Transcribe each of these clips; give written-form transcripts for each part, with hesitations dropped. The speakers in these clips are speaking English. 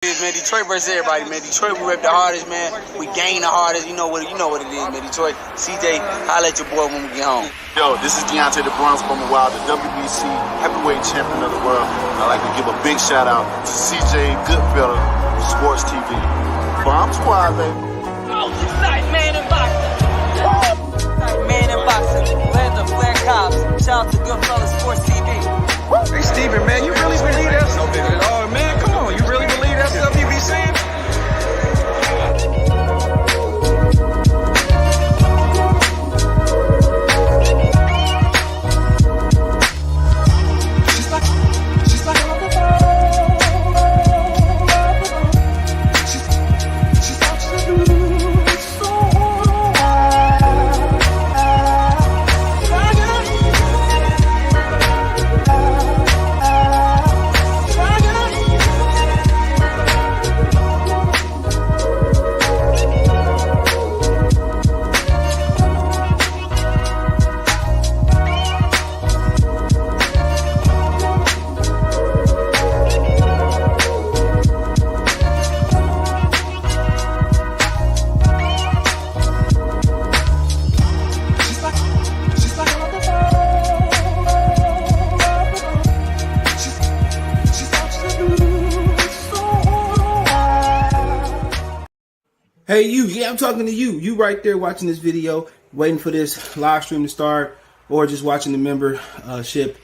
Man, Detroit versus everybody, man. Detroit, we rep the hardest, man. We gain the hardest. You know what it is, man. Detroit, CJ, holla at your boy when we get home. Yo, this is Deontay the Bronx from Wild, the WBC heavyweight champion of the world. I'd like to give a big shout out to CJ Goodfellow from Sports TV. Bomb Squad, baby. Most exciting man in boxing. Man in boxing. Landon Flair Cobbs. Shout out to Goodfellow Sports TV. Hey, Steven, man, you really believe that stuff? Oh, man, come on. You really believe that stuff you be saying? Hey, I'm talking to you. You right there watching this video, waiting for this live stream to start, or just watching the membership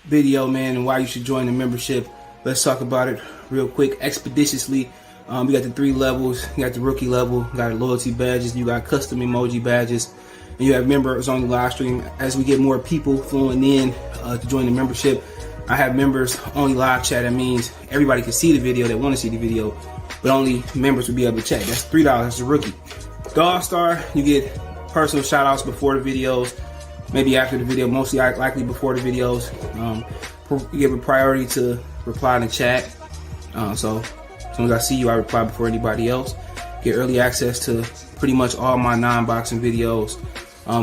video, man, and why you should join the membership. Let's talk about it real quick, expeditiously. We got the 3 levels. You got the rookie level, you got loyalty badges, you got custom emoji badges, and you have members on the live stream. As we get more people flowing in to join the membership, I have members only live chat. That means everybody can see the video that want to see the video, but only members will be able to chat. That's $3. That's a rookie. The All-Star, you get personal shout-outs before the videos, maybe after the video, mostly likely before the videos. You give a priority to reply in the chat. So as soon as I see you, I reply before anybody else. Get early access to pretty much all my non-boxing videos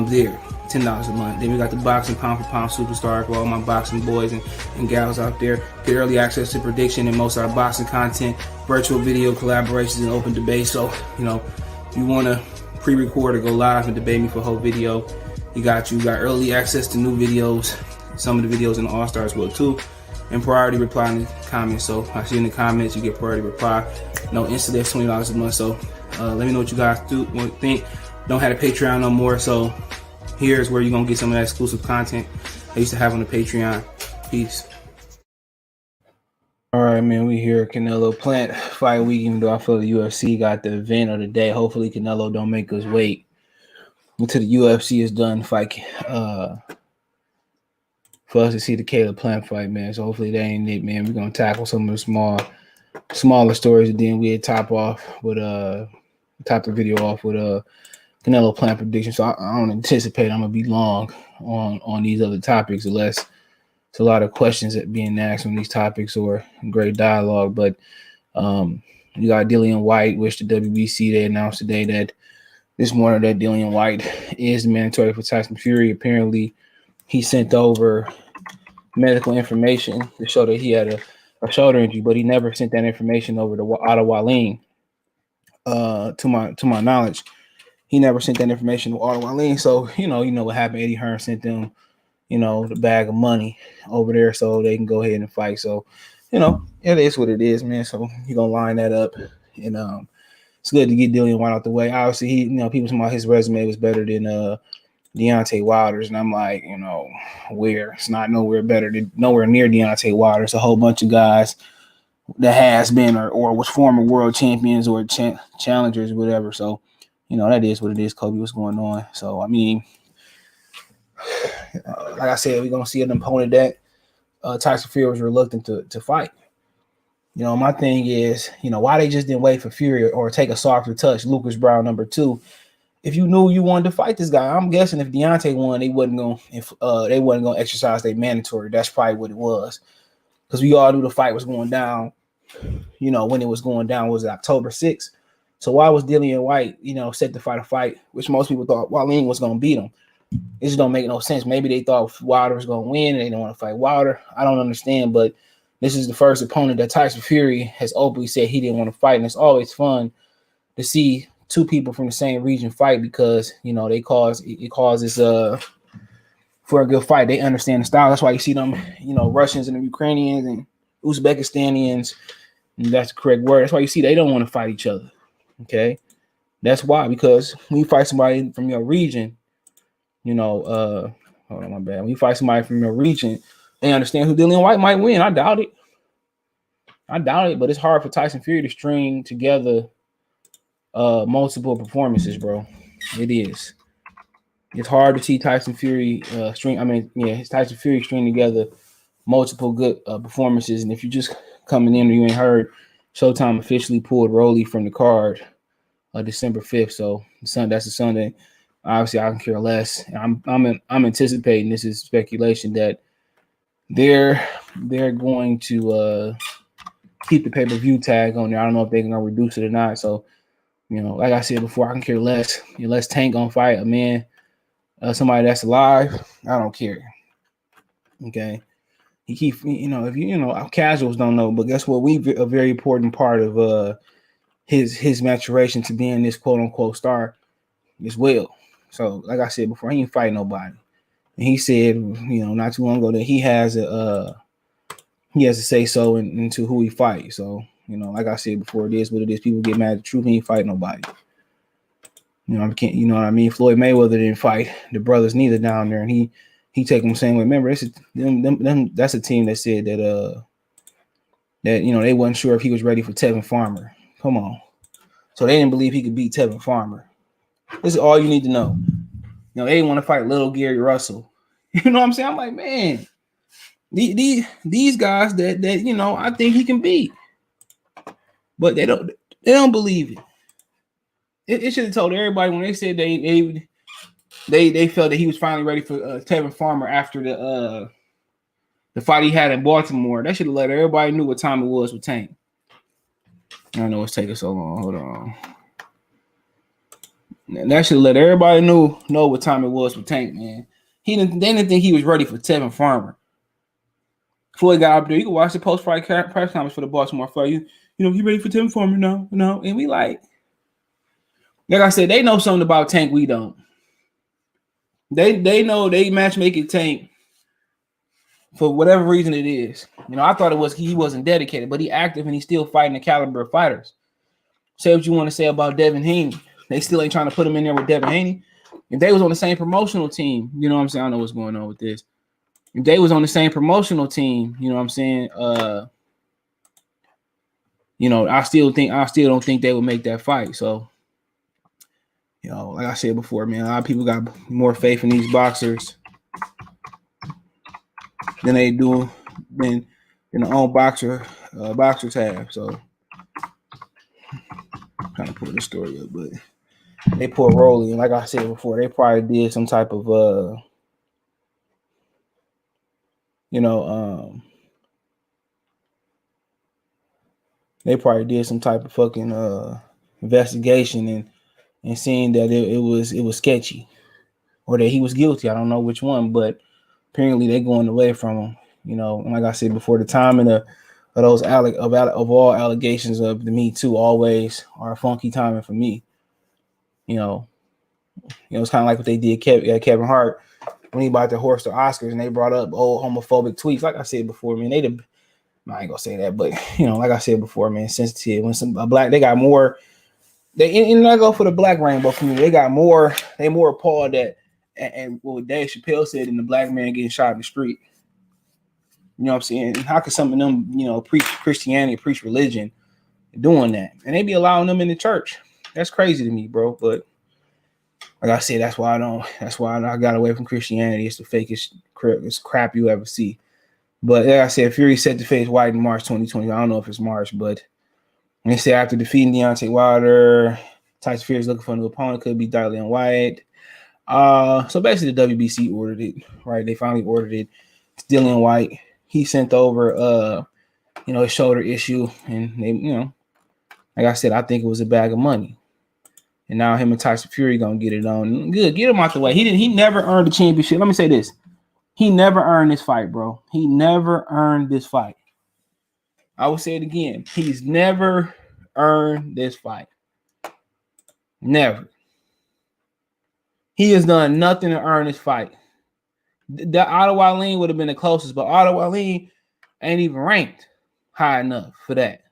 there. $10 a month. Then we got the boxing pound for pound superstar for all my boxing boys and gals out there. Get early access to prediction and most of our boxing content, virtual video collaborations, and open debate. So, you want to pre-record or go live and debate me for a whole video, you got early access to new videos. Some of the videos in the All-Stars will too. And priority reply in the comments. So I see in the comments, you get priority reply. No instantly, that's $20 a month. So let me know what you guys think. Don't have a Patreon no more. So here's where you're going to get some of that exclusive content I used to have on the Patreon. Peace. All right, man, we here. Canelo Plant fight week, even though I feel the UFC got the event of the day. Hopefully Canelo don't make us wait until the UFC is done fight for us to see the Caleb Plant fight, man. So hopefully that ain't it, man. We're going to tackle some of the smaller stories, and then we top the video off with Canelo Plant prediction. So I don't anticipate I'm gonna be long on these other topics unless it's a lot of questions that being asked on these topics or great dialogue. But you got Dillian Whyte, which the WBC, they announced today that this morning that Dillian Whyte is mandatory for Tyson Fury. Apparently he sent over medical information to show that he had a shoulder injury, but he never sent that information over to Ottawa Lean. To my knowledge, he never sent that information to Ottawa Lean. So, you know what happened. Eddie Hearn sent them, the bag of money over there so they can go ahead and fight. So, it is what it is, man. So you're going to line that up. And it's good to get Dillian Whyte out the way. Obviously, people talking about his resume was better than Deontay Wilder's. And I'm like, where? It's not nowhere near Deontay Wilder. It's a whole bunch of guys that has been or was former world champions or challengers, whatever. So, that is what it is, Kobe. What's going on? So, like I said, we're going to see an opponent that Tyson Fury was reluctant to fight. My thing is, why they just didn't wait for Fury or take a softer touch, Lucas Brown #2. If you knew you wanted to fight this guy, I'm guessing if Deontay won, they wasn't going to exercise their mandatory. That's probably what it was. Because we all knew the fight was going down, when it was going down, was it October 6th? So why was Dillian Whyte, set to fight a fight, which most people thought Wallin was going to beat him? It just don't make no sense. Maybe they thought Wilder was going to win and they don't want to fight Wilder. I don't understand, but This is the first opponent that Tyson Fury has openly said he didn't want to fight, and it's always fun to see two people from the same region fight because it causes for a good fight. They understand the style. That's why you see them, Russians and the Ukrainians and Uzbekistanians, and that's the correct word. That's why you see they don't want to fight each other. Okay, that's why, because when you fight somebody from your region, hold on, my bad. When you fight somebody from your region, they understand who Dillian Whyte might win. I doubt it, but it's hard for Tyson Fury to string together multiple performances, bro. It is. It's hard to see Tyson Fury Tyson Fury string together multiple good performances. And if you're just coming in or you ain't heard, Showtime officially pulled Rolly from the card December 5th. So that's a Sunday. Obviously, I can care less. I'm anticipating, this is speculation, that they're going to keep the pay-per-view tag on there. I don't know if they're gonna reduce it or not. So, like I said before, I can care less. Unless Tank gonna fight a man, somebody that's alive, I don't care. Okay. He keep, if casuals don't know, but guess what? We a very important part of his maturation to being this quote unquote star as well. So, like I said before, he ain't fighting nobody. And he said, not too long ago that he has a say so into who he fights. So, like I said before, it is what it is. People get mad at the truth. He ain't fighting nobody. You know what I mean? Floyd Mayweather didn't fight the brothers neither down there, and he take them same way. Remember, that's a team that said that they wasn't sure if he was ready for Tevin Farmer. Come on, so they didn't believe he could beat Tevin Farmer. This is all you need to know. They didn't want to fight little Gary Russell. You know what I'm saying? I'm like, man, these guys that I think he can beat, but they don't believe it. It should have told everybody when they said they felt that he was finally ready for Tevin Farmer after the fight he had in Baltimore. That should have let everybody knew what time it was with Tank. I don't know what's taking so long. Hold on. That should have let everybody know what time it was with Tank, man. They didn't think he was ready for Tevin Farmer. Floyd got up there. You can watch the post-fight press conference for the Baltimore fight. You ready for Tevin Farmer? No. And we like I said, they know something about Tank we don't. They know they matchmaking Tank for whatever reason it is. I thought it was he wasn't dedicated, but he active and he's still fighting the caliber of fighters. Say what you want to say about Devin Haney. They still ain't trying to put him in there with Devin Haney. If they was on the same promotional team, you know what I'm saying? I don't know what's going on with this. If they was on the same promotional team, you know what I'm saying? I still don't think they would make that fight. So, like I said before, man, a lot of people got more faith in these boxers than they do than the own boxers have. So, I'm trying to pull this story up, but they put Rolly, and like I said before, they probably did some type of they probably did some type of fucking investigation and seeing that it was sketchy or that he was guilty. I don't know which one, but apparently they're going away from him. And like I said before, the timing of those of all allegations of the Me Too always are funky timing for me. It's kind of like what they did Kevin Hart when he bought the horse to Oscars and they brought up old homophobic tweets. Like I said before, man, I ain't gonna say that, but like I said before, man, sensitive. When they got more. And I go for the black rainbow community. They more appalled that and what Dave Chappelle said in the black man getting shot in the street. You know what I'm saying? How could some of them, preach Christianity, preach religion, doing that? And they be allowing them in the church. That's crazy to me, bro. But like I said, that's why I got away from Christianity. It's the fakest crap you ever see. But like I said, Fury set to face Whyte in March 2020. I don't know if it's March, but they say after defeating Deontay Wilder, Tyson Fury is looking for a new opponent. Could be Dillian Whyte. So basically, the WBC ordered it. Right? They finally ordered it. It's Dillian Whyte. He sent over, his shoulder issue, and they, like I said, I think it was a bag of money. And now him and Tyson Fury gonna get it on. Good, get him out the way. He never earned the championship. Let me say this: he never earned this fight, bro. He never earned this fight. I will say it again. He's never earned this fight. Never. He has done nothing to earn this fight. The Ottawa Lean would have been the closest, but Ottawa Lean ain't even ranked high enough for that.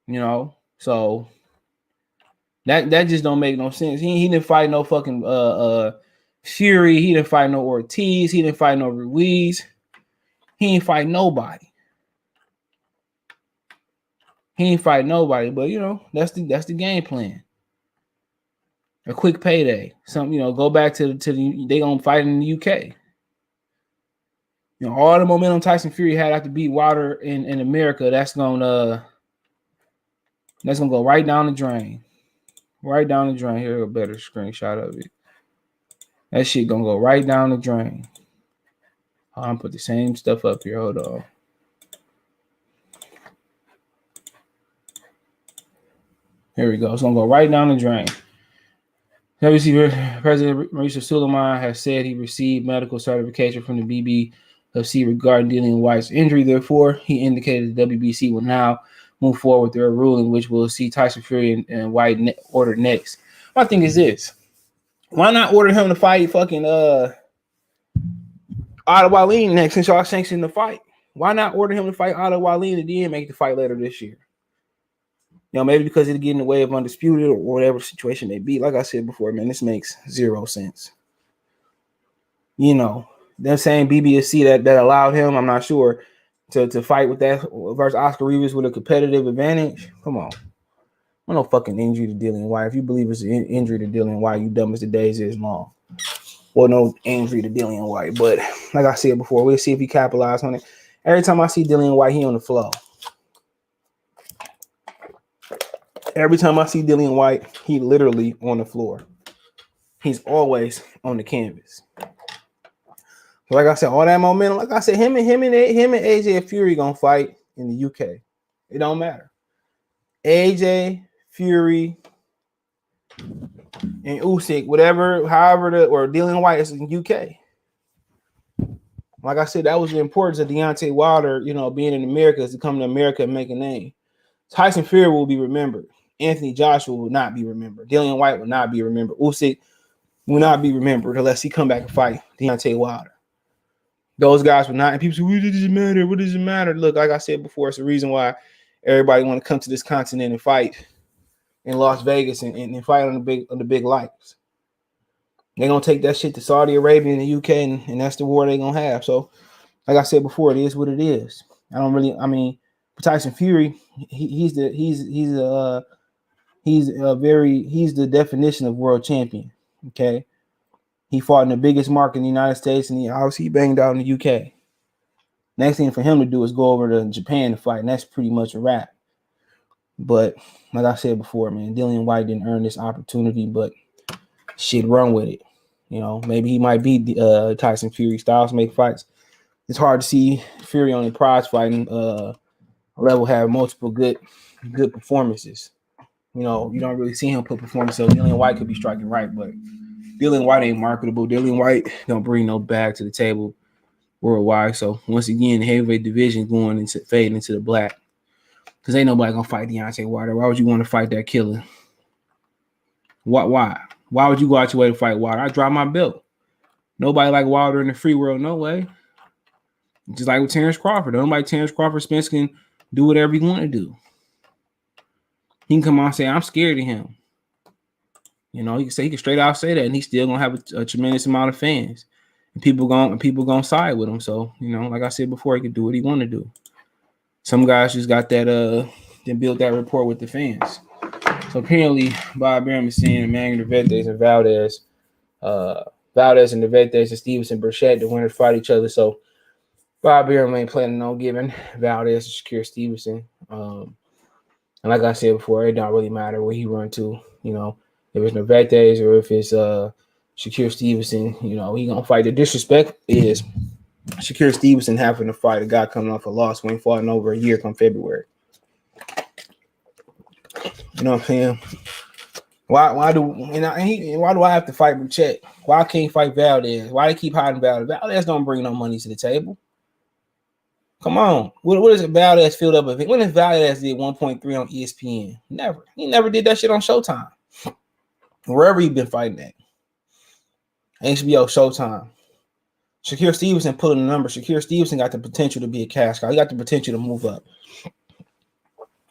You know, so that just don't make no sense. He didn't fight no fucking Fury. He didn't fight no Ortiz. He didn't fight no Ruiz. He ain't fight nobody. He ain't fight nobody. But you know, that's the game plan. A quick payday. Something, you know, go back to the they gonna fight in the UK. You know, all the momentum Tyson Fury had after beat Wilder in America, that's gonna go right down the drain. Right down the drain. Here, a better screenshot of it. That shit gonna go right down the drain. I'm gonna put the same stuff up here. Hold on. Here we go. It's gonna go right down the drain. WBC President Mauricio Suleiman has said he received medical certification from the BBFC regarding Dillian Whyte's injury. Therefore, he indicated the WBC will now move forward with their ruling, which will see Tyson Fury and Whyte ordered next. My thing is this: why not order him to fight fucking Ottawa Lean next since y'all sanctioned the fight? Why not order him to fight Ottawa Lean and then make the fight later this year? You know, maybe because it'll get in the way of Undisputed or whatever situation may be. Like I said before, man, this makes zero sense. You know, them saying BBFC that allowed him, I'm not sure, to fight with that versus Oscar Rivas with a competitive advantage. Come on. No fucking injury to Dillian Whyte. If you believe it's an injury to Dillian Whyte, you dumb as the days is long. Well, no injury to Dillian Whyte. But like I said before, we'll see if he capitalized on it. Every time I see Dillian Whyte, he on the flow. Every time I see Dillian Whyte, he literally on the floor. He's always on the canvas. Like I said, all that momentum. Like I said, him and AJ Fury gonna fight in the UK. It don't matter. AJ Fury and Usyk, whatever, however, or Dillian Whyte is in UK. Like I said, that was the importance of Deontay Wilder, you know, being in America, is to come to America and make a name. Tyson Fury will be remembered. Anthony Joshua will not be remembered. Dillian Whyte will not be remembered. Usyk will not be remembered unless he come back and fight Deontay Wilder. Those guys will not. And people say, what does it matter? What does it matter? Look, like I said before, it's the reason why everybody want to come to this continent and fight in Las Vegas and fight on the big lights. They're going to take that shit to Saudi Arabia and the UK, and that's the war they're going to have. So, like I said before, it is what it is. Tyson Fury, he's the definition of world champion. Okay, he fought in the biggest market in the United States, and he obviously banged out in the UK. Next thing for him to do is go over to Japan to fight, and that's pretty much a wrap. But like I said before, man, Dillian Whyte didn't earn this opportunity, but shit, run with it. You know, maybe he might beat Tyson Fury. Styles make fights. It's hard to see Fury on the prize fighting level have multiple good performances. You know, you don't really see him put performance. So Dillian Whyte could be striking right, but Dillian Whyte ain't marketable. Dillian Whyte don't bring no bag to the table worldwide. So once again, the heavyweight division fading into the black. Because ain't nobody gonna fight Deontay Wilder. Why would you want to fight that killer? Why? Why would you go out your way to fight Wilder? I drop my belt. Nobody like Wilder in the free world, no way. Just like with Terrence Crawford. Nobody Terrence Crawford, Spence can do whatever he want to do. He can come on and say, I'm scared of him. You know, he can straight out say that, and he's still gonna have a tremendous amount of fans. And people gonna side with him. So, you know, like I said before, he can do what he want to do. Some guys just got that they built that rapport with the fans. So apparently Bob Arum is saying Emmanuel Valdez and Valdez and Valdez and Stevenson Burchett, the winners fight each other. So Bob Arum ain't planning on giving Valdez to Shakur Stevenson. And like I said before, it don't really matter where he run to. You know, if it's Valdez or if it's Shakur Stevenson, you know, he gonna fight. The disrespect is Shakur Stevenson having to fight a guy coming off a loss when he fought in over a year come February. You know what I'm saying? Why do I have to fight Burchett? Why I can't fight Valdez? Why they keep hiding Valdez? Valdez don't bring no money to the table. Come on. What is it Valdez filled up event? When did Valdez did 1.3 on ESPN? Never. He never did that shit on Showtime. Wherever he been fighting at. HBO, Showtime. Shakur Stevenson put in the number. Shakur Stevenson got the potential to be a cash cow. He got the potential to move up.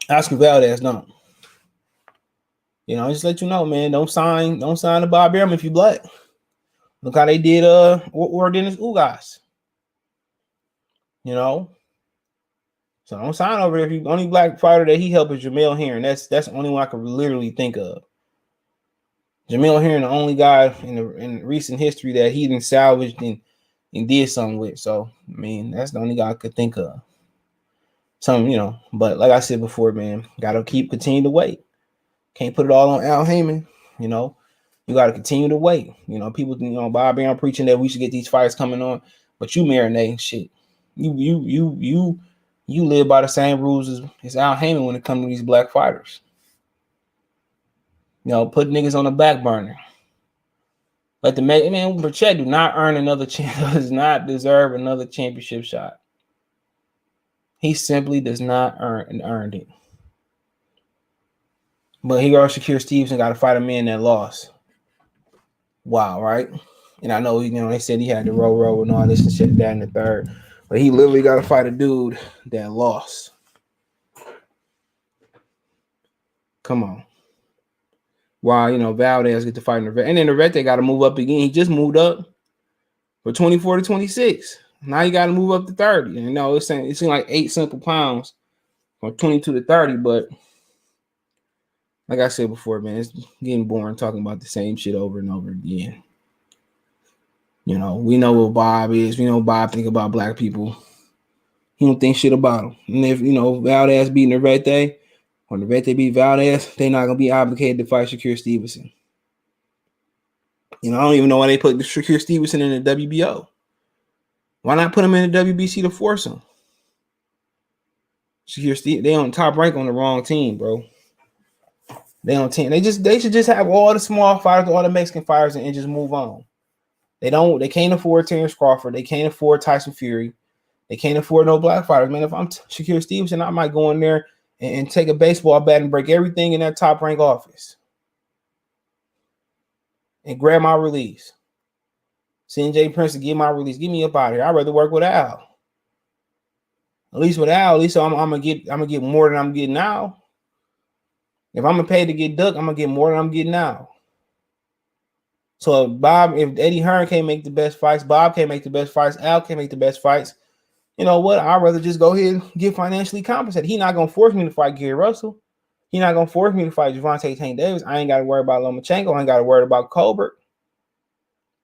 Oscar Valdez don't. You know, just let you know, man. Don't sign to Bob Arum if you black. Look how they did or Dennis Ugas. You know. So don't sign over there. If you only black fighter that he helped is Jamel Herring. That's the only one I can literally think of. Jamel Herring, the only guy in recent history that he didn't salvage and did something with. So I mean, that's the only guy I could think of. Some, you know, but like I said before, man, gotta continue to wait. Can't put it all on Al Heyman, you know. You gotta continue to wait. You know, people, you know, Bob Arum preaching that we should get these fights coming on, but you marinating shit. You live by the same rules as Al Heyman when it comes to these black fighters. You know, put niggas on the back burner. Let the man, Burchett do not earn another does not deserve another championship shot. He simply does not earned it. But he goes Shakur Stevenson got to fight a man that lost. Wow, right? And I know, you know, they said he had the row and all this and shit, that and the third. But he literally got to fight a dude that lost. Come on. Wow, you know, Valdez get to fight Nervette. And then Nervette got to move up again. He just moved up from 24 to 26. Now you got to move up to 30. And you know, it seemed like 8 simple pounds from 22 to 30. But like I said before, man, it's getting boring talking about the same shit over and over again. You know, we know what Bob is. We know what Bob think about black people. He don't think shit about them. And if, you know, Valdez beat Nervette, or Nervette beat Valdez, they're not going to be obligated to fight Shakur Stevenson. You know, I don't even know why they put Shakur Stevenson in the WBO. Why not put him in the WBC to force him? Shakur Stevenson, they on top rank on the wrong team, bro. They on team. They should just have all the small fighters, all the Mexican fighters, and just move on. They can't afford Terrence Crawford. They can't afford Tyson Fury. They can't afford no black fighters. Man, if I'm Shakur Stevenson, I might go in there and take a baseball bat and break everything in that top rank office. And grab my release. CNJ Prince to get my release. Get me up out of here. I'd rather work with Al. At least with Al, I'm gonna get more than I'm getting now. If I'm gonna pay to get Duck, I'm gonna get more than I'm getting now. So if Eddie Hearn can't make the best fights, Bob can't make the best fights, Al can't make the best fights, you know what? I'd rather just go ahead and get financially compensated. He's not gonna force me to fight Gary Russell. He's not gonna force me to fight Gervonta Tank Davis. I ain't gotta worry about Lomachenko. I ain't gotta worry about Colbert.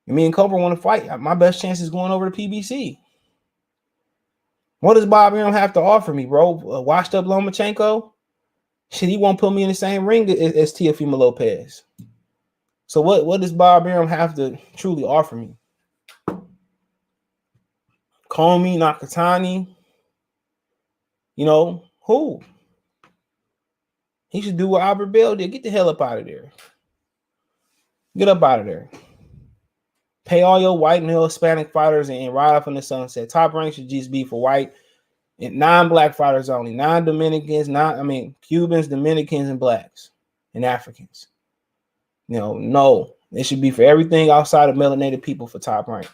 And me and Colbert want to fight. My best chance is going over to PBC. What does Bob Arum have to offer me, bro? Washed up Lomachenko? Shit, he won't put me in the same ring as Teofimo Lopez. So what does Bob Arum have to truly offer me? Comey, Nakatani, you know, who? He should do what Albert Bell did. Get the hell up out of there. Get up out of there. Pay all your white and Hispanic fighters and ride off in the sunset. Top rank should just be for white and non-black fighters only. Non-Dominicans, Cubans, Dominicans, and blacks and Africans. You know, no. It should be for everything outside of melanated people for top rank.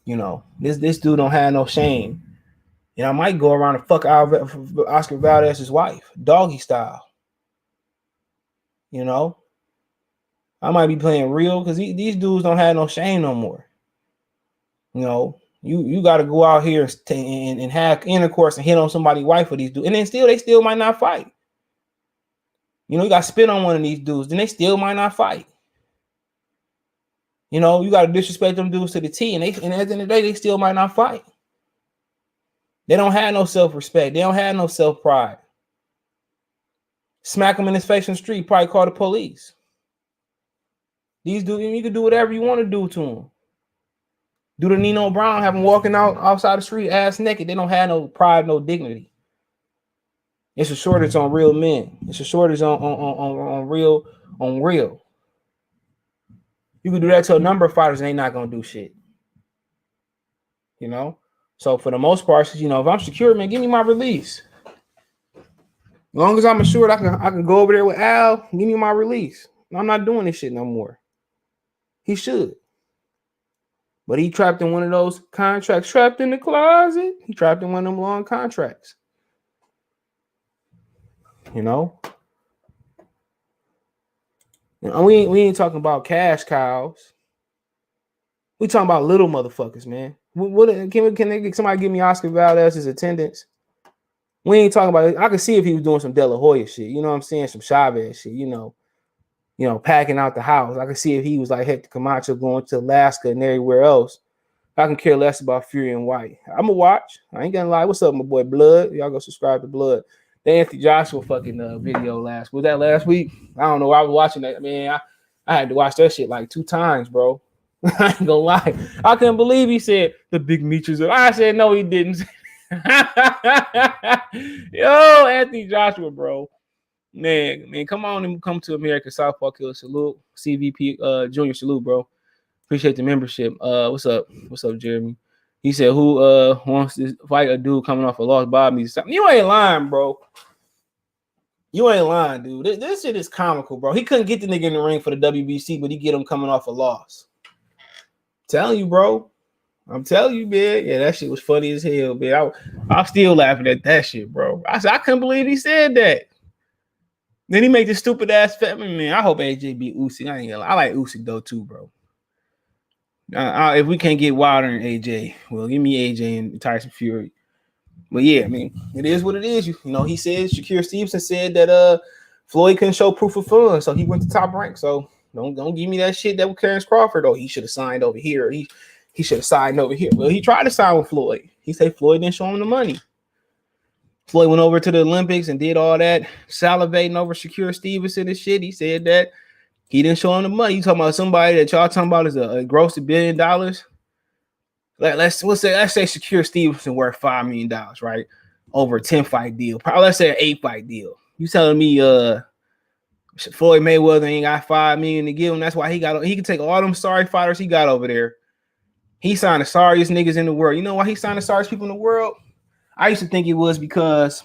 You know, this dude don't have no shame. And I might go around and fuck Oscar Valdez's wife, doggy style. You know, I might be playing real because these dudes don't have no shame no more. You know, you got to go out here and have intercourse and hit on somebody's wife for these dudes, and then they still might not fight. You know, you got to spit on one of these dudes, then they still might not fight. You know, you got to disrespect them dudes to the T, and at the end of the day, they still might not fight. They don't have no self-respect. They don't have no self-pride. Smack him in his face in the street, probably call the police. These dudes, you can do whatever you want to do to them. Do the Nino Brown, have them walking outside the street ass naked. They don't have no pride, no dignity. It's a shortage on real men. It's a shortage on real. You can do that to a number of fighters and they not gonna do shit. You know? So for the most part, you know, if I'm secure, man, give me my release. As long as I'm assured I can go over there with Al, give me my release. I'm not doing this shit no more. He should. But he trapped in one of those contracts, trapped in the closet. He trapped in one of them long contracts. You know? And we ain't talking about cash cows. We talking about little motherfuckers, man. Can somebody give me Oscar Valdez's attendance? We ain't talking about it. I could see if he was doing some De La Hoya shit. You know what I'm saying? Some Chavez shit, you know, packing out the house. I could see if he was like Hector Camacho going to Alaska and everywhere else. I can care less about Fury and Whyte. I'm going to watch. I ain't going to lie. What's up, my boy Blood? Y'all go subscribe to Blood. The Anthony Joshua fucking video was that last week? I don't know. I was watching that, man. I had to watch that shit like 2 times, bro. I ain't gonna lie. I couldn't believe he said the big meechers. I said, no, he didn't. Yo, Anthony Joshua, bro. Man, come on and come to America. Southpaw Killer salute. CVP Junior salute, bro. Appreciate the membership. What's up? What's up, Jeremy? He said, who wants to fight a dude coming off a loss? Bob needs to stop. You ain't lying, bro. You ain't lying, dude. This shit is comical, bro. He couldn't get the nigga in the ring for the WBC, but he get him coming off a loss. Telling you, bro. I'm telling you, man. Yeah, that shit was funny as hell, man. I'm still laughing at that shit, bro. I said, I couldn't believe he said that. Then he made this stupid ass man. I hope AJ beat Usyk. I ain't gonna lie. I like Usyk though too, bro. If we can't get Wilder and AJ, well, give me AJ and Tyson Fury. But yeah, I mean, it is what it is. You know, he said Shakur Stevenson said that Floyd couldn't show proof of funds, so he went to Top Rank. So don't give me that shit that was Clarence Crawford. Oh, he should have signed over here. He should have signed over here. Well, he tried to sign with Floyd. He said Floyd didn't show him the money. Floyd went over to the Olympics and did all that salivating over Shakur Stevenson and shit. He said that he didn't show him the money. You talking about somebody that y'all talking about is a gross $1 billion? Let's say Shakur Stevenson worth $5 million, right? Over a 10-fight deal. Probably let's say an 8-fight deal. You telling me Floyd Mayweather ain't got $5 million to give him? That's why he can take all them sorry fighters he got over there. He signed the sorriest niggas in the world. You know why he signed the sorriest people in the world? I used to think it was because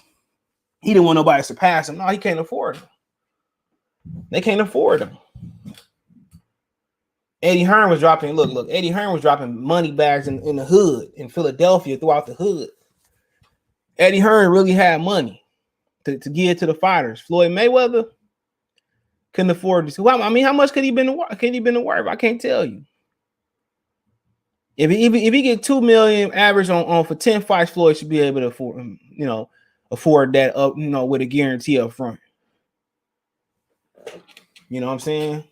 he didn't want nobody to surpass him. No, he can't afford them. They can't afford him. Eddie Hearn was dropping, look, Eddie Hearn was dropping money bags in the hood, in Philadelphia, throughout the hood. Eddie Hearn really had money to give to the fighters. Floyd Mayweather couldn't afford this. Well, I mean, how much could he been to work? I can't tell you. If he get $2 million average on for 10 fights, Floyd should be able to afford that up, with a guarantee up front. You know what I'm saying?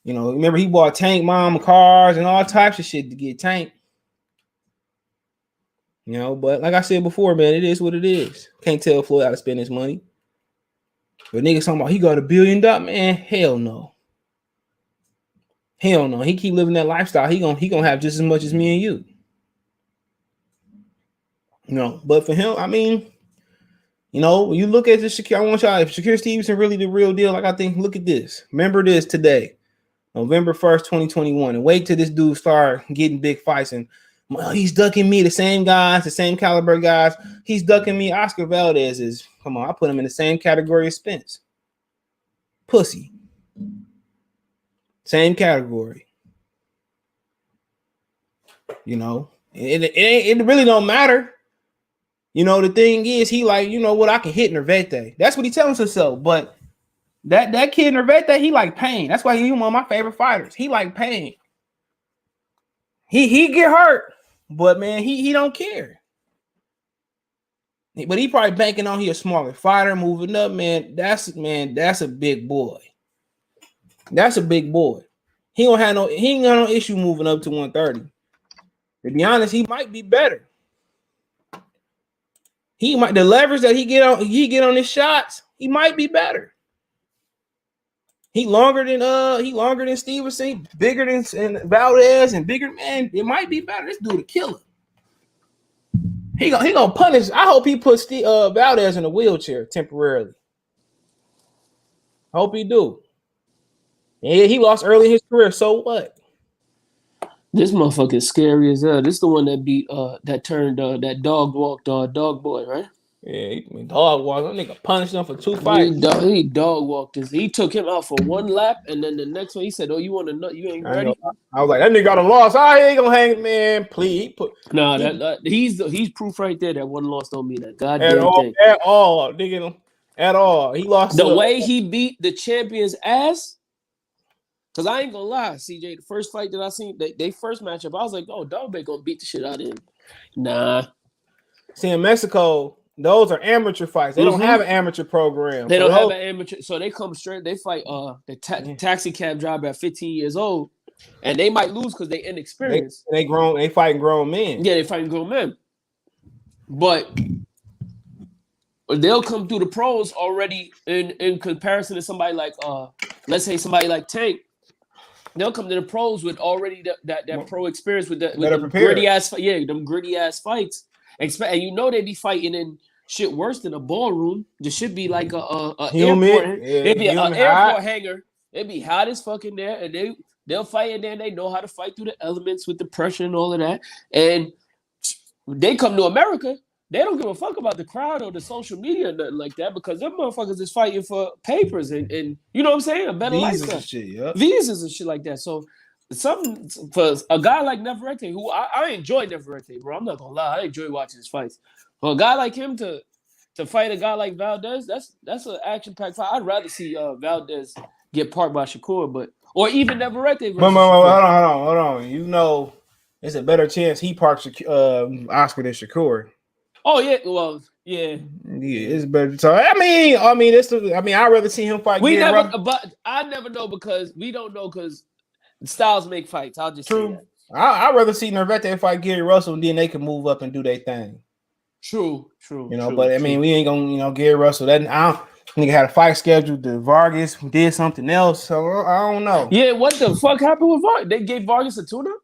Remember he bought Tank Mom cars and all types of shit to get Tank. But like I said before, man, it is what it is. Can't tell Floyd how to spend his money. But niggas talking about he got $1 billion, man. Hell no. Hell no. He keep living that lifestyle. He gonna have just as much as me and you. But for him, I mean, when you look at this Shakur, I want y'all, if Shakur Stevenson really the real deal, like I think, look at this. Remember this today, November 1st, 2021, and wait till this dude start getting big fights and he's ducking me, the same guys, the same caliber guys. He's ducking me. Oscar Valdez is, come on, I put him in the same category as Spence. Pussy. Same category. It really don't matter. The thing is, he like, what, I can hit Nervete. That's what he tells himself. But that kid Nervete, he like pain. That's why he's one of my favorite fighters. He like pain. He get hurt, but man, he don't care. But he probably banking on he a smaller fighter moving up, man. That's a big boy. That's a big boy. He ain't got no issue moving up to 130. To be honest, he might be better. The leverage that he get on his shots, he might be better. He longer than Stevenson, bigger than Valdez, and bigger, man. It might be better. This dude a killer. He gonna punish. I hope he puts Valdez in a wheelchair temporarily. Hope he do. Yeah, he lost early in his career. So what? This motherfucker is scary as hell. This the one that beat that turned that dog walked dog boy, right? Yeah, he dog walked. That nigga punished him for 2 He fights. he dog walked this. He took him out for 1 lap, and then the next one he said, "Oh, you want to know? You ain't ready." I was like, that nigga got a loss. I ain't gonna hang, man. Please, Nah, he's proof right there that 1 loss don't mean that at goddamn all, thing. at all, nigga, at all. He lost The way he beat the champion's ass. Cause I ain't gonna lie, CJ. The first fight that I seen, they first matchup, I was like, "Oh, Dogbe gonna beat the shit out of him." Nah. See, in Mexico, those are amateur fights. They don't have an amateur program. They don't have an amateur, so they come straight. They fight the taxi cab driver at 15 years old, and they might lose because they inexperienced. They grown. They fighting grown men. Yeah, they fighting grown men, but they'll come through the pros already in comparison to somebody like let's say somebody like Tank. They'll come to the pros with already that pro experience with the gritty ass them gritty ass fights. And you know they be fighting in shit worse than a ballroom. There should be like a airport. It'd be an airport hangar. It'd be hot as fuck in there, and they'll fight in there. And they know how to fight through the elements with the pressure and all of that. And they come to America. They don't give a fuck about the crowd or the social media or nothing like that because them motherfuckers is fighting for papers and you know what I'm saying? A better lifestyle. Visas and shit like that. So something for a guy like Nefertiti, who I enjoy Nefertiti, bro. I'm not gonna lie, I enjoy watching his fights. For a guy like him to fight a guy like Valdez, that's an action-packed fight. I'd rather see Valdez get parked by Shakur, or even Nefertiti. Hold on. You know, it's a better chance he parks Oscar than Shakur. Oh yeah, well, yeah, it's better. So I mean, I'd rather see him fight. But I never know because we don't know because styles make fights. I'll just say that. I'd rather see Nefertiti fight Gary Russell, and then they can move up and do their thing. True. You know, but I mean, we ain't gonna, Gary Russell. That nigga had a fight scheduled. The Vargas did something else, so I don't know. Yeah, what the fuck happened with Vargas? They gave Vargas a tune-up?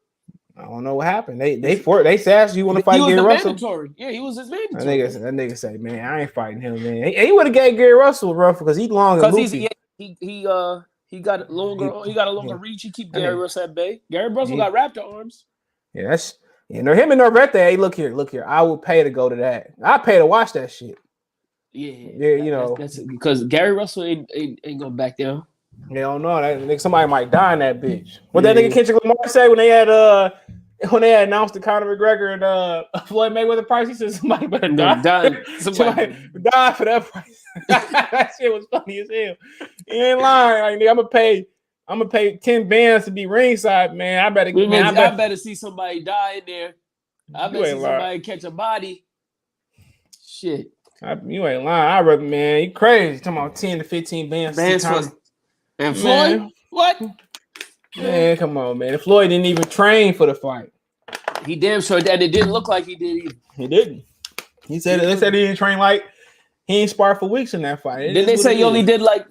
I don't know what happened. They said you want to fight Gary Russell. Mandatory. Yeah, he was his mandatory. That nigga say, man, I ain't fighting him, man. He would have gave Gary Russell a rough because he's long and loopy. He got a longer reach. He keep Gary Russell at bay. Gary Russell got raptor arms. Yeah, that's him and Norvete. Hey, look here. I would pay to go to that. I pay to watch that shit. Yeah, you know, that's because Gary Russell ain't gonna back down. They don't know that somebody might die in that bitch. What that nigga Kendrick Lamar say when they had announced the Conor McGregor and Floyd Mayweather price? He said somebody better die. Somebody die for that price. That shit was funny as hell. He ain't lying. Like, nigga, I'm gonna pay 10 bands to be ringside, man. I better see somebody die in there. I better see somebody catch a body. Shit. You ain't lying. I rather, man, you crazy. Talking about 10 to 15 bands. And Floyd? Man. What? Man, come on, man. Floyd didn't even train for the fight. He damn sure that it didn't look like he did either. He didn't. They said he didn't train like he ain't sparred for weeks in that fight. Did they say he only did like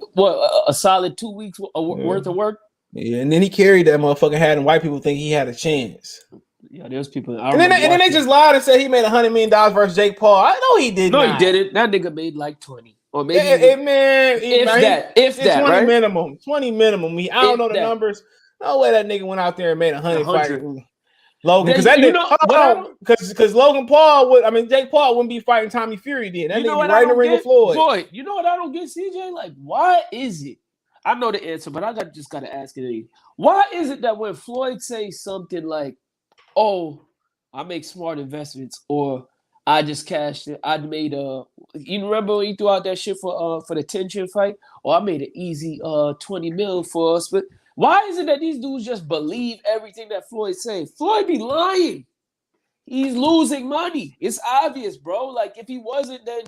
a solid 2 weeks worth of work? Yeah, and then he carried that motherfucker hat, and white people think he had a chance. Yeah, there's people. And then they just lied and said he made $100 million versus Jake Paul. I know he didn't. No, he didn't. That nigga made like 20. Or maybe if that, 20 right? minimum. 20 minimum. I don't know the numbers. No way that nigga went out there and made 100 fights. Logan, because Logan Paul Jake Paul wouldn't be fighting Tommy Fury then. That nigga right in the ring with Floyd. You know what I don't get, CJ? Like, why is it? I know the answer, but I just gotta ask it. Why is it that when Floyd says something like, "Oh, I make smart investments," or I just cashed it. I made you remember when he threw out that shit for the tension fight? Or I made an easy 20 mil for us. But why is it that these dudes just believe everything that Floyd say? Floyd be lying. He's losing money. It's obvious, bro. Like if he wasn't, then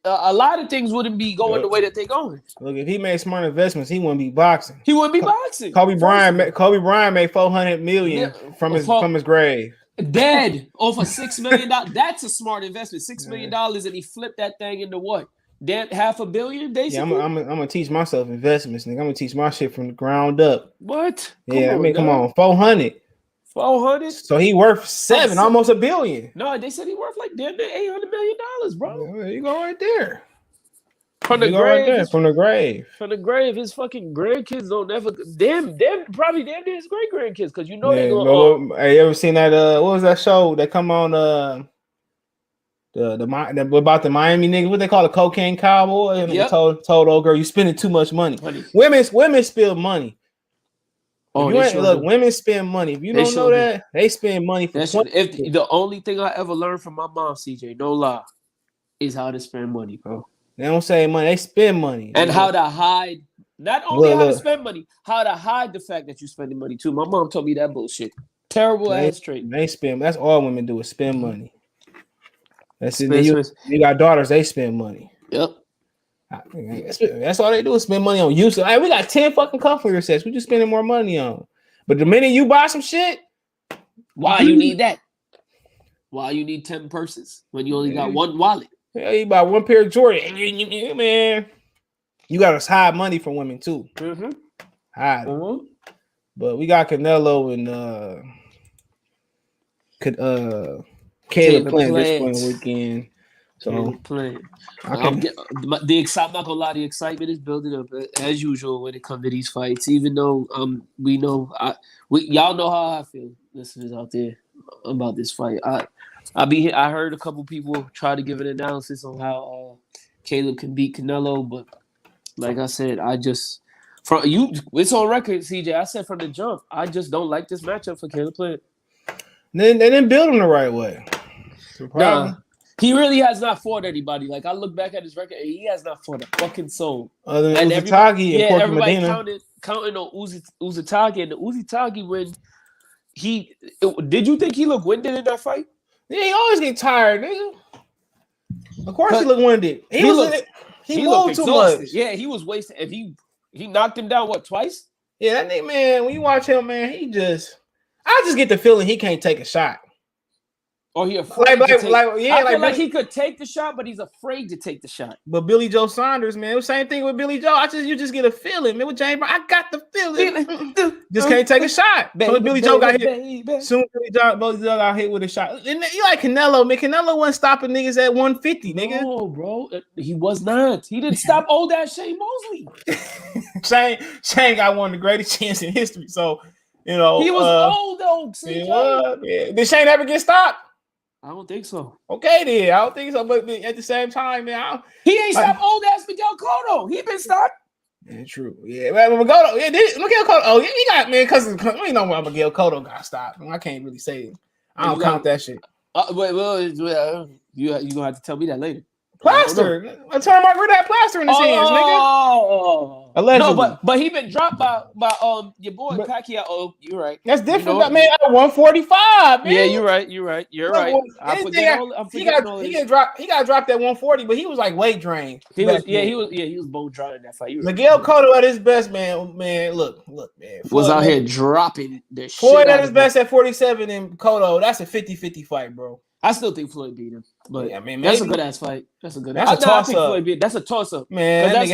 a lot of things wouldn't be going the way that they're going. Look, if he made smart investments, he wouldn't be boxing. He wouldn't be boxing. Kobe Bryant made $400 million from his grave. Dead over $6 million. That's a smart investment. $6 million, and he flipped that thing into what? $500 million, basically. Yeah, I'm gonna teach myself investments, nigga. I'm gonna teach my shit from the ground up. What? Come on, 400. 400. So he worth almost $1 billion. No, they said he worth like damn near $800 million, bro. There you go, right there. From the They go right grave. there, from the grave. From the grave. His fucking grandkids don't never. Damn, probably damn near his great grandkids, because you know they Yeah, go. hey, you ever seen that? What was that show that come on? About the Miami niggas, what they call the cocaine cowboy, and they told old girl, you spending too much money. Women spend money. Oh, if you ain't, look, women spend money. If you don't know that, they spend money for. If the only thing I ever learned from my mom, CJ, no lie, is how to spend money, bro. They don't say money, they spend money, and how to hide. Not only how to spend money, how to hide the fact that you're spending money too. My mom told me that bullshit. Terrible ass trait. They spend. That's all women do is spend money. That's it. You got daughters, they spend money. Yep. That's all they do is spend money on you. So, we got 10 fucking comforter sets. We just spending more money on. But the minute you buy some shit, why you need that? Why you need 10 purses when you only got one wallet? Yeah, you buy one pair of Jordan, man. You got to hide money from women too. Hide. But we got Canelo and Caleb playing this one weekend. So the excitement, not gonna lie, the excitement is building up as usual when it comes to these fights. Even though we know y'all know how I feel, listeners out there, about this fight. I heard a couple people try to give an analysis on how Caleb can beat Canelo, but like I said, it's on record, CJ. I said from the jump, I just don't like this matchup for Caleb Plant. They didn't build him the right way. Nah, he really has not fought anybody. Like, I look back at his record, and he has not fought a fucking soul. Other than Uzitagi and Porky everybody Medina. counting on Uzitagi, and the Uzitagi did you think he looked winded in that fight? Yeah, he always get tired, nigga. Of course he looked winded. He moved too much. Yeah, he was wasted, and he knocked him down twice? Yeah, that nigga, man. When you watch him, man, I just get the feeling he can't take a shot. Or he afraid I feel like he could take the shot, but he's afraid to take the shot. But Billy Joe Saunders, man, it was the same thing with Billy Joe. You just get a feeling, man. With James Brown, I got the feeling. Just can't take a shot. So Billy Joe got hit. Soon Billy Joe got hit with a shot. And you like Canelo, man. Canelo wasn't stopping niggas at 150, nigga. No, bro. He was not. He didn't stop old ass Shane Mosley. Shane got one of the greatest chances in history. So, he was old though. Did Shane ever get stopped? I don't think so. Okay, then. I don't think so. But at the same time, man, he ain't stopped old ass Miguel Cotto. He been stopped. Yeah, true. Yeah, Miguel Cotto. Oh, he got, man, because we know why Miguel Cotto got stopped. I can't really say it. I don't count that shit. You gonna have to tell me that later. Plaster. I told Margaret had plaster in his hands, nigga. Allegedly. No, but he been dropped by your boy Pacquiao. Oh, you're right. That's different, man. At 145, man. Yeah, you're right. You're right. He got dropped at 140, but he was like weight drained. He was bone dry in that fight. Miguel Cotto at his best, man. Man, look, man. Was out here dropping the shit. Floyd at his best at 47, and Cotto, that's a 50-50 fight, bro. I still think Floyd beat him, but yeah, man, that's a good ass fight. That's a toss up. That's a toss up. Man, that's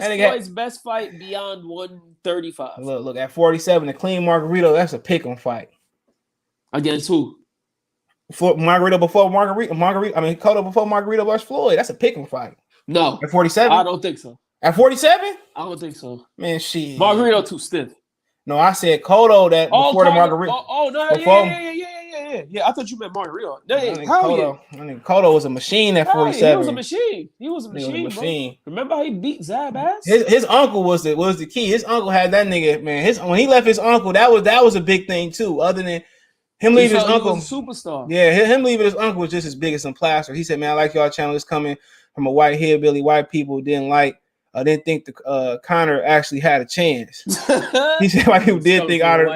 Floyd's best fight beyond 135. Look at 47, a clean Margarito. That's a pick 'em fight. Against who? Cotto before Margarito versus Floyd. That's a pick 'em fight. No, at 47. I don't think so. At 47, I don't think so. Man, shit. Margarito too stiff. No, I said Cotto before the Margarito. Yeah. I thought you meant Margarito. Cotto was a machine at 47. He was a machine. Bro. Remember how he beat Zab ass? His uncle was the key. His uncle had that nigga, man. When he left his uncle, that was a big thing too. Other than him leaving his uncle, he was a superstar. Yeah, him leaving his uncle was just as big as some plaster. He said, "Man, I like y'all channel. It's coming from a white hillbilly. White people didn't think the Connor actually had a chance." He said white people did think Connor.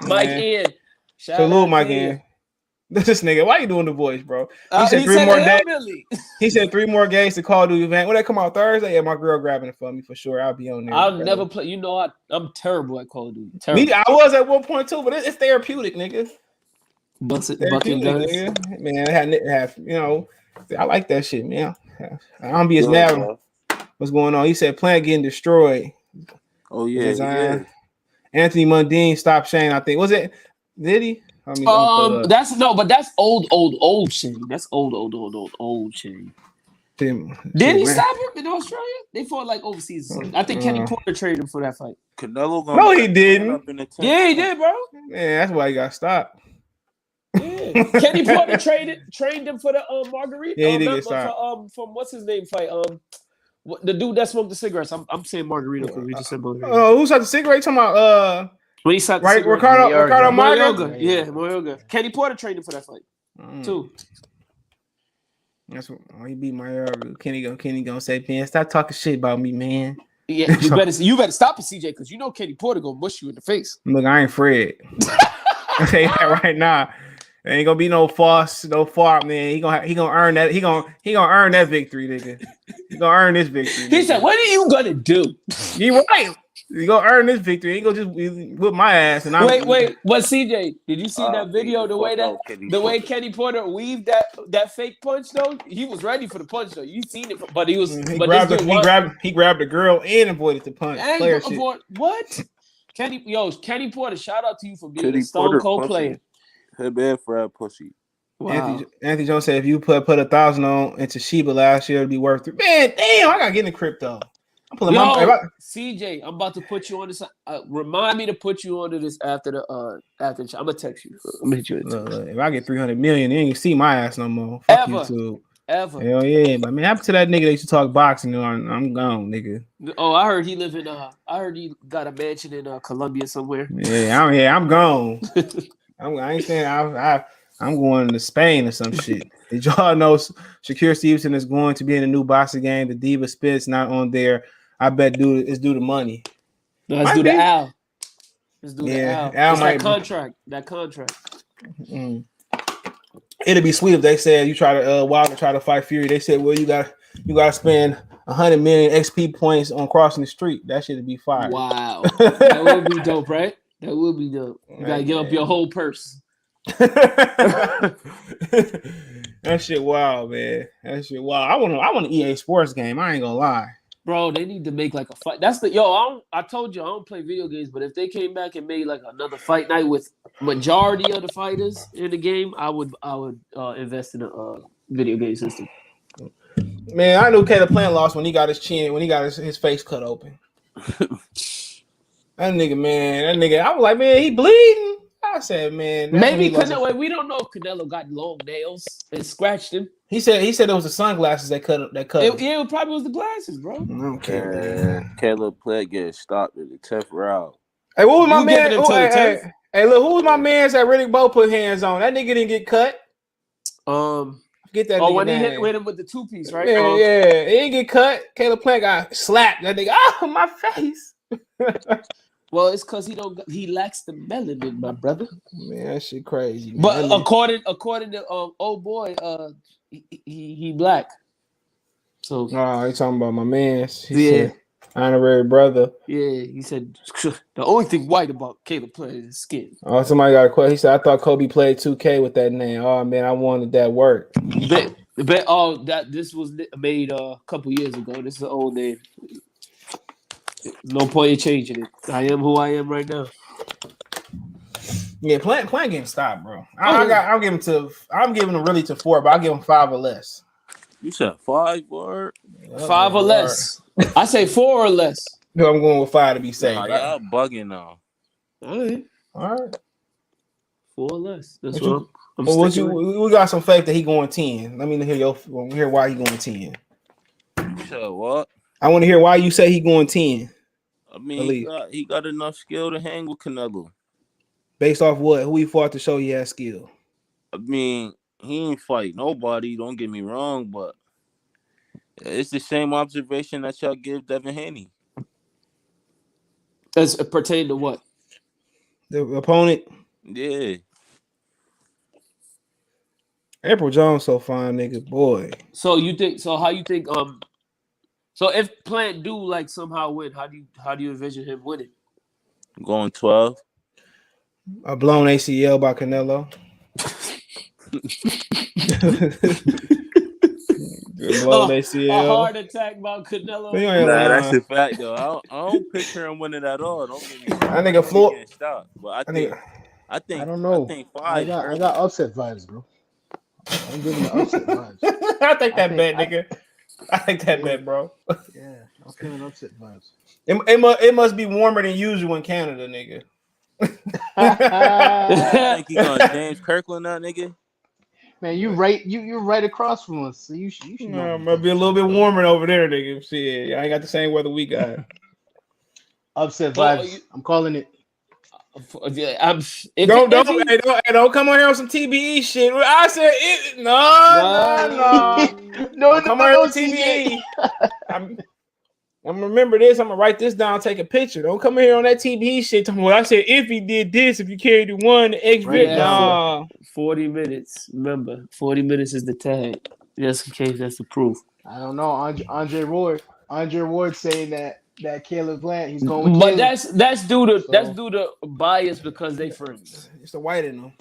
Mike Ian. Salute Mike Ian. This nigga, why you doing the voice, bro? He said 3 more days. He said 3 more games to Call of Duty event. When they come out Thursday, yeah, my girl grabbing it for me for sure. I'll be on there. I'll never play. You know, I'm terrible at Call of Duty. Terrible. I was at 1.2, but it's therapeutic, nigga. Bucking guns. Nigga. Man, I like that shit, man. I don't be as mad. What's going on? He said Plant getting destroyed. Oh yeah. Anthony Mundine stopped Shane. I think did he? That's old Shane. That's old Shane. Did he stop him in Australia? They fought like overseas. I think Kenny Porter traded him for that fight. Canelo No, he didn't. Yeah, he did, bro. Yeah, that's why he got stopped. Yeah. Kenny Porter trained him for the Margarita. Yeah, he did get stopped. From what's his name fight? The dude that smoked the cigarettes. I'm saying Margarita because we just said Margarita. Oh, who shot the cigarette? Talking about when he shot the right, cigarette. Ricardo Mayorga. Yeah, Mayorga. Kenny Porter trained him for that fight too. That's what he beat Mayorga. Kenny gonna say, man, stop talking shit about me, man. Yeah, you better stop it, CJ, because you know Kenny Porter gonna mush you in the face. Look, I ain't Fred. I say that right now. There ain't gonna be no false, no fart, man. He gonna earn that. He gonna earn that victory, nigga. He gonna earn this victory. He said, "What are you gonna do?" You right. He gonna earn this victory. He gonna just whip my ass. And wait. But CJ, did you see that video? The way Kenny Porter weaved that fake punch though, he was ready for the punch though. You seen it, but he was. He grabbed the girl and avoided the punch. What? Kenny Porter, shout out to you for being a stone cold player. Him and Fred pussy. Wow. Anthony Jones said if you put 1,000 on into Shiba last year, it'd be worth it. Man, damn, I gotta get into crypto. I'm pulling CJ, I'm about to put you on this. Remind me to put you onto this after the after. I'm gonna text you. I'm gonna hit you. If I get 300 million, you ain't see my ass no more. Fuck YouTube. Ever. Hell yeah, but man, after that nigga that used to talk boxing, I'm gone, nigga. Oh, I heard he live in. I heard he got a mansion in Colombia somewhere. Yeah, I'm gone. I ain't saying I'm going to Spain or some shit. Did y'all know Shakur Stevenson is going to be in a new boxing game? The Diva Spence not on there. I bet it's due to money. No, it's due to Al. It's due to Al. Al might that contract. Mm. It'd be sweet if they said you try to Wilder try to fight Fury. They said, well, you got to spend 100 million XP points on crossing the street. That should be fire. Wow, that would be dope, right? That would be dope. You gotta give up your whole purse. That shit wild, man. That shit wild. I want an EA Sports game. I ain't gonna lie. Bro, they need to make like a fight. I told you I don't play video games, but if they came back and made like another fight night with majority of the fighters in the game, I would invest in a video game system. Man, I knew Caleb Plant lost when he got his face cut open. That nigga, I was like, man, he bleeding. I said, man, maybe Canelo. We don't know if Canelo got long nails and scratched him. He said it was the sunglasses that cut him. It probably was the glasses, bro. Okay, man. Caleb Plant getting stopped in the 10th round. Hey, what was my man? Hey, look, who was my man's that Riddick Bowe put hands on? That nigga didn't get cut. Get that. Oh, when he hit with him with the 2-piece, right? Yeah, he didn't get cut. Caleb Plant got slapped. That nigga, my face. Well, it's because he lacks the melanin, my brother. Man, that shit crazy. Man. But according to old boy, he black. So he talking about my man. Said, honorary brother. Yeah, he said the only thing white about Caleb Plant is his skin. Oh, somebody got a question. He said, I thought Kobe played 2K with that name. Oh man, I wanted that work. This was made a couple years ago. This is an old name. No point in changing it. I am who I am right now. Yeah, Plant getting stopped, bro. I'm giving him really to 4, but I'll give him 5 or less. You said 5 or 5 or less. I say 4 or less. No, I'm going with 5 to be safe. Y'all bugging now. All right. 4 or less. That's what we got some faith that he going 10. Let me hear why he going 10. You said what? I want to hear why you say he going 10. I mean, he got enough skill to hang with Canelo. Based off what? Who he fought to show he has skill? I mean, he ain't fight nobody. Don't get me wrong, but it's the same observation that y'all give Devin Haney. As it pertain to what? The opponent? Yeah. April Jones so fine, nigga, boy. So how you think so if Plant do like somehow win, how do you envision him winning? Going 12. A blown ACL by Canelo. Blown ACL. A heart attack by Canelo. Nah, that's a fact though. I don't picture him winning at all. Don't get me wrong. I think a Floyd. But I think I don't know. I think 5. I got upset vibes, bro. I'm giving the upset vibes. I think that bad, nigga. I like that bet, bro. Yeah, I'm feeling upset vibes. It must be warmer than usual in Canada, nigga. I think he gonna James Kirkland that nigga. Man, you're right across from us, so you should know. Might be a little bit warmer over there, nigga. Shit, I ain't got the same weather we got. Upset vibes. I'm calling it. Don't come on here on some TBE shit. I said it. No. No, come on here with TBE. I'm gonna remember this. I'm gonna write this down, take a picture. Don't come in here on that TBE shit. Tell me what I said. If he did this, if you carried the one, the X Right, nah. 40 minutes. Remember, 40 minutes is the tag. Just in case that's the proof. I don't know. Andre Ward saying that Caleb Plant, he's going with But Caleb. that's due to bias because they friends. It's the white in them.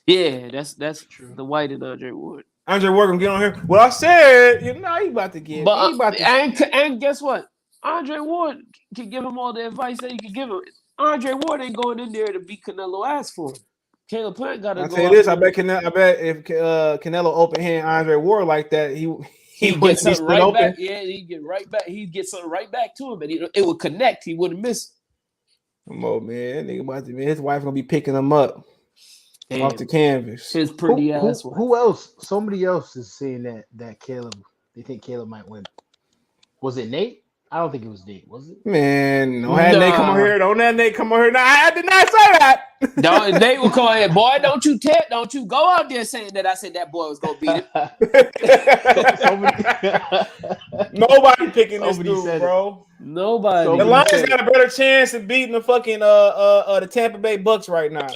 Yeah, that's true. The white and Andre Ward. Andre Ward gonna get on here. Well, I said, he about to get. But and guess what? Andre Ward can give him all the advice that he can give him. Andre Ward ain't going in there to beat Canelo ass for him. Caleb Plant got to go. I'll tell you this. I bet if Canelo open hand Andre Ward like that, he get something right open. Back. Yeah, he get right back. He'd get something right back to him, and it would connect. He wouldn't miss. Come on, man. Nigga about to, man. His wife gonna be picking him up off the canvas. His pretty ass. Who else? Somebody else is saying that Caleb. They think Caleb might win. Was it Nate? I don't think it was Nate. Was it? Man, don't have Nate come on here. Don't have Nate come on here. No, I did not say that. Nate will call in, boy. Don't you go out there saying that I said that boy was gonna beat him. Nobody picking this dude, bro. Nobody. The Lions got a better chance of beating the fucking the Tampa Bay Bucks right now.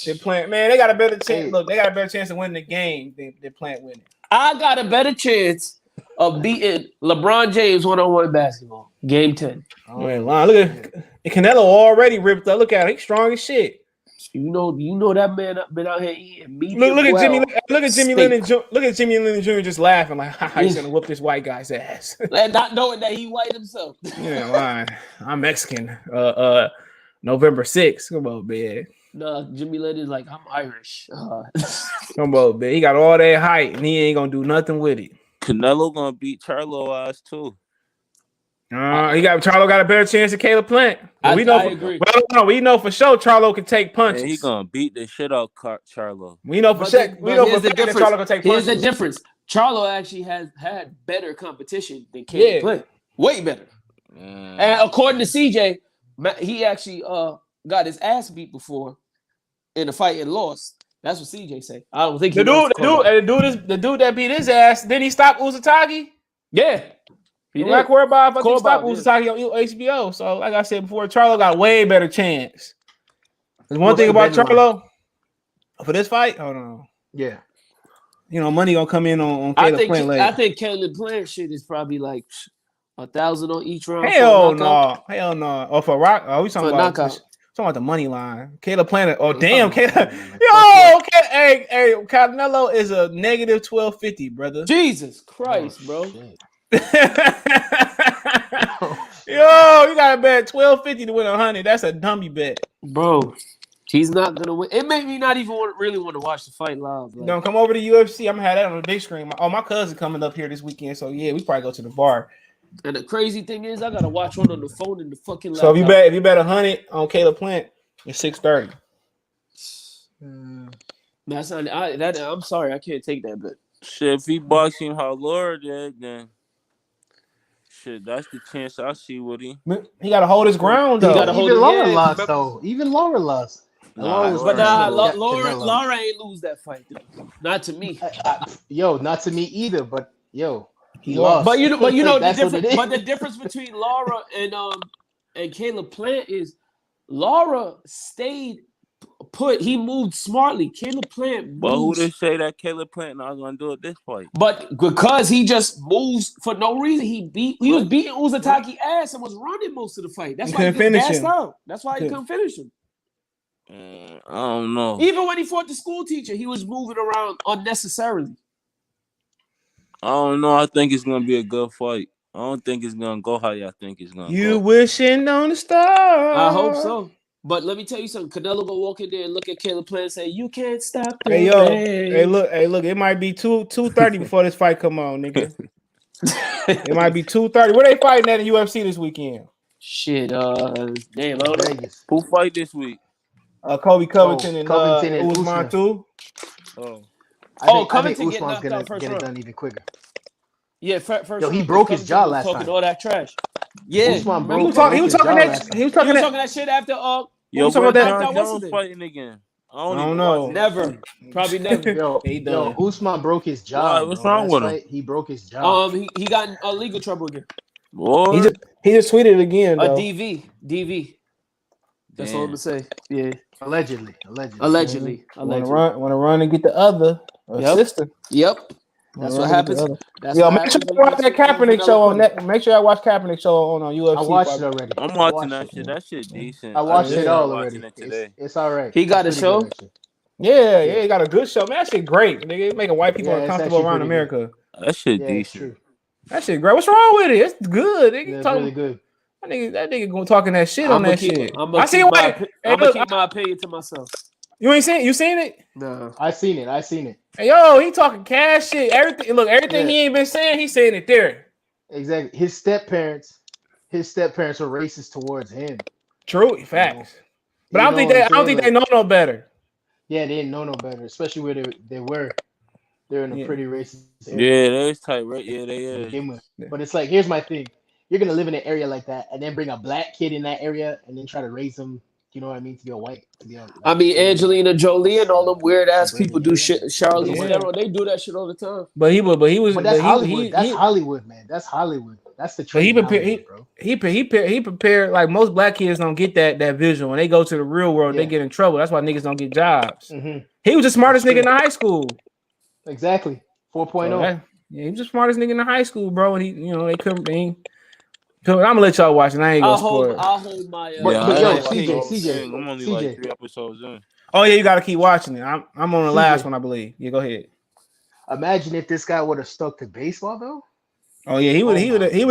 They're playing, man. They got a better chance. Look, they got a better chance of winning the game than they're playing winning. I got a better chance of beating LeBron James one-on-one basketball. Game 10. Oh, man, look at Canelo already ripped up. Look at him. He's strong as shit. You know that man been out here eating meat. Look at Jimmy. Look at Jimmy Lennon. Look at Jimmy Lennon Jr. just laughing like, he's gonna whoop this white guy's ass. Not knowing that he white himself. Yeah, lying. I'm Mexican. November 6th. Come on, man. No, Jimmy Lennon's like, I'm Irish. Come on, man. He got all that height and he ain't gonna do nothing with it. Canelo gonna beat Charlo ass too. Charlo got a better chance than Caleb Plant. I agree. But I don't know. We know for sure Charlo can take punches. Yeah, he gonna beat the shit out Charlo. We know for sure. We know for sure that Charlo can take punches. Here's the difference. Charlo actually has had better competition than Caleb Plant. Way better. And according to CJ, he actually got his ass beat before in a fight and lost. That's what CJ said. I don't think the dude that beat his ass. Didn't he stop Uzataki? Yeah. You're not worried about if I stop Uzataki on HBO. So, like I said before, Charlo got way better chance. There's one thing about Charlo for this fight. Hold on. Yeah. Money gonna come in on Caleb Plant later. I think Caleb Plant shit is probably like 1,000 on each round. Hell no. Oh, for rock. Oh, we talking about knockout. Talking about the money line. Caleb Plant. Oh, damn. Caleb. Yo, hey, Canelo is a negative 1250, brother. Jesus Christ, bro. Yo, you got to bet 1250 to win 100. That's a dummy bet. Bro, he's not going to win. It made me not even really want to watch the fight live. Like. Don't come over to UFC. I'm going to have that on the big screen. My cousin coming up here this weekend. So, yeah, we probably go to the bar. And the crazy thing is, I gotta watch one on the phone in the fucking laptop. So if you bet 100 on Caleb Plant, it's 630. That's not. I'm sorry, I can't take that bet. Shit, if he boxing how Laura did, then shit, that's the chance I see with him. He gotta hold his ground though. Even Laura lost. Laura ain't lose that fight. Though. Not to me. Not to me either. But he lost. But you know the difference. But the difference between Laura and Caleb Plant is Laura stayed put. He moved smartly. Caleb Plant moves. But who they say that Caleb Plant not gonna do it this fight? But because he just moves for no reason, he was beating Uzataki ass and was running most of the fight. That's why he couldn't finish him. That's why he couldn't finish him. I don't know. Even when he fought the school teacher, he was moving around unnecessarily. I don't know. I think it's gonna be a good fight. I don't think it's gonna go how y'all think it's gonna go. You wishing on a star. I hope so. But let me tell you something. Canelo gonna walk in there and look at Caleb Plant and say, "You can't stop the rain." Hey, look. It might be 2:30 before this fight come on, nigga. It might be 2:30. Where they fighting at in UFC this weekend? Shit, damn, I don't know. Vegas. Who fight this week? Kobe Covington and Covington and Usman Usman. too. Oh, I think Covington get Usman's knocked gonna out first get it round. done even quicker. Yeah, first Yo, he round, broke his Covington jaw was last talking time. all that trash. Yeah, Usman remember He was broke talking his jaw that. last time. He was he talking was that. talking that shit after yo, you talking about where's that? John What's his Jones name? fighting again? I don't I don't even know. watch it. Never, probably never. He Yo, done. Usman broke his jaw. Why? What's wrong with him? Fight, he broke his jaw. He got in legal trouble again. What? He just tweeted it again A though. DV. That's all I'm gonna say. Yeah, Allegedly. allegedly. Want to run and get the other sister. Yep. That's what happens. That's Yo, what make sure happens. you watch that Kaepernick show on that. Make sure I watch Kaepernick show on UFC. I watched it already. I'm watching that shit. That shit decent. I watched just it all started already. watching it today. It's all right. He got a It's show? pretty good, Yeah, he got a good show. Man, that shit great. Nigga, it making white people Yeah, it's uncomfortable actually around pretty America. That shit Yeah, it's decent. true. That shit great. What's wrong with it? It's good. Nigga, Yeah, it's talking, really good. that nigga going talking that shit on that shit. I'm I gonna see keep why. my opinion to myself. You ain't seen it? You seen it? No. I seen it. Hey, yo, he talking cash shit. Everything. Look, everything Yeah. he ain't been saying, he's saying it there. Exactly. His step parents were racist towards him. True, facts. But I don't think they know no better. Yeah, they didn't know no better, especially where they were. They're in a pretty racist area. Yeah, there's tight, right? Yeah, they is. But it's like, here's my thing: you're gonna live in an area like that, and then bring a black kid in that area, and then try to raise him. You know what I mean? To be a white. I mean, Angelina Jolie and all them weird ass people do shit. Charlize Yeah. Theron, they do that shit all the time. But that's Hollywood. That's Hollywood, man. That's Hollywood. That's the But he truth. prepared. He prepared. Like most black kids don't get that visual. When they go to the real world, they get in trouble. That's why niggas don't get jobs. Mm-hmm. He was the smartest nigga in the high school. Exactly. 4.0. Yeah, he was the smartest nigga in the high school, bro. And they couldn't. I'm gonna let y'all watch it. I ain't gonna spoil it. I'll hold my. But yo, CJ, I'm only like 3 episodes in. Oh yeah, you gotta keep watching it. I'm on the last one, I believe. Yeah, go ahead. Imagine if this guy would have stuck to baseball though. Oh yeah, he would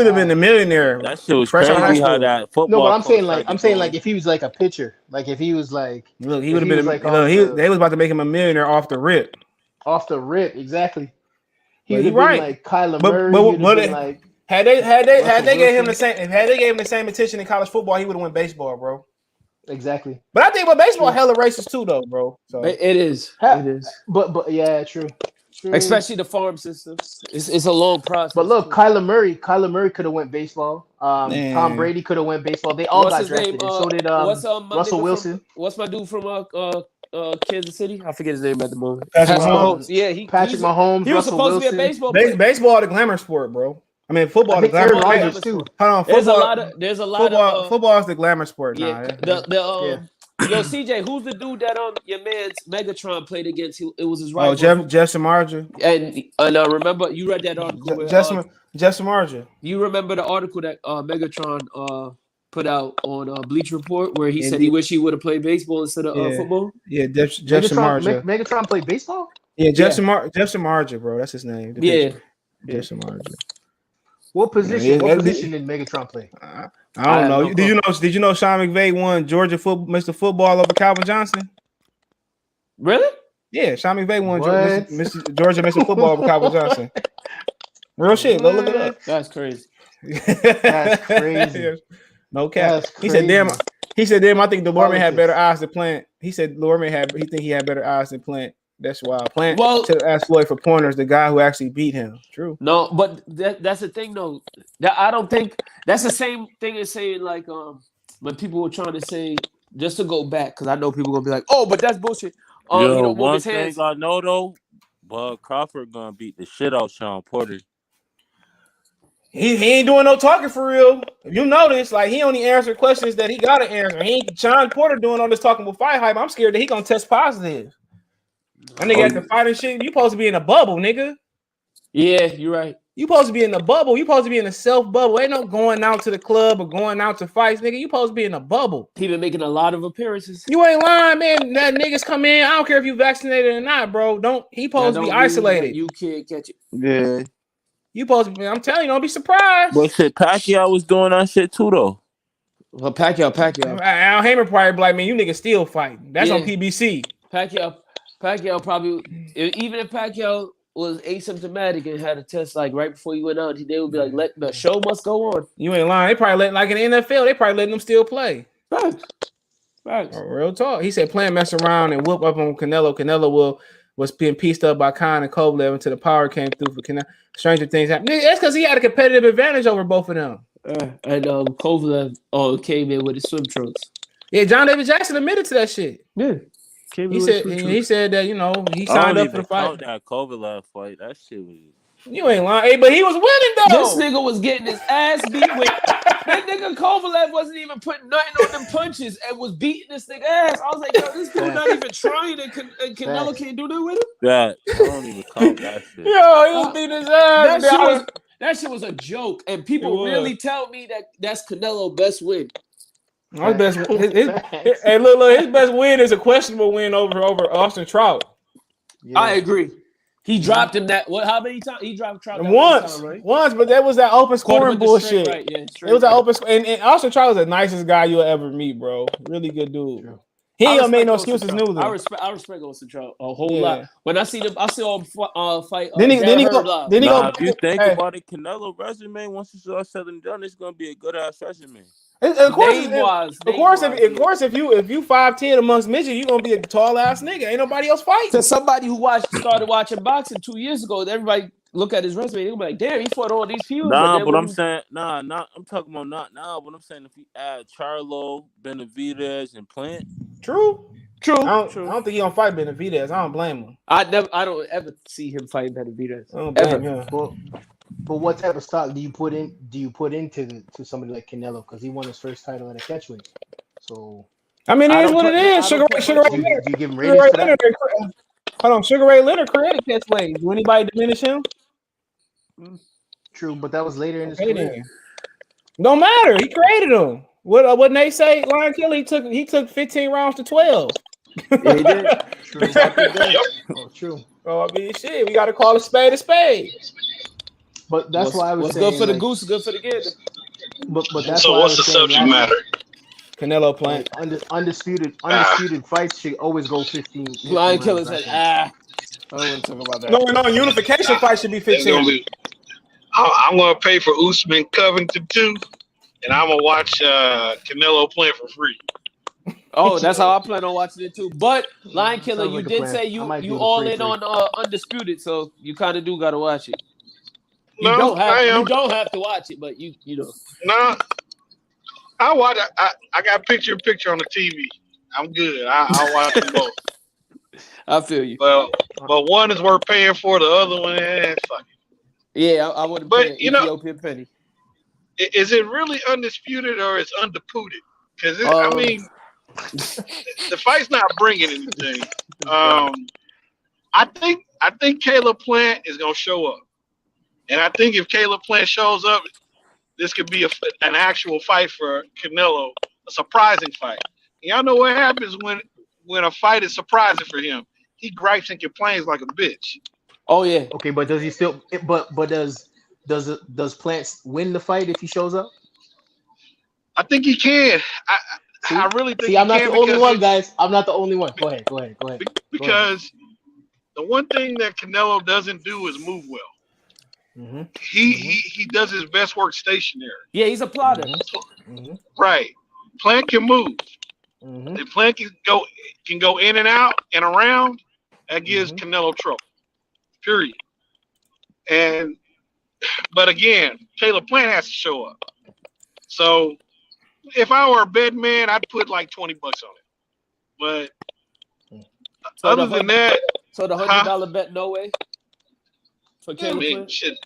have been a millionaire. That shit was fresh out of high crazy how school. that football. No, but I'm coach saying like if he was like a pitcher, like if he was like, look, he would have been. like they was about to make him a millionaire off the rip. Off the rip, exactly. He But would have right. been like Kyler But- Murray. but- He would've but been it- like Had they gave him Wilson. the same attention in college football, he would have won baseball, bro. exactly. But I think baseball hella racist too, though, bro. So It is. Ha- It is. But yeah, true. Especially the farm system. It's a long process. But look, Kyler Murray could have went baseball. Man. Tom Brady could have went baseball. They all got his drafted, name? and so did my Russell nigga Wilson. What's my dude from Kansas City? I forget his name at the moment. Patrick Mahomes. Yeah, Patrick Mahomes. He was Russell supposed Wilson. to be a baseball player. baseball the glamour sport, bro. I mean, football I the think glamour. Aaron Hold Rodgers too. on, There's football. a lot of Football is the glamour sport now. Yeah. Yo, CJ, who's the dude that your man's Megatron played against? It was his rival. Oh, Jeff Samardzija. And remember you read that article. Where, Jeff Samardzija. you remember the article that Megatron put out on Bleacher Report where he said he wished he would have played baseball instead of football. Yeah, Jeff Samardzija. Megatron played baseball. Yeah, Jeff Samardzija, bro. That's his name. Yeah. Jeff Samardzija. What position? What position did Megatron play? I don't know. Did you know Sean McVay won Georgia Mr. Football over Calvin Johnson? Really? Yeah, Sean McVay won Georgia Mr. Football over Calvin Johnson. Real shit. Go look it up. That's crazy. That's crazy. No cap. That's He said, "Damn." crazy. He said, "Damn." I think DeLorme had Politics. better eyes than Plant. He said he think he had better eyes than Plant. That's why Plant Well- asked Floyd for pointers. The guy who actually beat him. True. No, but that's the thing though. That I don't think that's the same thing as saying like when people were trying to say just to go back because I know people gonna be like, oh, but that's bullshit. Move one his hands. thing I know though, Bud Crawford gonna beat the shit out Sean Porter. He ain't doing no talking for real. If you notice, like he only answered questions that he gotta answer. He ain't Sean Porter doing all this talking with fight hype. I'm scared that he gonna test positive. That nigga at the fight and shit. You supposed to be in a bubble, nigga. Yeah, you're right. You supposed to be in the bubble. You supposed to be in a self bubble. Ain't no going out to the club or going out to fights, nigga. You supposed to be in a bubble. He been making a lot of appearances. You ain't lying, man. That niggas come in. I don't care if you vaccinated or not, bro. He supposed to be isolated. You can't catch it. Yeah. You supposed to be. I'm telling you, don't be surprised. But shit, Pacquiao was doing that shit too though. Well, Pacquiao. Al Hamer probably be like, man, you niggas still fighting. That's Yeah. on PBC. Pacquiao probably even if Pacquiao was asymptomatic and had a test like right before he went out, they would be like, "Let the show must go on." You ain't lying. They probably like in the NFL, they probably letting them still play. Facts. Real talk. He said, "Playing mess around and whoop up on Canelo. Canelo was being pieced up by Khan and Kovalev until the power came through for Canelo. Stranger things happened. That's because he had a competitive advantage over both of them." And Kovalev came in with his swim trunks. Yeah, John David Jackson admitted to that shit. Yeah, he said that he signed up for the fight. That Kovalev fight, that shit was. You ain't lying, hey, but he was winning though. This nigga was getting his ass beat with. That nigga Kovalev wasn't even putting nothing on them punches and was beating this nigga ass. I was like, yo, this dude not even trying, and Canelo can't do that with him. That I don't even call that shit. Yo, he was beating his ass. That shit was a joke, and people really tell me that that's Canelo's best win. His best, hey, look, his best win is a questionable win over Austin Trout. Yeah. I agree. He dropped him that. How many times he dropped Trout? Once, right? Once, but that was that open scoring bullshit. Right. Yeah, it was that open. And Austin Trout was the nicest guy you'll ever meet, bro. Really good dude. True. He ain't made no excuses neither. I respect Austin Trout a whole lot. When I see him, I see all fight. Then he go. If you think about it, Canelo resume, once it's all said and done, it's gonna be a good ass resume. Of course, if you 5'10" amongst midgets, you're gonna be a tall ass nigga. Ain't nobody else fighting. To somebody who started watching boxing 2 years ago, everybody look at his resume, they'll be like, damn, he fought all these people. I'm saying, I'm talking about not now, but I'm saying if you add Charlo, Benavidez, and Plant. True. I don't think he gonna fight Benavidez. I don't blame him. I don't ever see him fight Benavidez. I don't blame him. But what type of stock do you put into somebody like Canelo? Because he won his first title at a catchweight. So I mean, it is what it is. Sugar Ray Leonard. Do you give him ratings for that? Hold on, Sugar Ray Leonard created catchweights. Do anybody diminish him? True, but that was later in his career. Don't matter. He created them. What Nate say? Lion Killer. He took 15 rounds to 12. Yeah, he did. True. Oh, I mean, shit. We got to call a spade a spade. But that's why I was saying. What's good for the goose is good for the gander. But that's so why what's the subject matter? Canelo Plant. Undisputed fights should always go 15. Lion Killer said, I don't want to talk about that. No, unification fight should be 15. I'm going to pay for Usman Covington too, and I'm going to watch Canelo Plant for free. Oh, that's how I plan on watching it too. But Lion Killer, you did say you all in on Undisputed, so you kind of do got to watch it. You don't have to watch it, but you know. No, I watch. I got picture on the TV. I'm good. I'll watch them both. I feel you. Well, but one is worth paying for. The other one, fuck it. Yeah, I would have paid an Ethiopian penny. Is it really undisputed or it's undisputed? Because I mean, the fight's not bringing anything. I think Caleb Plant is gonna show up. And I think if Caleb Plant shows up, this could be an actual fight for Canelo, a surprising fight. And y'all know what happens when a fight is surprising for him. He gripes and complains like a bitch. Oh yeah. Okay, but does he still? But does Plant win the fight if he shows up? I think he can. I really think. See, I'm not the only one, guys. I'm not the only one. Go ahead. Because the one thing that Canelo doesn't do is move well. Mm-hmm. He does his best work stationary. Yeah, he's a plotter. Mm-hmm. Right. Plant can move. Mm-hmm. If Plant can go in and out and around, that gives Canelo trouble. Period. But again, Caleb Plant has to show up. So if I were a bet man, I'd put like $20 on it. But other than that, so the $100 bet, no way. Shit.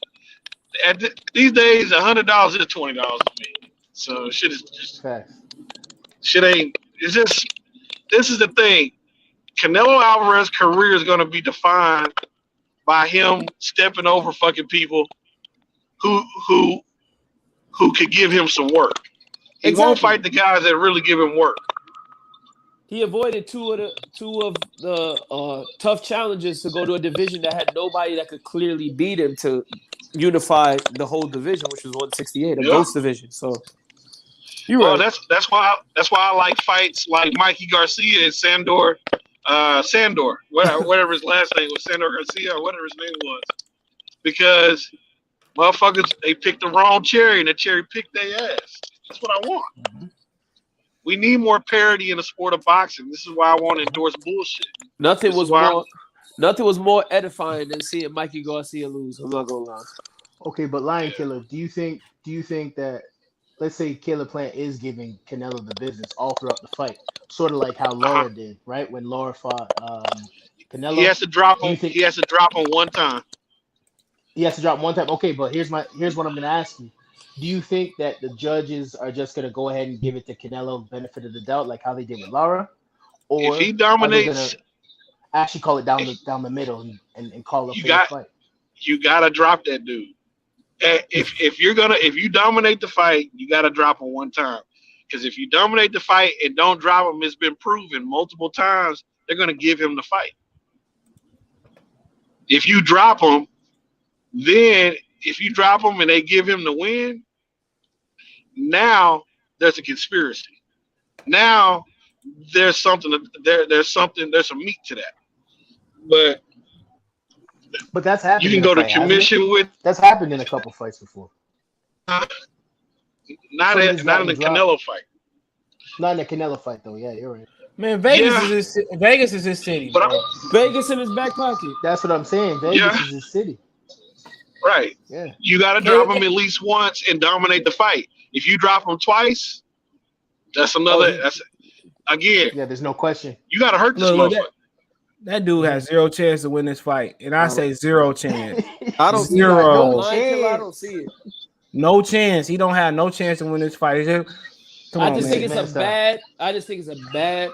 These days, $100 is $20 to me. So shit is just shit ain't. It's just this is the thing. Canelo Alvarez's career is going to be defined by him stepping over fucking people who could give him some work. He won't fight the guys that really give him work. He avoided two of the tough challenges to go to a division that had nobody that could clearly beat him to unify the whole division, which was 168, a ghost division. So you're right. That's why I like fights like Mikey Garcia and Sandor Sandor, whatever his last name was, Sandor Garcia, or whatever his name was, because motherfuckers they picked the wrong cherry and the cherry picked their ass. That's what I want. We need more parity in the sport of boxing. This is why I want to endorse bullshit. Nothing was more edifying than seeing Mikey Garcia lose. I'm not gonna lie. Okay, but Lion Killer, do you think that, let's say Caleb Plant is giving Canelo the business all throughout the fight, sort of like how Laura did, right? When Laura fought Canelo, he has to drop him. He has to drop him one time. He has to drop one time. Okay, but here's what I'm gonna ask you. Do you think that the judges are just gonna go ahead and give it to Canelo benefit of the doubt, like how they did with Laura, or if he dominates, actually call it down the middle and call a fair fight? You gotta drop that dude. If you dominate the fight, you gotta drop him one time. Because if you dominate the fight and don't drop him, it's been proven multiple times they're gonna give him the fight. If you drop him, then if you drop him and they give him the win, now there's a conspiracy. Now there's something. There's some meat to that. But that's happened. You can go to commission with. That's happened in a couple fights before. Not in the Canelo fight. Not in the Canelo fight though. Yeah, you're right. Man, Vegas is his city. But Vegas in his back pocket. That's what I'm saying. Vegas is his city. Right. Yeah. You got to drop him at least once and dominate the fight. If you drop him twice, that's another. That's again. Yeah, there's no question. You got to hurt this motherfucker. That dude has zero chance to win this fight, and I say zero chance. I don't zero. I don't see it. No chance. He don't have no chance to win this fight. I just think it's a bad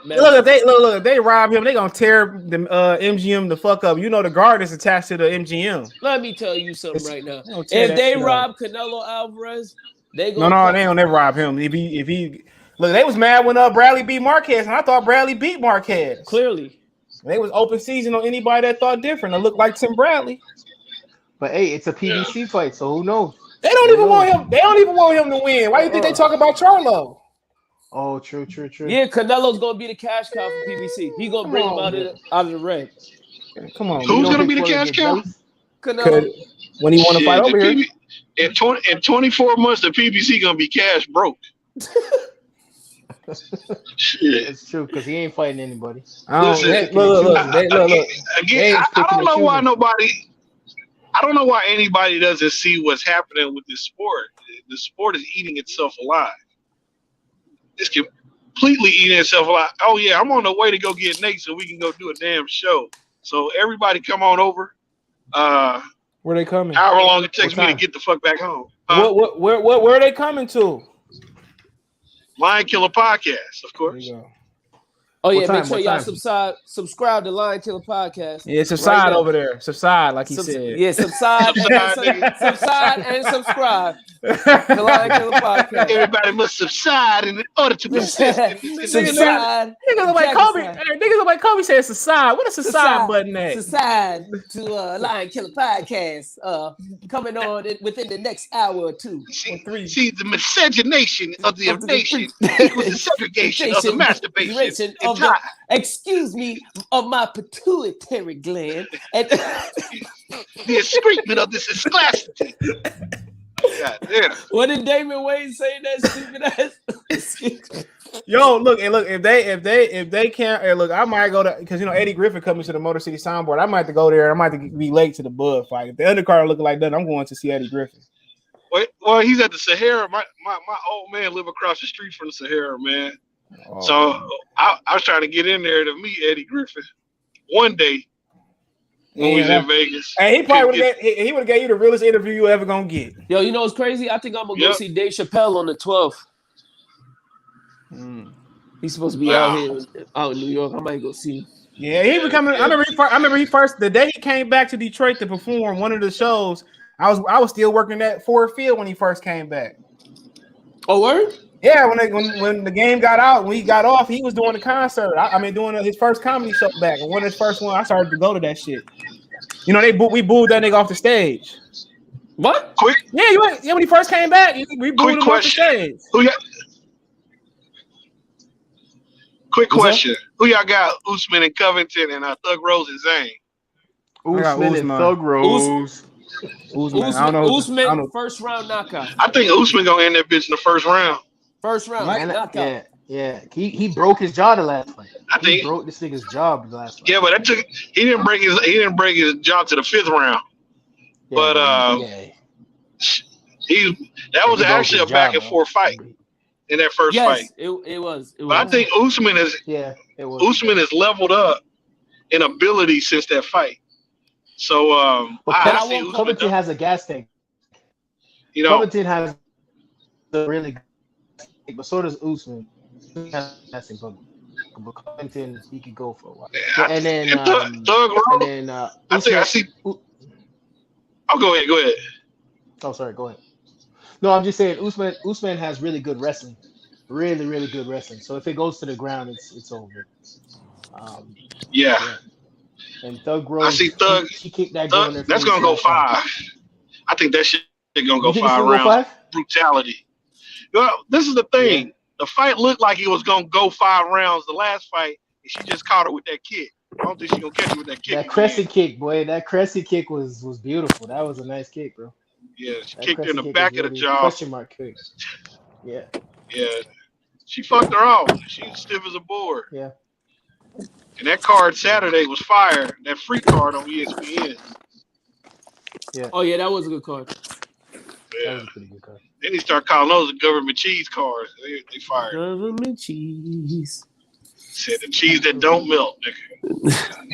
match. Look, if they rob him, they gonna tear the MGM the fuck up. You know the guard is attached to the MGM. Let me tell you something right now. If they rob Canelo Alvarez, they they don't never rob him. If he look, they was mad when Bradley beat Marquez, and I thought Bradley beat Marquez. Clearly. They was open season on anybody that thought different. It looked like Tim Bradley. But hey, it's a PBC fight, so who knows? They don't even want him. They don't even want him to win. Why do you think they talk about Charlo? Oh, true. Yeah, Canelo's gonna be the cash cow for PBC. He gonna bring him out of the red. Come on, who's gonna be the cash cow? Canelo. When he want to fight over here. In 24 months, the PBC gonna be cash broke. Shit. It's true because he ain't fighting anybody. Look. Again, I don't know why I don't know why anybody doesn't see what's happening with this sport. The sport is eating itself alive. It's completely eating itself alive. Oh yeah, I'm on the way to go get Nate so we can go do a damn show. So everybody come on over. Where they coming? However long it takes me to get the fuck back home. Where are they coming to? Lion Killer Podcast, of course. Oh yeah, make sure y'all subscribe to Lion Killer Podcast. Yeah, subside over there. Subside, like he said. Yeah, subside and subscribe to Lion Killer Podcast. Everybody must subside in order to persist. Subside. Niggas like Kobe said subside. What is subside button at? Subside to Lion Killer Podcast. Coming on within the next hour or two. See the miscegenation of the nation equals the segregation of the masturbation. Of my pituitary gland and the excrement of this exclasity. God damn. What did Damon Wayne say in that stupid ass? Yo, look, if they can't, look, I might go to, because Eddie Griffin coming to the Motor City Soundboard. I might have to go there. I might have to be late to the Bud fight. If the undercard looking like that, I'm going to see Eddie Griffin. Well, he's at the Sahara. My old man live across the street from the Sahara, man. Oh. So I was trying to get in there to meet Eddie Griffin one day when we was in Vegas. And he probably would have gave you the realest interview you ever gonna get. Yo, you know what's crazy? I think I'm gonna go see Dave Chappelle on the 12th. He's supposed to be out in New York. I might go see him. Yeah, he was coming. I remember he first the day he came back to Detroit to perform one of the shows. I was still working at Ford Field when he first came back. Oh, word? Yeah, when the game got out, when he got off, he was doing the concert. Doing his first comedy show back. And one of his first one, I started to go to that shit. We booed that nigga off the stage. What? Quick? Yeah, when he first came back, we booed him off the stage. Quick question: who y'all got? Usman and Covington and Thug Rose and Zane. Usman and Thug Rose. Usman, first round knockout. I think Usman gonna end that bitch in the first round. First round knockout. Yeah. He broke his jaw the last fight. I think he broke this nigga's jaw the last fight. Yeah, but he didn't break his jaw to the 5th round. Yeah, but that was actually a back and forth fight in that first fight. It was. But I think Usman has leveled up in ability since that fight. So Covington has a gas tank. Covington has a really good gas tank, but so does Usman. But Covington, he could go for a while. And then Thug Rose. I see. Oh, go ahead. Oh, sorry. Go ahead. No, I'm just saying Usman has really good wrestling, really, really good wrestling. So if it goes to the ground, it's over. Yeah. And Thug Rose, I see Thug. He kicked that Thug, girl in that's gonna go 5. I think that shit gonna go 5 rounds. Brutality. Well, this is the thing. Yeah. The fight looked like it was gonna go 5 rounds. The last fight, and she just caught her with that kick. I don't think she's gonna catch you with that kick. That crescent kick, boy. That crescent kick was beautiful. That was a nice kick, bro. Yeah, she kicked her in the back of the jaw. Question mark kick. Yeah. Yeah. She fucked her off. She was stiff as a board. Yeah. And that card Saturday was fire. That free card on ESPN. Yeah. Oh yeah, that was a good card. Yeah. That was a pretty good card. Then he started calling those the government cheese cards. They fired. Government cheese. Said the cheese that don't melt, nigga.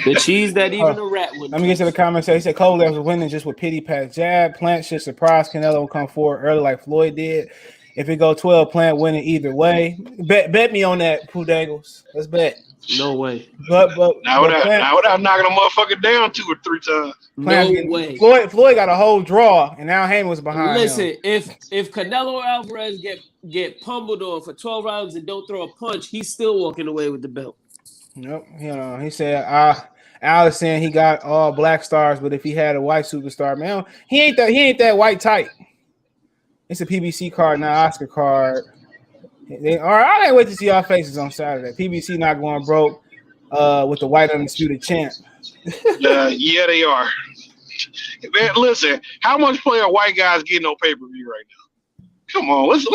The cheese that even a rat would. Let me get to the comments. He said Kovalev was winning just with pity pat jab. Plant should surprise Canelo and come forward early like Floyd did. If it go 12, Plant winning either way. Bet me on that, Pooh Dangles. Let's bet. No way. But now without knocking a motherfucker down 2 or 3 times. No way. Floyd got a whole draw, and now Heyman was behind him. if Canelo Alvarez get pummeled on for 12 rounds and don't throw a punch, he's still walking away with the belt. Nope. He said Al is saying he got all black stars, but if he had a white superstar, man, he ain't that white type. It's a PBC card, not Oscar card. All right, I can't wait to see our faces on Saturday. PBC not going broke with the white undisputed champ. Yeah, they are. Man, listen, how much player white guys getting on pay-per-view right now? Come on, let's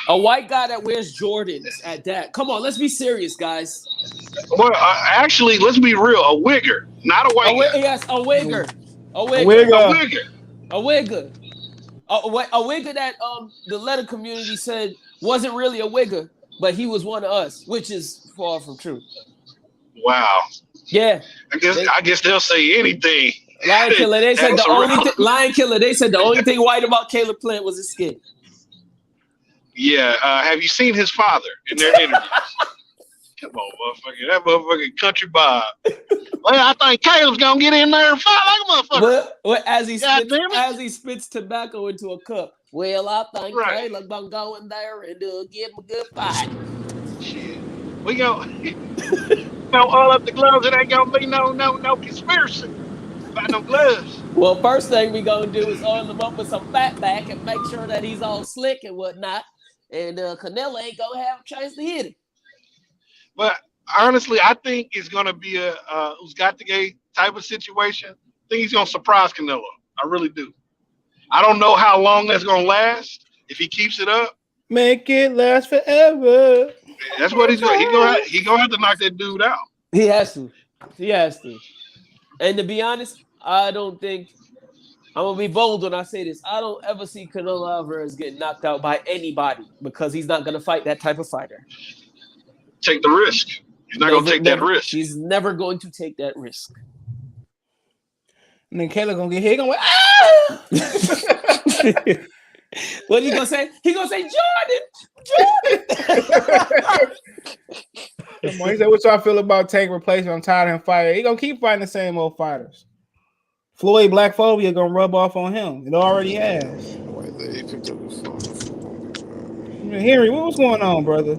a white guy that wears Jordans at that. Come on, let's be serious, guys. Well, actually, let's be real. A wigger, not a white guy. Yes, a wigger. A wigger that the letter community said wasn't really a wigger, but he was one of us, which is far from true. Wow. Yeah. I guess they'll say anything. Lion Killer, they said the only thing white about Caleb Plant was his skin. Yeah. Have you seen his father in their interviews? Come on, motherfucker. That motherfucking country Bob. Well, I think Caleb's gonna get in there and fight like a motherfucker. Well, as he spits tobacco into a cup. Well, I think Caleb's gonna go in there and give him a good fight. Shit. We go all up the gloves. It ain't gonna be no conspiracy about no gloves. Well, first thing we gonna do is oil him up with some fat back and make sure that he's all slick and whatnot. And Canelo ain't gonna have a chance to hit him. But honestly, I think it's going to be a who's got the gay type of situation. I think he's going to surprise Canelo. I really do. I don't know how long that's going to last. If he keeps it up, make it last forever. That's what he's going. He's going to have to knock that dude out. He has to. And to be honest, I don't think I'm gonna be bold when I say this. I don't ever see Canelo Alvarez getting knocked out by anybody because he's not going to fight that type of fighter. Take the risk. He's not going to take that risk. He's never going to take that risk. And then Caleb going to get hit. He's going to ah! What he going to say? He going to say, Jordan! Come on, he said, what y'all feel about Tank replacement? I'm tired of him fighting. He going to keep fighting the same old fighters. Floyd Blackphobia going to rub off on him. It already has. Henry, what's going on, brother?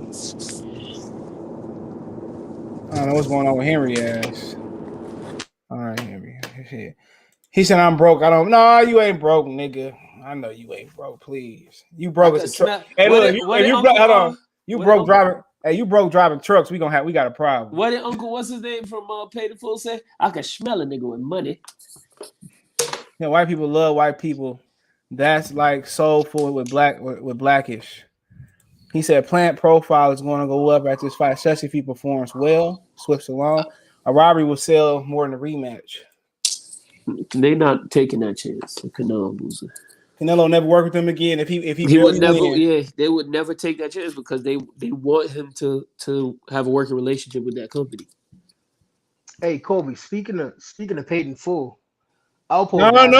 I don't know what's going on with Henry ass. All right, Henry. He said, I'm broke. I don't know. You ain't broke, nigga. I know you ain't broke, please. You broke as a truck. Hey, look, you broke driving. Hey, you broke driving trucks. We got a problem. What did Uncle what's his name from Pay the Fool say? I can smell a nigga with money. Yeah, white people love white people. That's like soulful with blackish. He said plant profile is going to go up at this fight, especially if he performs well, swips along. A robbery will sell more than a rematch. They not taking that chance. Canelo never work with him again if he would never. win. Yeah, they would never take that chance because they want him to have a working relationship with that company. Hey, Kobe. Speaking of paid in full, I'll pull. No. CJ,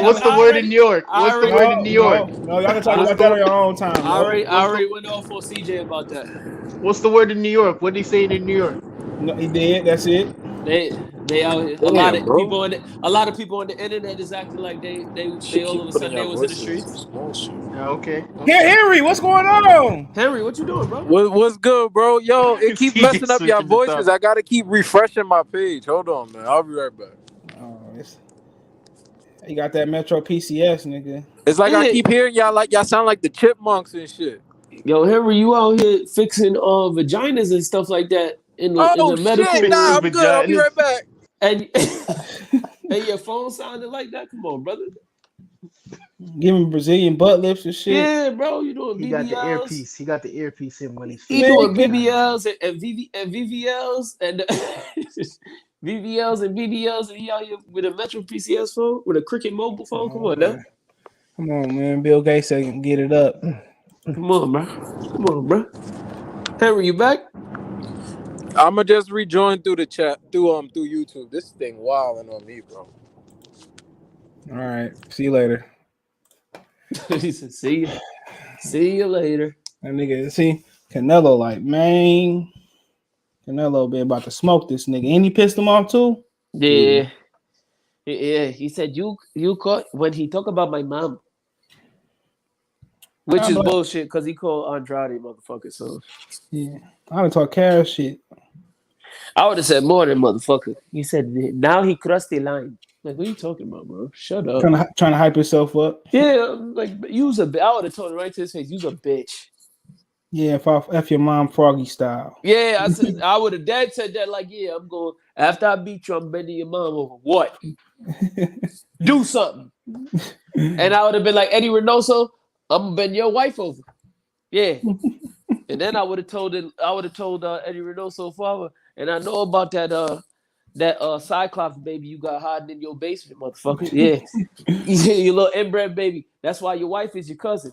what's the word in New York? What's the word in New York? No, y'all can talk about that on your own time. I already went off on CJ about that. What's the word in New York? What did he say in New York? No, he did. That's it. They out here. A lot of people on the internet is acting like they all of a sudden they was in the streets. Okay. Henry, what's going on? Henry, what you doing, bro? What's good, bro? Yo, it keeps messing up your voices. I gotta keep refreshing my page. Hold on, man. I'll be right back. Oh, you got that Metro PCS, nigga. It's like I keep hearing y'all sound like the chipmunks and shit. Yo, Henry, you out here fixing vaginas and stuff like that in the medical. Shit, nah, I'm good. I'll be right back. And your phone sounded like that. Come on, brother. Give him Brazilian butt lifts and shit. Yeah, bro, you doing BBLs. He got the earpiece in when he's He doing BBLs and VVLs and VVLs and BBLs, and he out here with a Metro PCS phone, with a Cricket mobile phone. Come on, now. Come on, man. Bill Gates said get it up. Come on, bro. Henry, you back? I'ma just rejoin through the chat through YouTube. This thing wilding on me, bro. All right. See you later. He said, see you later. That nigga, see, Canelo like, man, Canelo been about to smoke this nigga. And he pissed him off too? Yeah. Yeah. He said, you caught when he talked about my mom. Which is bullshit because he called Andrade motherfucker. So yeah. I would talk cash shit. I would have said more than motherfucker. He said now he crossed the line. Like, what are you talking about, bro? Shut up. Trying to hype yourself up. Yeah, like use a. I would have told him right to his face. Use a bitch. Yeah, if I F your mom Froggy style. Yeah, I said I would have. Dad said that like, yeah, I'm going after I beat you. I'm bending your mom over. What? Do something. And I would have been like Eddie Reynoso. I'm gonna bend your wife over. Yeah. And then I would have told Eddie Reynoso father. And I know about that Cyclops baby you got hiding in your basement, motherfucker. Yeah. Your little inbred baby. That's why your wife is your cousin.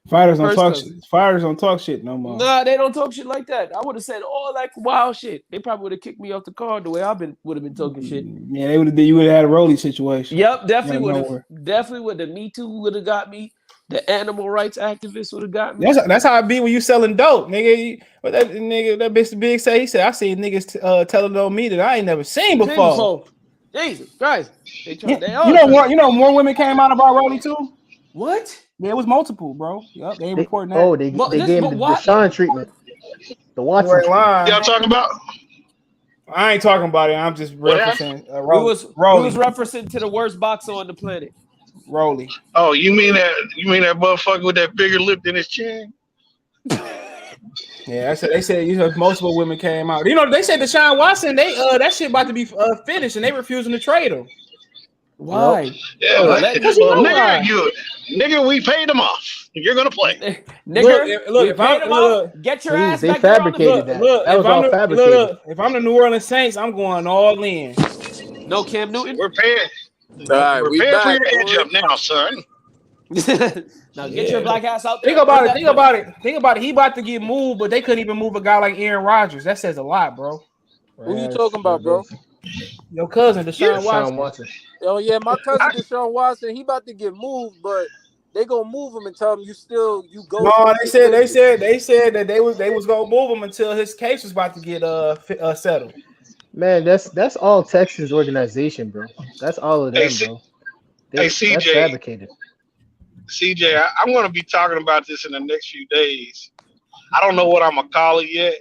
Fighters don't talk shit no more. Nah, they don't talk shit like that. I would have said all that wild shit. They probably would have kicked me off the card the way would have been talking shit. Yeah, you would have had a Rolly situation. Yep, definitely would have. Definitely would. The Me Too would have got me. The animal rights activists would have got me. That's how it be when you selling dope, nigga. What that nigga, that bitch Big say? He said, I seen niggas telling on me that I ain't never seen before. Jesus Christ. You know more women came out about Rolly too? What? Yeah, it was multiple, bro. Yep, they ain't reporting that. Oh, they gave him the Deshaun treatment. The Watson treatment. Y'all talking about? I ain't talking about it. I'm just referencing Rolly. We was referencing to the worst boxer on the planet. Rolly. Oh, you mean that motherfucker with that bigger lip than his chin? Yeah, they said multiple women came out. They said Deshaun Watson, that shit about to be finished, and they refusing to trade him. Why? Yeah, nigga, we paid him off. You're gonna play. Nigga, get your ass back there on the look, that was all fabricated. If I'm the New Orleans Saints, I'm going all in. No Cam Newton. We're paying. Right, we're paying for your edge up now, son. Now get your black ass out there. Think about it. He about to get moved, but they couldn't even move a guy like Aaron Rodgers. That says a lot, bro. Who you talking about, bro? Your cousin, Deshaun Watson. Oh yeah, my cousin Deshaun Watson. He about to get moved, but they gonna move him and tell him you go. No, they said that they was gonna move him until his case was about to get settled. Man, that's all Texas organization, bro. That's all of them, bro. CJ, that's fabricated. CJ, I'm going to be talking about this in the next few days. I don't know what I'm going to call it yet,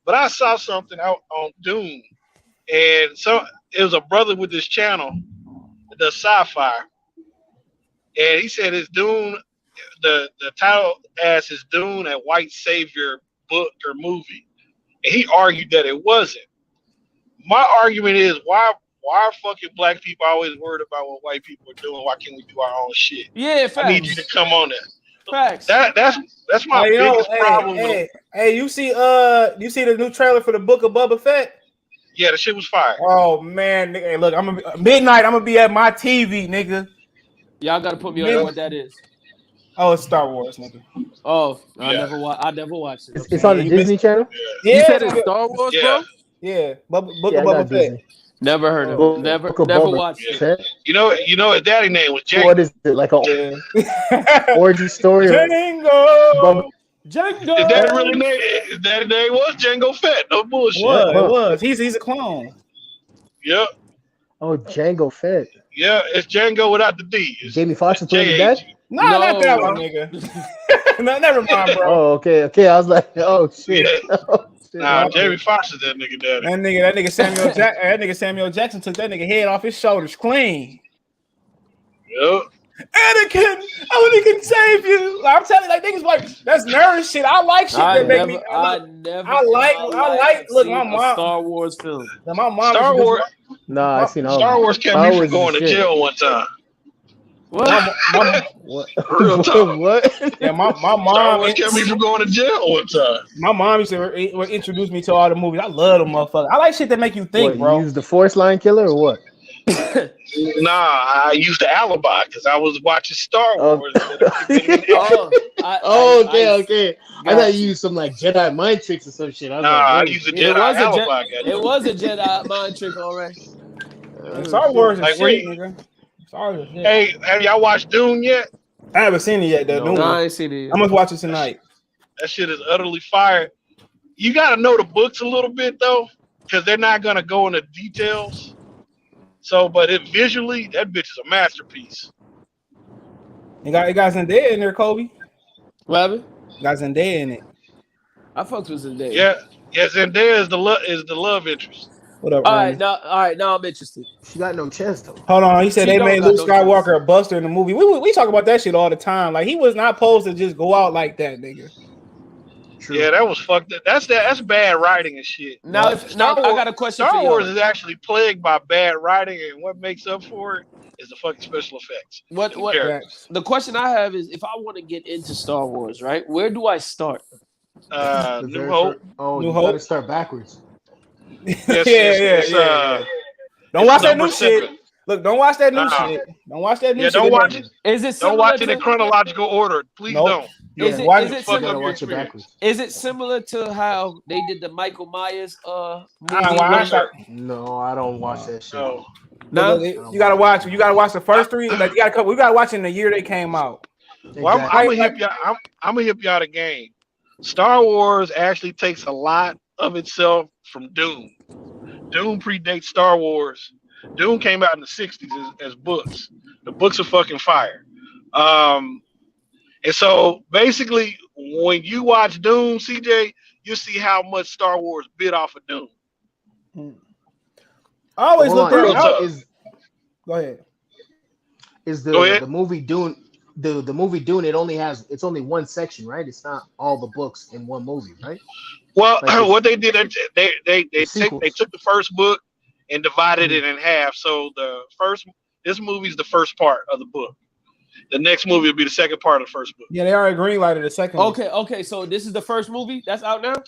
but I saw something out on Doom, and so it was a brother with this channel, the Sci-fi, and he said his Doom the title as his Dune a white savior book or movie, and he argued that it wasn't. My argument is why are fucking black people always worried about what white people are doing? Why can't we do our own shit? Yeah, facts. I need you to come on that. Facts. That's my biggest problem. Hey, you see the new trailer for the Book of Boba Fett? Yeah, the shit was fire. Oh man, nigga, look, I'm gonna midnight. I'm gonna be at my TV, nigga. Y'all gotta put me on what that is. Oh, it's Star Wars, nigga. Oh, I never watched it. It's on the Disney Channel. Yeah, You said it's Star Wars, bro. Yeah, Book of Boba Fett. Never heard of it. Never watched it. You know, his daddy name was Django. What is it, like a origin story? Django. Django. His daddy name was Django Fett. No bullshit. It was. He's a clone. Yep. Oh, Django Fett. Yeah, it's Django without the D. It's Jamie Foxx is playing the dad? No, not that one, nigga. No, never mind, bro. Oh, okay. I was like, oh shit. Yeah. Nah, Jamie Foxx is that nigga daddy. That nigga Samuel Jackson took that nigga head off his shoulders clean. Yep. Anakin, only can save you. Like, I'm telling you, like niggas like that's nerd shit. I like shit that make me. I like. Look, my mom. Star Wars film. My mom. Star Wars. Nah, I seen all. Star Wars kept me from going to jail one time. What? What? Real talk. What? Yeah, my Star mom Wars kept me from going to jail one time. My mom used to introduce me to all the movies. I love them motherfuckers. I like shit that make you think, bro. You use the Force Line Killer or what? Nah, I used the alibi because I was watching Star Wars. Okay. I thought you used some like Jedi mind tricks or some shit. I used a Jedi alibi. It was a Jedi mind trick already. Star Wars is like, shit, nigga. Star Wars. Shit. Hey, have y'all watched Dune yet? I haven't seen it yet, though. No, I ain't seen it yet. I'm gonna watch it tonight. That shit is utterly fire. You got to know the books a little bit though, because they're not gonna go into details. So, but visually, that bitch is a masterpiece. It got Zendaya in there, Kobe. What happened? Got Zendaya in it. I fucked with Zendaya. Yeah, Zendaya is the love interest. Whatever. All right, now I'm interested. She got no chest though. Hold on, he said they made Luke Skywalker a buster in the movie. We talk about that shit all the time. Like he was not supposed to just go out like that, nigga. True. Yeah, that was fucked up. That's bad writing and shit. Now I got a question. Star Wars is actually plagued by bad writing, and what makes up for it is the fucking special effects. What the question I have is, if I want to get into Star Wars, right? Where do I start? New Hope. You gotta start backwards. Yeah. Don't watch that new shit. Look, don't watch that new shit. Don't watch that new shit. Don't watch it. Don't watch it in chronological order. Please don't. Is it similar to how they did the Michael Myers movie? No, I don't watch that shit. No, you gotta watch. You gotta watch the first three. Like we gotta watch in the year they came out. Well, I'm gonna hip y'all the game. Star Wars actually takes a lot of itself from Dune. Dune predates Star Wars. Dune came out in the 60s as books. The books are fucking fire. And so basically, when you watch Dune, CJ, you see how much Star Wars bit off of Dune. I always look at Go ahead. Is the movie Dune? The movie Dune, it's only one section, right? It's not all the books in one movie, right? Well, like what they did, they took the first book and divided it in half. So this movie is the first part of the book. The next movie will be the second part of the first book. Yeah, they already greenlighted the second. Okay. So this is the first movie that's out now.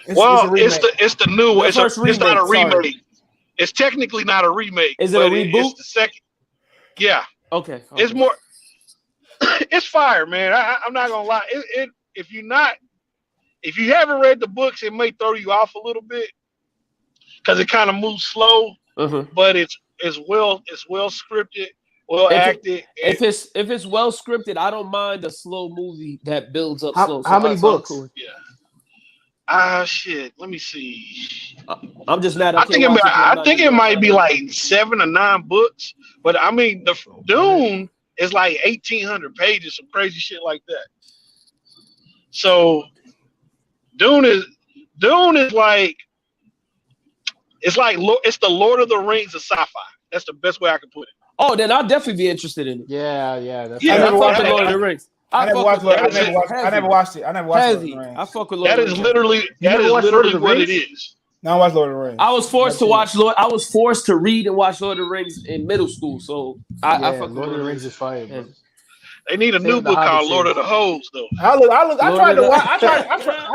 It's the new one. It's not a remake. Sorry. It's technically not a remake. Is it a reboot? It's the second. Yeah. Okay. It's more. It's fire, man. I'm not gonna lie. If you haven't read the books, it may throw you off a little bit because it kind of moves slow. But it's well scripted, well acted. If it's well scripted, I don't mind a slow movie that builds up slow. How many books? Cool. Yeah. Shit. Let me see. I'm just mad. I think it might be like 7 or 9 books, but I mean the Dune is like 1,800 pages, some crazy shit like that. So Dune is like it's the Lord of the Rings of sci-fi. That's the best way I can put it. Oh, then I'll definitely be interested in it. Yeah, that's Yeah, I I never fuck watched with it. Lord of the Rings. I never watched Lord. I never watched. I never watched it. I never watched Lord of the Heavy. Rings. I fuck with Lord that of the is Rings. literally what it is. No, I watched Lord of the Rings. I was forced to watch Lord. I was forced to read and watch Lord of the Rings in middle school, so I fuck with Lord of the Rings is fire, bro. Heavy. They need a Same new with the book Hobbit called Lord of series. the Hoes, though. I tried to watch. I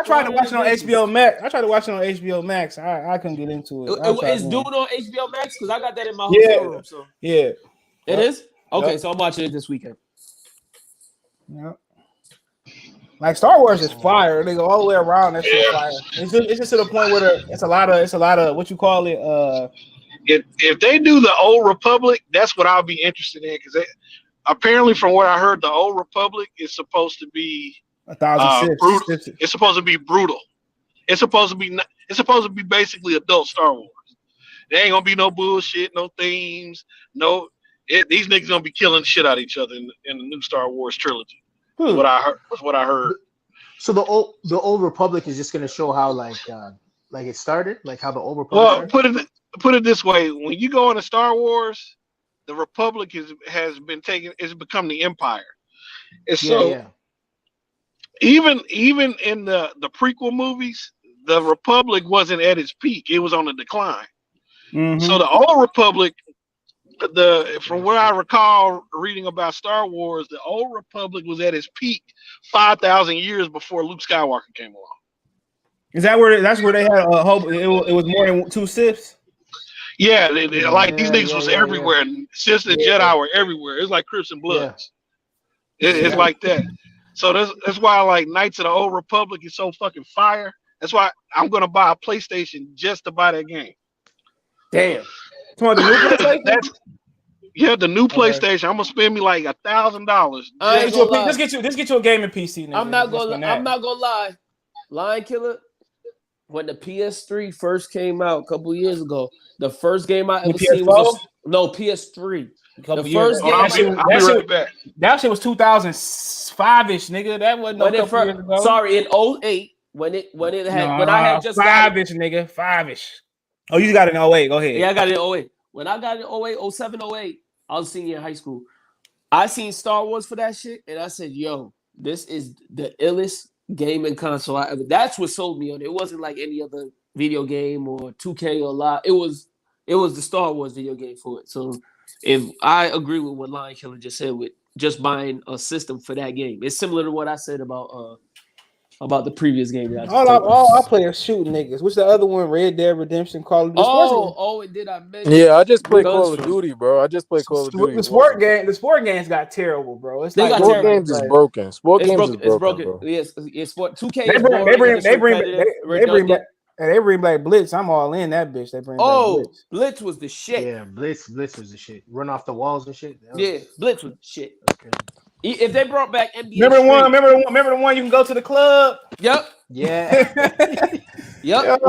tried to Lord watch of it on the HBO Max. I tried to watch it on HBO Max. I couldn't get into it. It's dude on HBO Max because I got that in my Yeah, hotel room. So yeah. it is okay. Yep. So I'm watching it this weekend. Yep. Like Star Wars is fire. They go all the way around. That shit fire. It's just to the point where it's a lot of what you call it. If they do the Old Republic, that's what I'll be interested in because apparently, from what I heard, the Old Republic is supposed to be 1,000 brutal. ships. It's supposed to be brutal. It's supposed to be basically adult Star Wars. There ain't gonna be no bullshit, no themes, these niggas gonna be killing the shit out of each other in the new Star Wars trilogy. That's what I heard. So the old Republic is just gonna show how like it started, like how the old Republic started? Put it this way: when you go into Star Wars, the Republic has become the Empire, and so even in the prequel movies, the Republic wasn't at its peak; it was on the decline. Mm-hmm. So the Old Republic, from what I recall reading about Star Wars, the Old Republic was at its peak 5,000 years before Luke Skywalker came along. Is that that's where they had a hope? It was more than 2 Siths. Yeah, these niggas was everywhere, and Sith and Jedi were everywhere. It's like Crips and Bloods. It's like that. So that's why like Knights of the Old Republic is so fucking fire. That's why I'm gonna buy a PlayStation just to buy that game. Damn. The new PlayStation? The new PlayStation. I'm gonna spend me like $1,000. Just get you a gaming PC. Nigga. I'm not gonna lie. Lion Killer. When the PS3 first came out a couple years ago, the first game I ever seen was PS3. The first game. That shit was 2005ish, nigga. That wasn't no couple years ago. Sorry, in 08 when I had just 5ish, nigga, 5ish. Oh, you got it in 08. Go ahead. Yeah, I got it in 08. When I got it in 08, 07, 08, I was senior in high school. I seen Star Wars for that shit, and I said, "Yo, this is the illest gaming console I ever." That's what sold me on it. It wasn't like any other video game or 2K or lot. It was the Star Wars video game for it. So if I agree with what Lion Killer just said with just buying a system for that game, it's similar to what I said about the previous game. That all I play is shooting niggas. What's the other one? Red Dead Redemption, Call of Duty. And did I mention? Yeah, I just play Call of Duty, bro. I just play Call of Duty. The sport games got terrible, bro. It's like sport games is broken. Sport games is broken. Bro. Yes, sport 2K. They bring back Blitz. I'm all in that bitch. They bring back Blitz. Blitz was the shit. Yeah, Blitz was the shit. Run off the walls and shit. Blitz was the shit. Okay. If they brought back NBA, remember the one you can go to the club. Yep. Yeah. Yep.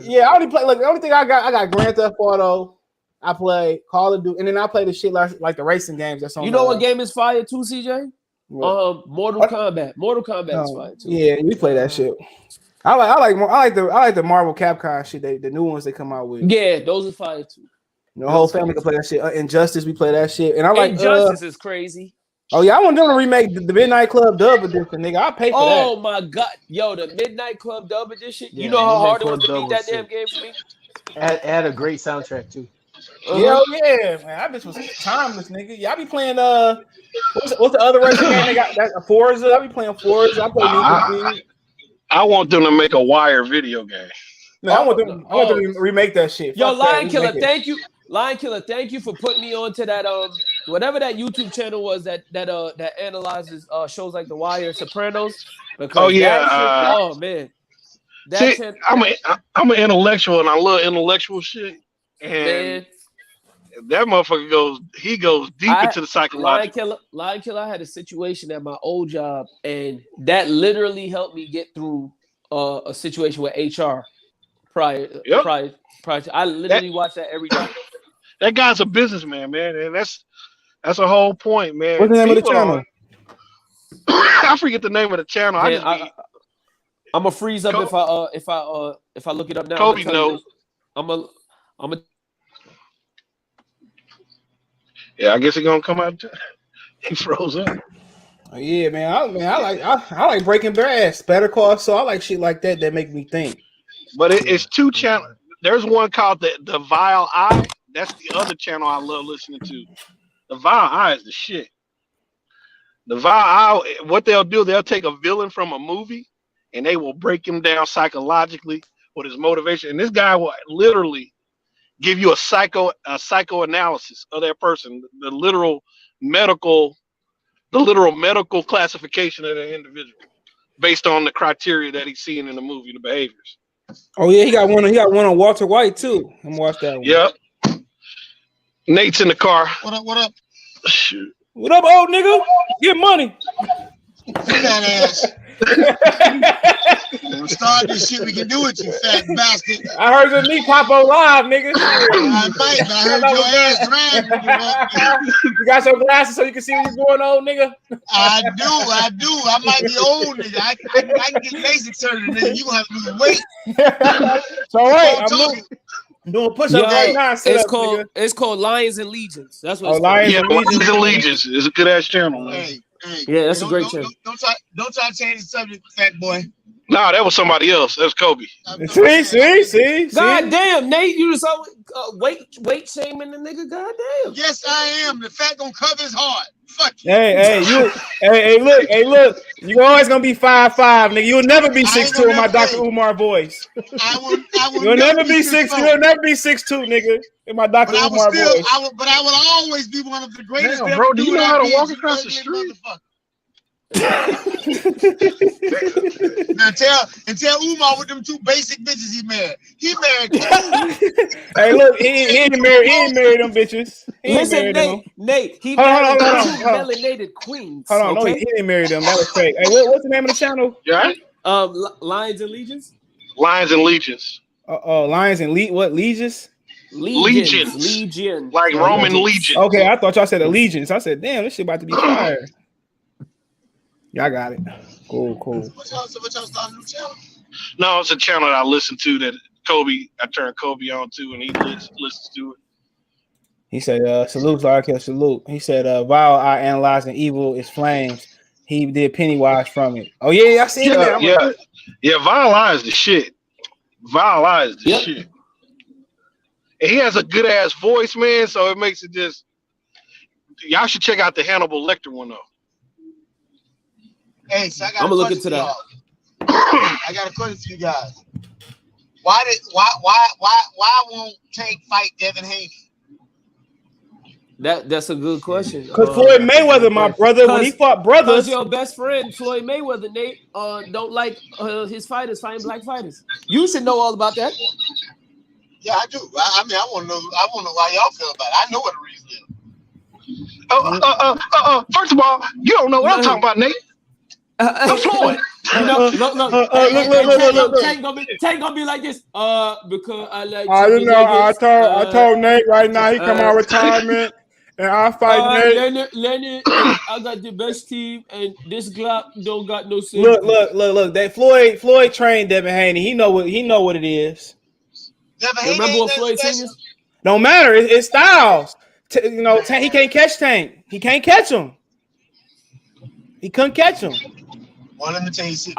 Yeah. I only play the only thing I got Grand Theft Auto. I play Call of Duty, and then I play the shit like the racing games. That's on. You know what game is fire too, CJ? Mortal Kombat. Mortal Kombat is fire too. Yeah, we play that shit. I like the Marvel Capcom shit. The new ones they come out with. Yeah, those are fire too. The whole family can play that shit. Injustice, we play that shit, and I like Injustice is crazy. Oh yeah, I want them to remake the Midnight Club Dub edition, nigga. I'll pay for that. Oh my god, yo, the Midnight Club Dub edition. Yeah, you know how hard it was to beat that damn game for me. It had a great soundtrack too. Hell yeah, man! That bitch was timeless, nigga. Y'all be playing what's the other racing game they got? That Forza. I be playing Forza. I play I want them to make a Wire video game. No, I want them to remake that shit. Yo, Lion Killer, thank you. Lion Killer, thank you for putting me on to that whatever that YouTube channel was that analyzes shows like The Wire, Sopranos. Because oh man, I'm an intellectual and I love intellectual shit. And that motherfucker goes deep into the psychological. Lion Killer. I had a situation at my old job, and that literally helped me get through a situation with HR prior to. I literally watch that every day. That guy's a businessman, man, and that's a whole point, man. What's the name of the channel? I forget the name of the channel. I'm gonna freeze up if I look it up now. Kobe knows. I'm a Yeah, I guess he's gonna come out. He froze up. Oh, yeah, man. I like Breaking Bad, Better Call Saul. I like shit like that make me think. But it's two channels. There's one called the Vile Eye. That's the other channel I love listening to. The Vile Eye is the shit. The Vile Eye, what they'll do, they'll take a villain from a movie and they will break him down psychologically with his motivation. And this guy will literally give you a psychoanalysis of that person, the literal medical classification of that individual based on the criteria that he's seeing in the movie, the behaviors. Oh yeah, he got one on Walter Whyte too. I'm gonna watch that one. Yep. Nate's in the car. What up? What up? Shoot. What up, old nigga? Get money. Fat ass. Start this shit. We can do it, you fat bastard. I heard your knee pop on live, nigga. I might, but I heard your ass dragging. You got your glasses so you can see what's going on, nigga? I do. I might be old, nigga. I can get basic surgery, nigga. You gonna have to lose weight. It's all right. I'm doing push-ups right now. It's called Lions and Legions. That's what it's Lions called. Lions and Legions is a good ass channel. Hey, yeah, that's a great channel. Don't try to change the subject, fat boy. Nah, that was somebody else. That was Kobe. See. God damn, Nate, you just weight shaming the nigga. God damn. Yes, I am. The fat gonna cover his heart. Fuck you. Hey, look. You always gonna be 5'5", nigga. You'll never be 6'2" with my Dr. Umar voice. I will You'll never be 6'2", nigga. In my Dr. Umar voice. But I will always be one of the greatest. Damn, bro, do you know how to walk across the street? Now tell Umar with them two basic bitches he married. He married two. Hey, look, he ain't married them bitches. Listen, Nate, he married two melanated queens. Hold on, okay? No, he didn't marry them. That was fake. Hey, what's the name of the channel? Yeah. Lions and Legions. Lions and Legions. Lions and what? Legions. Legions. Like Roman legions. Okay, I thought y'all said allegiance. I said, damn, this shit about to be fire. Y'all got it. Cool. What y'all starting a new channel? No, it's a channel that I listen to that I turned Kobe on to, and he listens to it. He said, salute, Larkin, salute. He said, Vile Eye analyzing evil is flames. He did Pennywise from it. Oh, yeah, I seen that. Yeah, Vile Eye is the shit. Vile Eye is the shit. And he has a good-ass voice, man, so it makes it just... Y'all should check out the Hannibal Lecter one, though. Hey, so I'm gonna look into that. I got a question for you guys. Why won't Tank fight Devin Haney? That's a good question. Because Floyd Mayweather, my brother, when he fought brothers, your best friend Floyd Mayweather, Nate, don't like his fighters fighting black fighters. You should know all about that. Yeah, I do. I mean, I want to know why y'all feel about it. I know what the reason is. First of all, you don't know what I'm talking about, Nate. Floyd. Look. Tank gonna be like this. Because I like. I told Nate right now he come out retirement and I fight Nate. Leonard, I got the best team, and this Glock don't got no sense. Look. That Floyd trained Devin Haney. He know what it is. Remember what Floyd team is? Don't matter. It's styles. Tank, he can't catch Tank. He can't catch him. He couldn't catch him. Well, let me tell you something.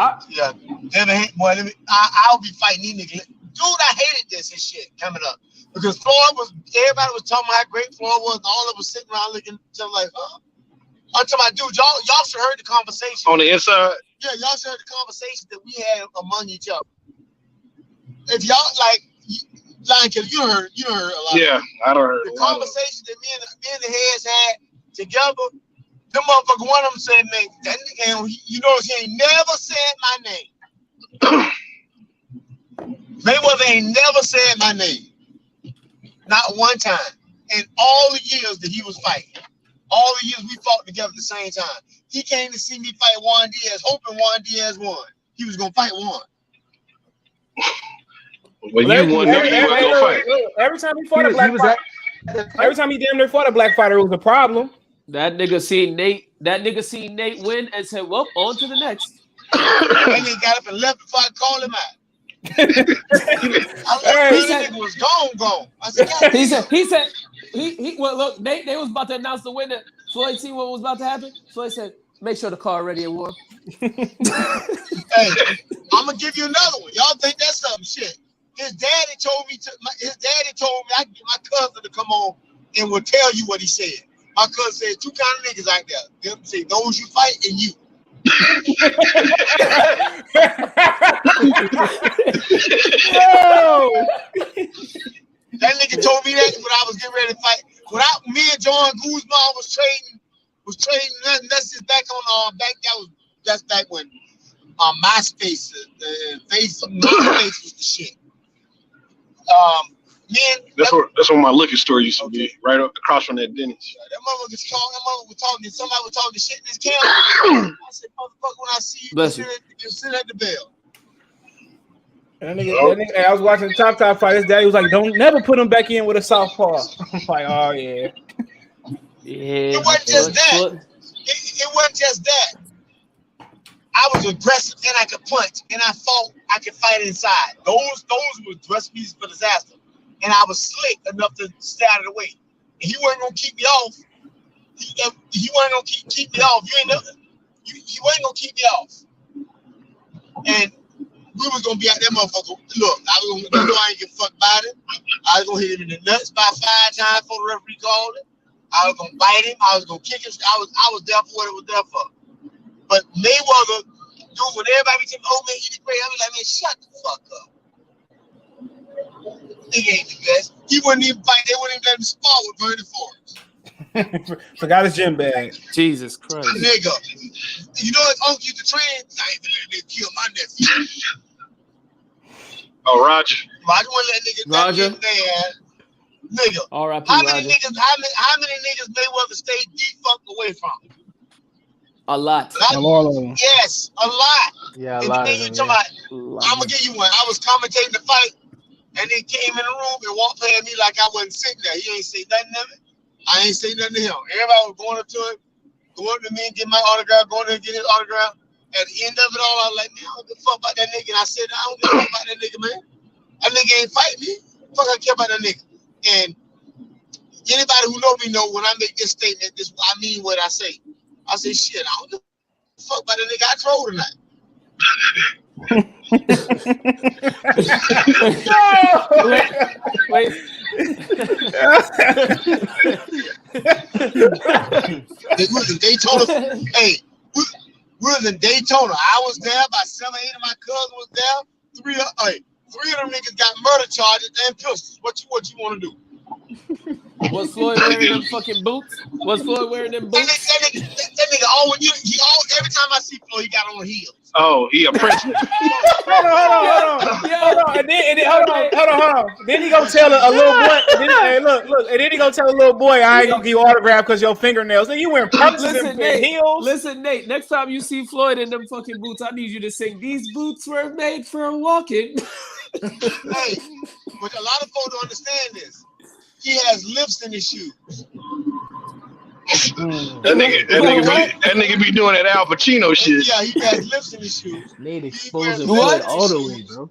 Devin Haney, boy, I'll be fighting these niggas. Dude, I hated this and shit coming up. Because everybody was talking about how great Floyd was, and all of us sitting around looking at each other like, huh? I'm talking about, dude, y'all should have heard the conversation. On the inside? Yeah, y'all should have heard the conversation that we had among each other. If y'all, like, Lion Killer, you heard a lot. Yeah, I don't heard the conversation that me and the heads had together. Them motherfucker, one of them said, man, that nigga, you notice he ain't never said my name. Mayweather ain't never said my name. Not one time. In all the years that he was fighting. All the years we fought together at the same time. He came to see me fight Juan Diaz, hoping Juan Diaz won. He was going to fight Juan. Well, you won, nigga, you was going to fight. Every time he fought a black fighter, every time he damn near fought a black fighter, it was a problem. That nigga seen Nate win and said, well, on to the next. And he got up and left before I called him out. I looked, that nigga was gone. I said, God, he said, well, look, they was about to announce the winner. Floyd see what was about to happen. Floyd said, make sure the car ready and warm. Hey, I'm gonna give you another one. Y'all think that's some shit? His daddy told me I can get my cousin to come on and will tell you what he said. My cousin said 2 kind of niggas out there. Them say those you fight and you. That nigga told me that when I was getting ready to fight. Without me and John Guzman was trading nothing. That's just back on that's back when MySpace, MySpace was the shit. That's where my liquor store used to be, right up across from that Denny's. That motherfucker was talking. Somebody was talking shit in this camera. I said, "Motherfucker, when I see you, sit at the bell." That nigga, I was watching the Top fight. His daddy was like, "Don't never put him back in with a southpaw." I'm like, "Oh yeah." Yeah. It wasn't just that. It wasn't just that. I was aggressive and I could punch and I fought. I could fight inside. Those were recipes for disaster. And I was slick enough to stay out of the way. And he wasn't gonna keep me off. He wasn't gonna keep me off. He wasn't gonna keep me off. And we was gonna be out there, motherfucker. Look, I ain't get fucked by it. I was gonna hit him in the nuts about 5 times before the referee called it. I was gonna bite him. I was gonna kick him. I was there for what it was there for. But Mayweather, dude, when everybody be telling me, "Oh man, he the great," I be like, "Man, shut the fuck up." He ain't the best. He wouldn't even fight. They wouldn't even let him spar with Bernie Forrest. Forgot his gym bag. Jesus Christ. Nigga. You know his uncle used to train? I ain't gonna let nigga kill my nephew. Oh, Roger. Roger wouldn't let niggas nigga. R.I.P. How Roger. many niggas Mayweather stayed defunct away from? A lot. A lot of them. Yes, a lot. Yeah, a lot of them. I'm gonna give you one. I was commentating the fight, and they came in the room and walked past me like I wasn't sitting there. He ain't say nothing to me. I ain't say nothing to him. Everybody was going up to him, going up to me and get my autograph, going to get his autograph. At the end of it all, I was like, man, I don't give a fuck about that nigga. And I said, I don't give a fuck about that nigga, man. That nigga ain't fight me. Fuck, I care about that nigga. And anybody who know me know when I make this statement, I mean what I say. I say, shit, I don't give a fuck about that nigga. I troll tonight. Wait. We was in Daytona. Hey, we was in Daytona. I was there. About 7 or 8 of my cousins was there. 3 of them niggas got murder charges and pistols. What you want to do? Was Floyd wearing them fucking boots? Was Floyd wearing them boots? That nigga every time I see Floyd, he got on heels. Oh, he a prince. Hold on. And then hold on. Then he gonna tell a little boy. Look. And then he gonna tell a little boy, I ain't gonna give you autograph because your fingernails. Then you wearing purses and heels. Listen, Nate. Next time you see Floyd in them fucking boots, I need you to sing, "These boots were made for walking." Hey, but a lot of folks don't understand this. He has lifts in his shoes. That nigga be doing that Al Pacino shit. Yeah, he has lifts in his shoes. Nate exposing Floyd all the way, bro.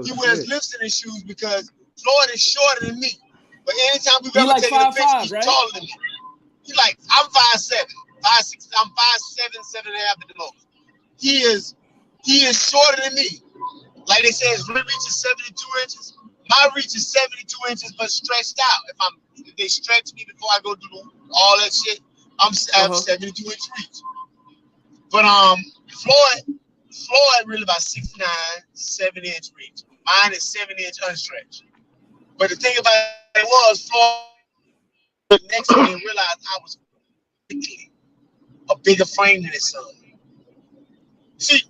He wears lifts in his shoes because Floyd is shorter than me. But anytime we've ever like taken a picture, 5'5", he's right? taller than me. I'm 5'7", 5'6". I'm 5'7", 7.5" at the most. He is shorter than me. Like they say, his reach is 72 inches. My reach is 72 inches, but stretched out. If they stretch me before I go do all that shit, I have 72 inch reach. But Floyd really about 6'9", 7-inch reach. Mine is 7-inch unstretched. But the thing about it was, Floyd next to me realized I was a bigger frame than his son. See,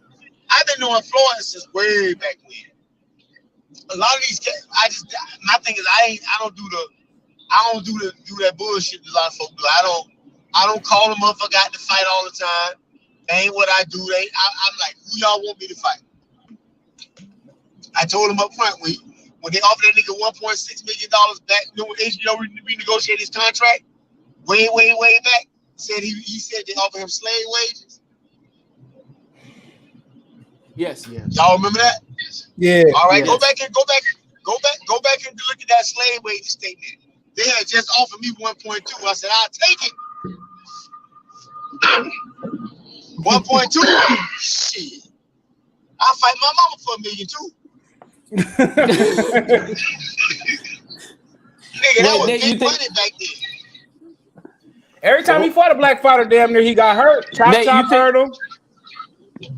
I've been knowing Floyd since way back when. A lot of these cats, my thing is I don't do that bullshit that a lot of folks do. I don't call them up. I got to fight all the time. That ain't what I do. I'm like, who y'all want me to fight? I told him up front when they offered that nigga $1.6 million back, when HBO renegotiated his contract, way back, he said they offered him slave wages. Yes. Y'all remember that? Yeah. All right, Yeah. go back and look at that slave wage statement. They had just offered me 1.2. I said, I'll take it. 1.2. Shit. I'll fight my mama for $1 million too. Nigga, that was big money back then. Every time he fought a black fighter, damn near he got hurt. Chop hurt him.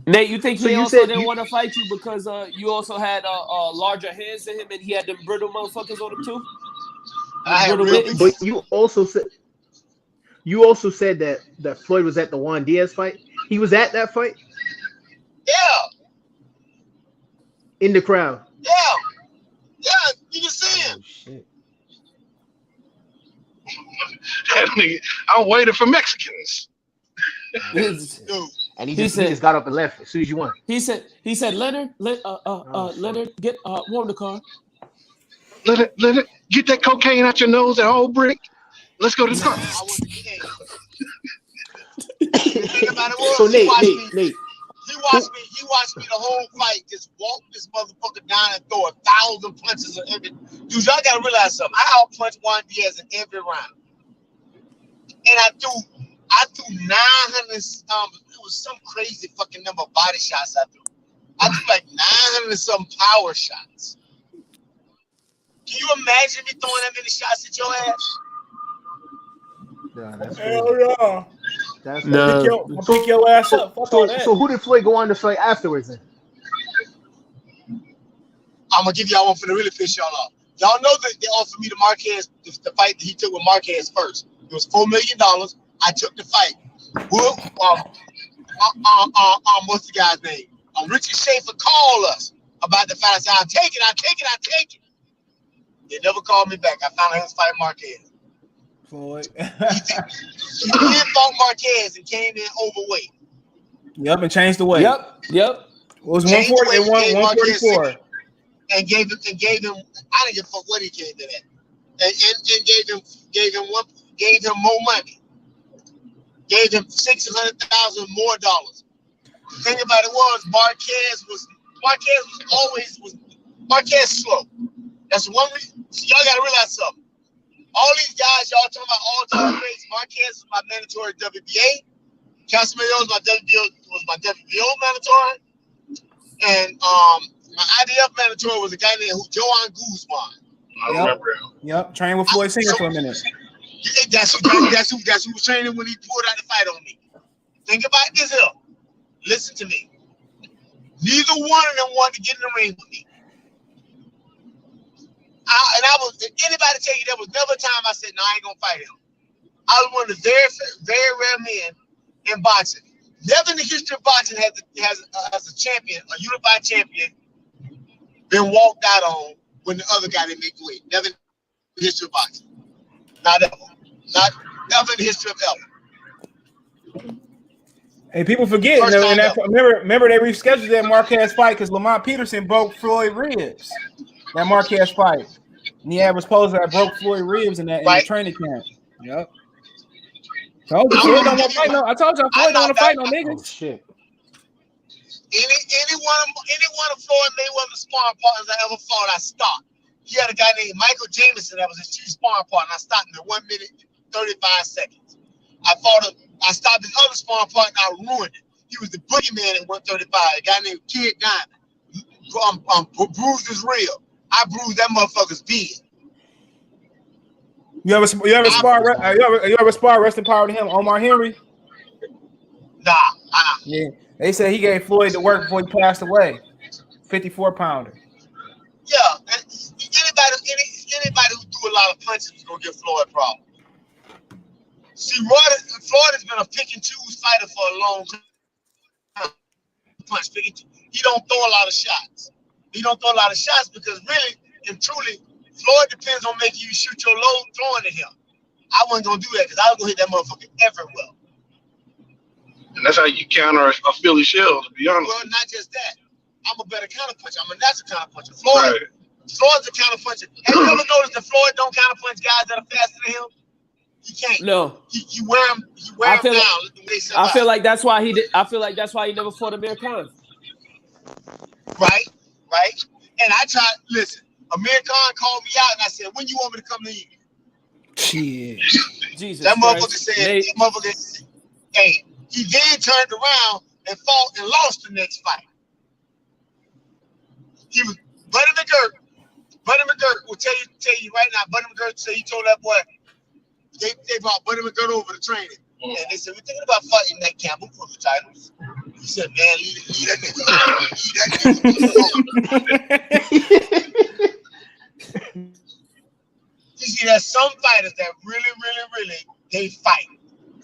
Nate, you think So he you also said didn't you- want to fight you because you also had larger hands than him and he had them brittle motherfuckers on him too? I had Brittle real mittens? But you also said that Floyd was at the Juan Diaz fight. He was at that fight Yeah. in the crowd. Yeah. Yeah. You can see him. Oh, shit. I'm waiting for Mexicans. Dude. And he He just said- got up and left as soon as you won. He said, Leonard, Leonard, get warm the car. Let it get that cocaine out your nose, that whole brick. Let's go to the car. I was the king. The thing about it was, So Nate. Nate. He watched me the whole fight, just walk this motherfucker down and throw 1,000 punches in every. Dude, y'all gotta realize something. I outpunched Juan Diaz in every round. And I threw 900, it was some crazy fucking number of body shots I threw. I threw like 900 and some power shots. Can you imagine me throwing that many shots at your ass? Yeah, that's Hell crazy. yeah. That's No. Pick your ass up. Fuck all that. So who did Floyd go on to fight afterwards then? I'm gonna give y'all one for the really piss y'all off. Y'all know that they offered me the Marquez, the fight that he took with Marquez first. It was $4 million. I took the fight. What's the guy's name? Richard Schaefer called us about the fight. I said, I'll take it. They never called me back. I found out he was fighting Marquez. Floyd. He did fought Marquez and came in overweight. Yep, and changed the weight. Yep. It was Changed 140 the weight, and gave Marquez 144. And gave him. I didn't give a fuck what he came to that. And gave him more money. Gave him $600,000 more dollars. The thing about it was Marquez was slow. That's one reason. So y'all gotta realize something. All these guys y'all talking about all-time greats. Marquez was my mandatory WBA. Casimiro was my WBO mandatory. And my IDF mandatory was a guy named Joan Guzman. I remember him. Yep, trained with Floyd Singer for a minute. That's who was training when he pulled out the fight on me. Think about this here. Listen to me. Neither one of them wanted to get in the ring with me. Anybody tell you there was never a time I said, no, I ain't gonna fight him. I was one of the very, very rare men in boxing. Never in the history of boxing has a champion, a unified champion, been walked out on when the other guy didn't make the weight. Never in the history of boxing. Not ever. Never in the history of ever. Hey, people forget. Remember they rescheduled that Marquez fight because Lamont Peterson broke Floyd ribs. That Marquez fight. And he was supposed to have broke Floyd ribs in the training camp. Yep. Floyd don't want to fight no. I told y'all Floyd don't want to fight no niggas. Oh, shit. Any one of Floyd Mayweather's sparring partners I ever fought, I stopped. He had a guy named Michael Jameson that was his chief sparring partner. I stopped him in 1 minute 35 seconds. I stopped his other sparring partner. I ruined it. He was the boogeyman at 135. A guy named Kid Diamond. Bruised his rib. I bruised that motherfucker's beard. You ever spar rest in power to him, Omar Henry? Nah. Yeah. They said he gave Floyd the work before he passed away. 54-pounder. Yeah. Anybody who threw a lot of punches is gonna give Floyd a problem. See, Floyd has been a pick and choose fighter for a long time. He don't throw a lot of shots. He don't throw a lot of shots because really and truly, Floyd depends on making you shoot your load throwing at him. I wasn't gonna do that because I was gonna hit that motherfucker everywhere. And that's how you counter a Philly shell, to be honest. Well, not just that. I'm a better counterpuncher. I'm a natural counterpuncher. Floyd's a counterpuncher. Have you ever noticed that Floyd don't counterpunch guys that are faster than him? He can't. No. He wear him down. I feel like that's why he did. I feel like that's why he never fought Amir Khan. Right. right? And I tried, listen, Amir Khan called me out and I said, when you want me to come to England? Shit. Jesus That motherfucker Christ. said, that motherfucker, hey, he then turned around and fought and lost the next fight. He was Buddy McGirt. Buddy McGirt will tell you right now, Buddy McGirt said he told that boy, they brought Buddy McGirt over to training. And they said, we're thinking about fighting that Campbell for the titles. He said, man, leave that nigga alone. You see, there's some fighters that really, they fight.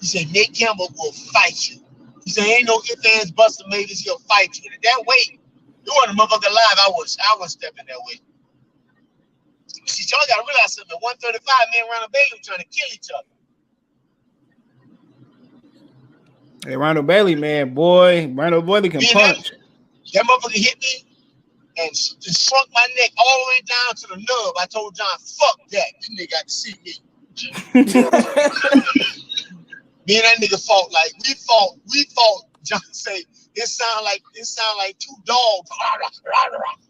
He said, Nate Campbell will fight you. He said, ain't no ifs, ands, buts, or maybes, he'll fight you. And at that weight, you want a motherfucker alive, I was stepping that way. See, y'all gotta realize something. At 135, me and Ronald Bailey trying to kill each other. Hey, Ronald Bailey, man, boy. Ronald Bailey can punch. That motherfucker hit me and just shrunk my neck all the way down to the nub. I told John, fuck that. This nigga got to see me. Me and that nigga fought like we fought. John say it sound like two dogs.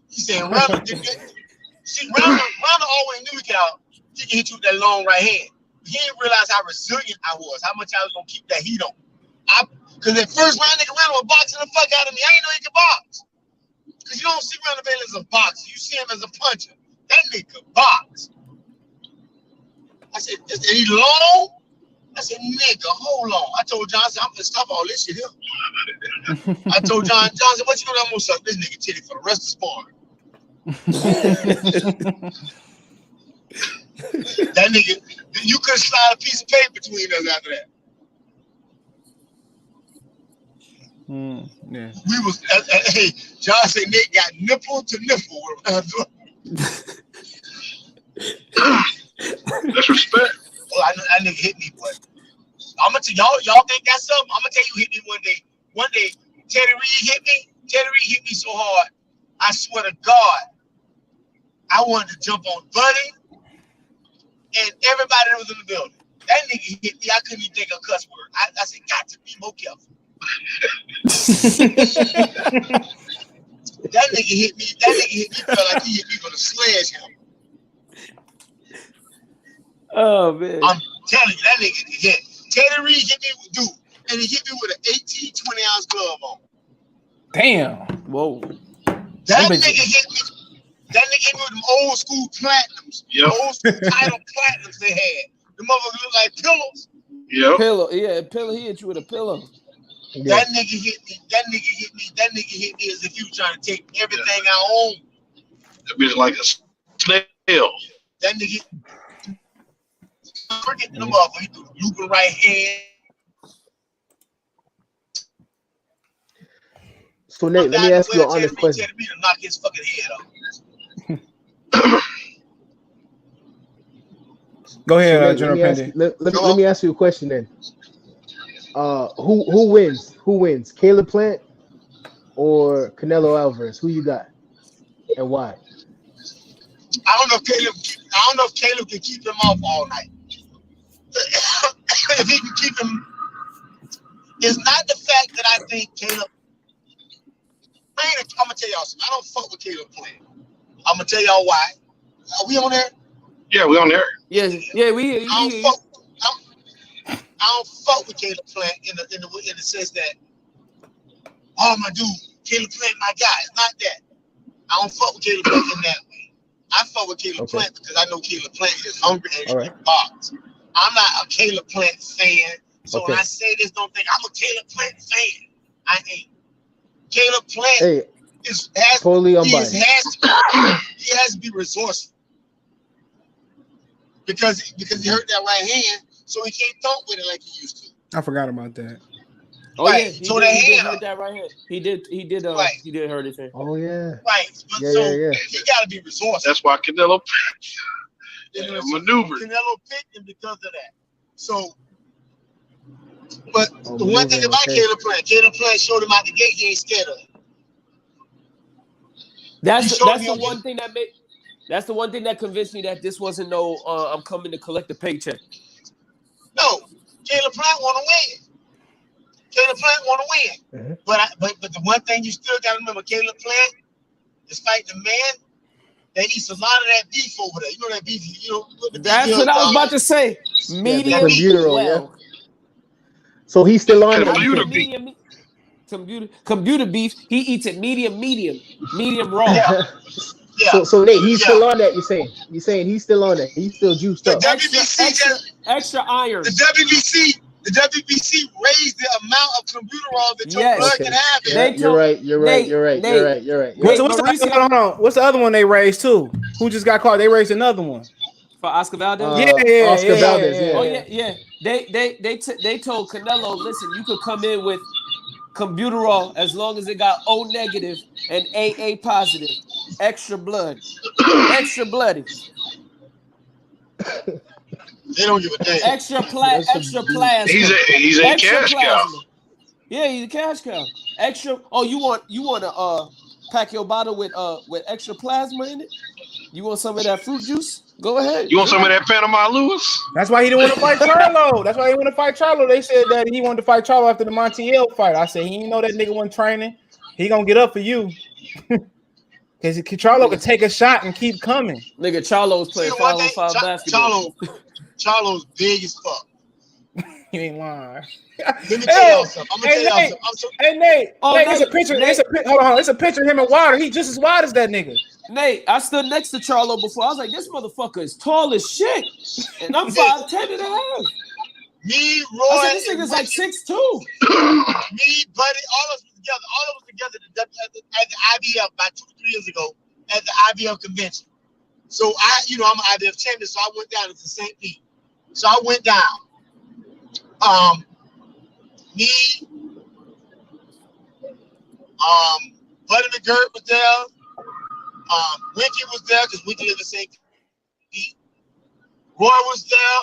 He said Ronald did that. See, Ronald always knew he could hit you with that long right hand. He didn't realize how resilient I was, how much I was gonna keep that heat on. Cause at first round nigga Ronald was boxing the fuck out of me. I didn't know he could box. Cause you don't see Ronald Bailey as a boxer, you see him as a puncher. That nigga could box. I said, is he long? I said, nigga, hold on. I told John, I said, I'm gonna stop all this shit here. I told John said, what you gonna do? I'm gonna suck this nigga titty for the rest of sparring. That nigga, you could slide a piece of paper between us after that. Yeah. We was, hey, John said Nick got nipple to nipple. That's respect. Well, I know that nigga hit me, but I'm gonna tell y'all think that's something? I'm gonna tell you, hit me one day. One day, Teddy Reed hit me. Teddy Reed hit me so hard, I swear to God, I wanted to jump on Buddy and everybody that was in the building. That nigga hit me. I couldn't even think of a cuss word. I said, got to be more careful. That nigga hit me. Felt like he hit me with a sledgehammer. Oh man! I'm telling you, that nigga hit. Teddy Reed hit me with dude, and he hit me with an 18, 20-ounce glove on. Damn. Whoa. That nigga hit me. That nigga hit me with them old school platinums. Yep. Old school title platinums they had. The motherfuckers look like pillows. Yep. Pillow. Yeah, pillow. He hit you with a pillow. Yeah. That nigga hit me. That nigga hit me as if he was trying to take everything I own. That bitch like a snail. That nigga forget the motherfucker. He threw the looping right hand. So Nate, let me ask you an honest question. To knock his fucking head off. Go ahead, so General Pendy. Let me ask you a question then. Who wins? Who wins? Caleb Plant or Canelo Alvarez? Who you got, and why? I don't know if Caleb can keep him off all night. If he can keep him, it's not the fact that I think Caleb. I'm gonna tell y'all something. I don't fuck with Caleb Plant. I'm gonna tell y'all why. Are we on there? Yeah, we on there. Yeah, we. I don't fuck with Caleb Plant in the sense that, oh my dude, Caleb Plant my guy. It's not that. I don't fuck with Caleb Plant in that way. I fuck with Caleb Plant because I know Caleb Plant is hungry and he can box. I'm not a Caleb Plant fan, so when I say this, don't think I'm a Caleb Plant fan. I ain't. Caleb Plant has to be resourceful because he hurt that right hand, so he can't thump with it like he used to. I forgot about that. Oh right. Yeah, he did hurt that right hand. He did hurt his hand. Oh yeah. Right. But he got to be resourceful. That's why Canelo maneuvered. Canelo picked him because of that. So, but the one thing about Caleb Plant showed him out the gate. He ain't scared of it. That's the one thing that made. That's the one thing that convinced me that this wasn't no. I'm coming to collect a paycheck. No, Caleb Plant want to win. Caleb Plant want to win. Mm-hmm. But the one thing you still got to remember, Caleb Plant is fighting a man that eats a lot of that beef over there. You know that beef, what the That's beef what is, I was about to say. Medium well. So he's still on that. Computer you beef. Computer beef. He eats it medium raw. Yeah. So Nate, he's still on that. You're saying he's still on that. He's still juiced up. Extra iron. The WBC raised the amount of computerol that your blood can have. Yeah, you're right. What's the other one they raised too? Who just got caught? They raised another one. For Oscar Valdez? Oscar Valdez. Oh yeah. They told Canelo, listen, you could come in with computerol as long as it got O negative and AA positive. Extra blood. Extra bloody. They don't give a damn. Extra plasma. He's a cash cow. Yeah, he's a cash cow. Extra. Oh, you want to pack your bottle with extra plasma in it? You want some of that fruit juice? Go ahead. You want some of that Panama Lewis? That's why he didn't want to fight Charlo. They said that he wanted to fight Charlo after the Montiel fight. I said he didn't know that nigga wasn't training. He gonna get up for you. Because Charlo could take a shot and keep coming. Nigga, Charlo's playing 5-on-5 basketball. Charlo's big as fuck. You ain't lying. Let me tell y'all something. I'm gonna tell y'all something. Hey Nate, it's a picture. Hold on, it's a picture of him and Wilder. He just as wide as that nigga. Nate, I stood next to Charlo before. I was like, this motherfucker is tall as shit, and I'm 5'10" and a half. Me, Roy, I said, this nigga's like 6'2". Me, buddy, all of us together at the IBF about 2 or 3 years ago at the IBF convention. So I'm an IBF champion, so I went down to St. Pete. So I went down. Me, Buddy McGirt was there. Winky was there because Winky lived in St. Pete. Roy was there.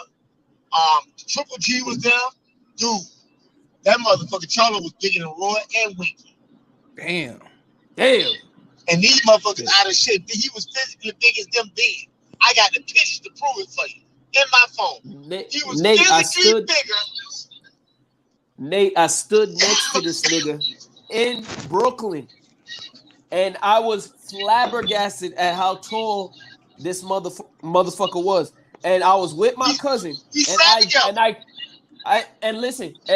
Triple G was there. Dude, that motherfucker Charlo was bigger than Roy and Winky. Damn. And these motherfuckers out of shape. He was physically big as them big. I got the pictures to prove it for you in my phone. He was physically bigger. Nate, I stood next to this nigga in Brooklyn, and I was flabbergasted at how tall this motherfucker was. And I was with my cousin, and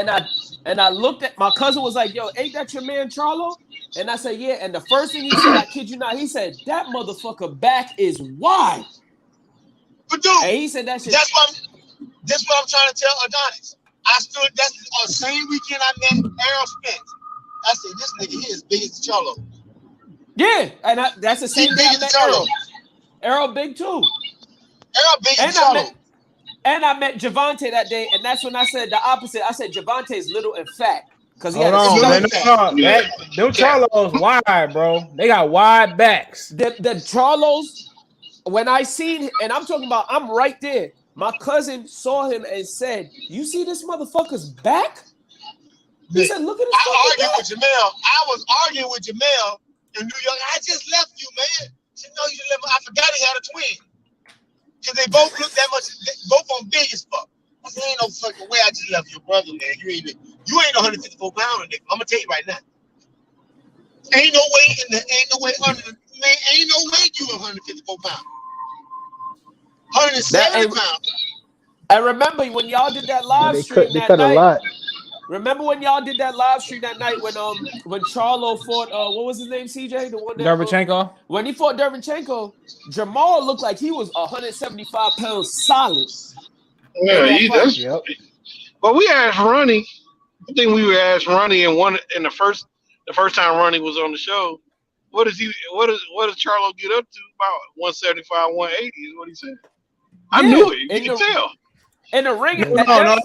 I looked at my cousin was like, "Yo, ain't that your man Charlo?" And I said, "Yeah." And the first thing he said, I kid you not, he said, "That motherfucker back is wide." But dude, and he said that shit. That's what I'm trying to tell Adonis. That's the same weekend I met Arum Spence. I said, this nigga here is big as Charlo. Yeah, and that's the same thing I met Arrow. Arrow big too. Arrow big as Charlo. I met Javante that day, and that's when I said the opposite. I said Javante's little and fat. Because he them Charlos wide, bro. They got wide backs. The Charlos, when I seen, and I'm talking about, I'm right there. My cousin saw him and said, "You see this motherfucker's back?" He said, "Look at this." I was arguing with Jamel in New York. I just left you, man. She said, "No, you left. I forgot he had a twin." Because they both look that much, both on big as fuck. I said, "Ain't no fucking way I just left your brother, man. You ain't 154 pounder, nigga. I'm gonna tell you right now. Ain't no way you 154 pounds. 170 pounds. I remember when y'all did that live stream that night. A lot. Remember when y'all did that live stream that night when Charlo fought what was his name, CJ? The one that Derevchenko? When he fought Derevchenko, Jamal looked like he was 175 pounds solid. Yeah, But we asked Ronnie. I think we were asked Ronnie in the first time Ronnie was on the show. What does Charlo get up to? About 175, 180 is what he said. I knew it. You can tell. In the ring, hold on.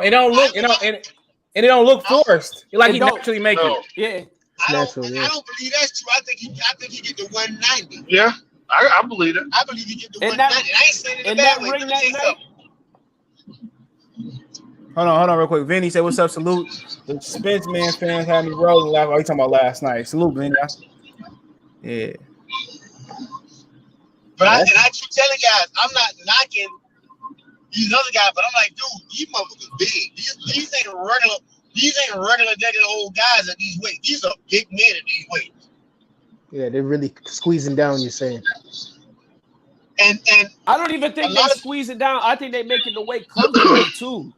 It don't look forced. Like he naturally make it. Yeah. I don't believe that's true. I think he get to 190. Yeah, I believe it. I believe he get to 190. I ain't saying it in a bad way. Hold on, real quick. Vinny said, "What's up? Salute." The Spence man fans had me rolling. Oh, you talking about last night? Salute, Vinny. Yeah. But I keep telling guys, I'm not knocking these other guys, but I'm like, dude, these motherfuckers big. These ain't regular regular old guys at these weights. These are big men at these weights. Yeah, they're really squeezing down. You're saying. And I don't even think they squeeze it down. I think they making the weight comfortable too.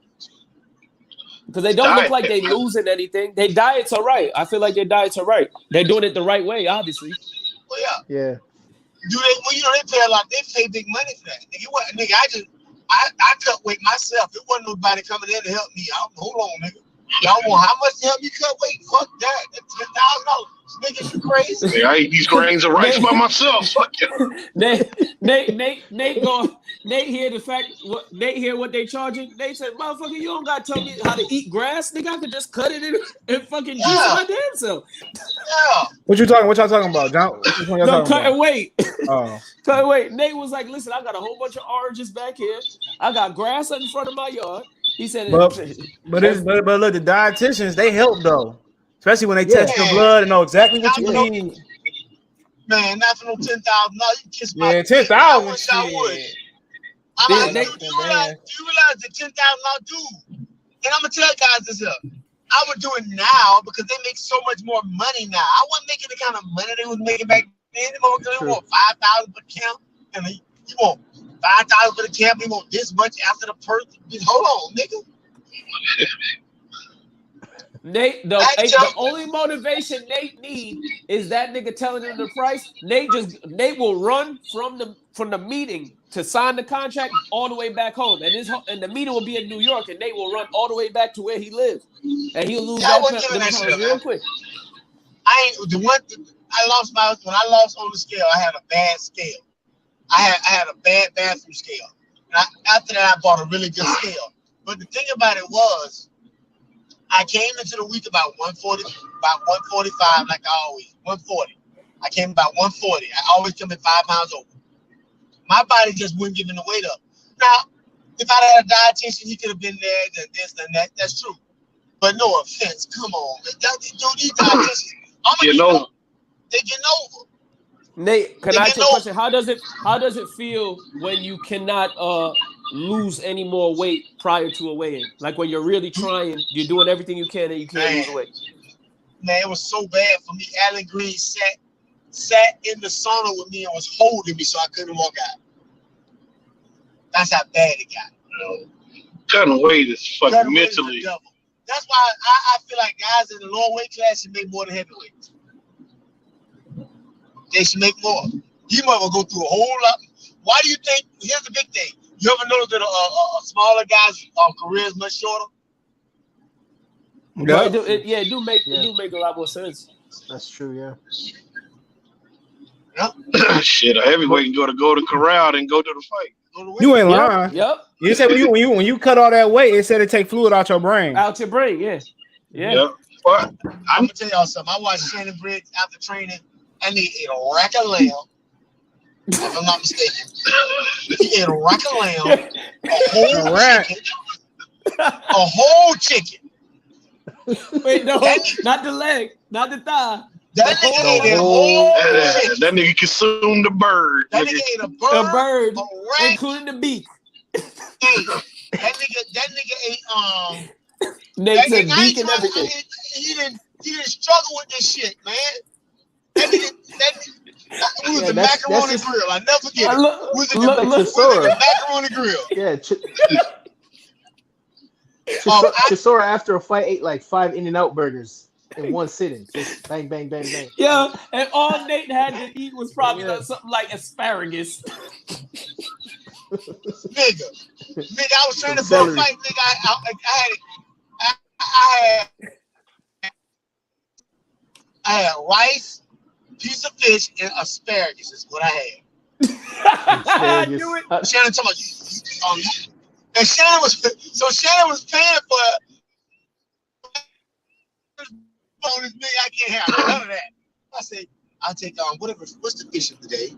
Because they don't look like they losing anything. Their diets are right. I feel like their diets are right. They're doing it the right way, obviously. Well, yeah. Yeah. Do they? Well, you know, they pay a lot. They pay big money for that. Nigga, I cut weight myself. It wasn't nobody coming in to help me. Hold on, nigga. Y'all want how much to help me cut weight? Fuck that. That's $10,000. Nigga, you crazy? Yeah, I eat these grains of rice by myself. Fuck yeah. Nate hear the fact. Nate hear what they charging. They said, "Motherfucker, you don't gotta tell me how to eat grass. Nigga, I could just cut it and fucking juice my damn self." Yeah. What y'all talking about, John? Which one y'all No, talking cutting about? weight. Oh. Cutting weight. Nate was like, "Listen, I got a whole bunch of oranges back here. I got grass in front of my yard." He said, But look, the dietitians, they help though. Especially when they test your blood and know exactly what you need. Man, not for no $10,000. You kiss my Yeah, 10,000. I wish I would. Do you realize the $10,000 dude? And I'm gonna tell you guys this up. I would do it now because they make so much more money now. I wasn't making the kind of money they was making back then. They want $5,000 for the camp, and you want $5,000 for the camp. You want this much after the person. Hold on, nigga. Nate, the only motivation Nate need is that nigga telling him the price. Nate will run from the meeting to sign the contract all the way back home, and the meeting will be in New York, and Nate will run all the way back to where he lives, and he'll lose that real quick. I lost when I lost on the scale. I had a bad scale. I had a bad bathroom scale. And after that, I bought a really good scale. But the thing about it was, I came into the week about 140, about 145, like I always, 140. I came about 140. I always come in 5 pounds over. My body just wouldn't give the weight up. Now, if I had a dietitian, he could have been there, then this, then that. That's true. But no offense, come on. Dude, these dietitians, they getting over. Nate, can I ask you a question? How does it feel when you cannot lose any more weight prior to a weigh-in? Like when you're really trying, you're doing everything you can and you can't lose weight. Man, it was so bad for me. Alan Green sat in the sauna with me and was holding me so I couldn't walk out. That's how bad it got. Cutting weight is fucking mentally. That's why I feel like guys in the lower weight class should make more than heavyweights. They should make more. You might go through a whole lot. Why do you think? Here's the big thing. You ever notice that a smaller guy's career is much shorter? Yeah, it do make a lot more sense. That's true. Yeah. Shit, a heavyweight can go to Golden Corral and go to the fight. You ain't lying. Yep. You said when you cut all that weight, it said it take fluid out your brain. Out your brain, yeah. Yep. But I'm gonna tell y'all something. I watched Shannon Briggs after training, and he ate a rack of lamb. If I'm not mistaken, he ate a rack of lamb, a whole chicken. Wait, no, not the leg, not the thigh. That nigga ate a whole chicken. That nigga consumed the bird. That nigga ate a bird, including the beak. That nigga ate Nate said beak and everything. He didn't struggle with this shit, man. It was the macaroni grill. I never forget it. It was the macaroni grill. Yeah. Chisora after a fight ate like 5 In-N-Out burgers in one sitting. Just bang, bang, bang, bang. Yeah, and all Nate had to eat was probably something like asparagus. Nigga, I was training for a fight. Nigga, I had rice, piece of fish, and asparagus is what I had. I knew it. Shannon told me, and Shannon was paying for bonus. Me, I can't have none of that. I said, I'll take what's the fish of the day?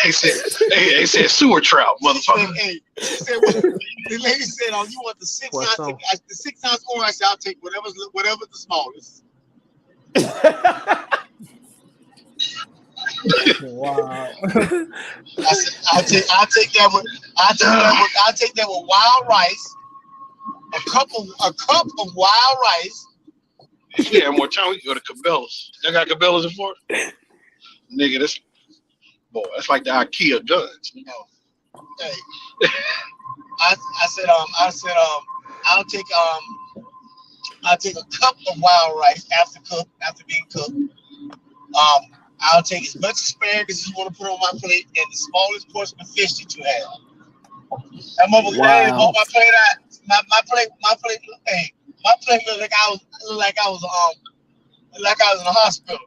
He said sewer trout, motherfucker. The lady said, "Oh, you want the 6 ounce? The 6 ounce orange?" I said, "I'll take whatever's the smallest." Wow. I said, I'll take that with wild rice, a cup of wild rice, If we had more time, we could go to Cabela's. Y'all got Cabela's in Florida? Nigga, that's like the IKEA guns. Oh. Hey. I said I'll take a cup of wild rice after being cooked. I'll take as much asparagus as you want to put on my plate and the smallest portion of fish that you have. That motherfucker, Wow. my plate looked like I was in a hospital.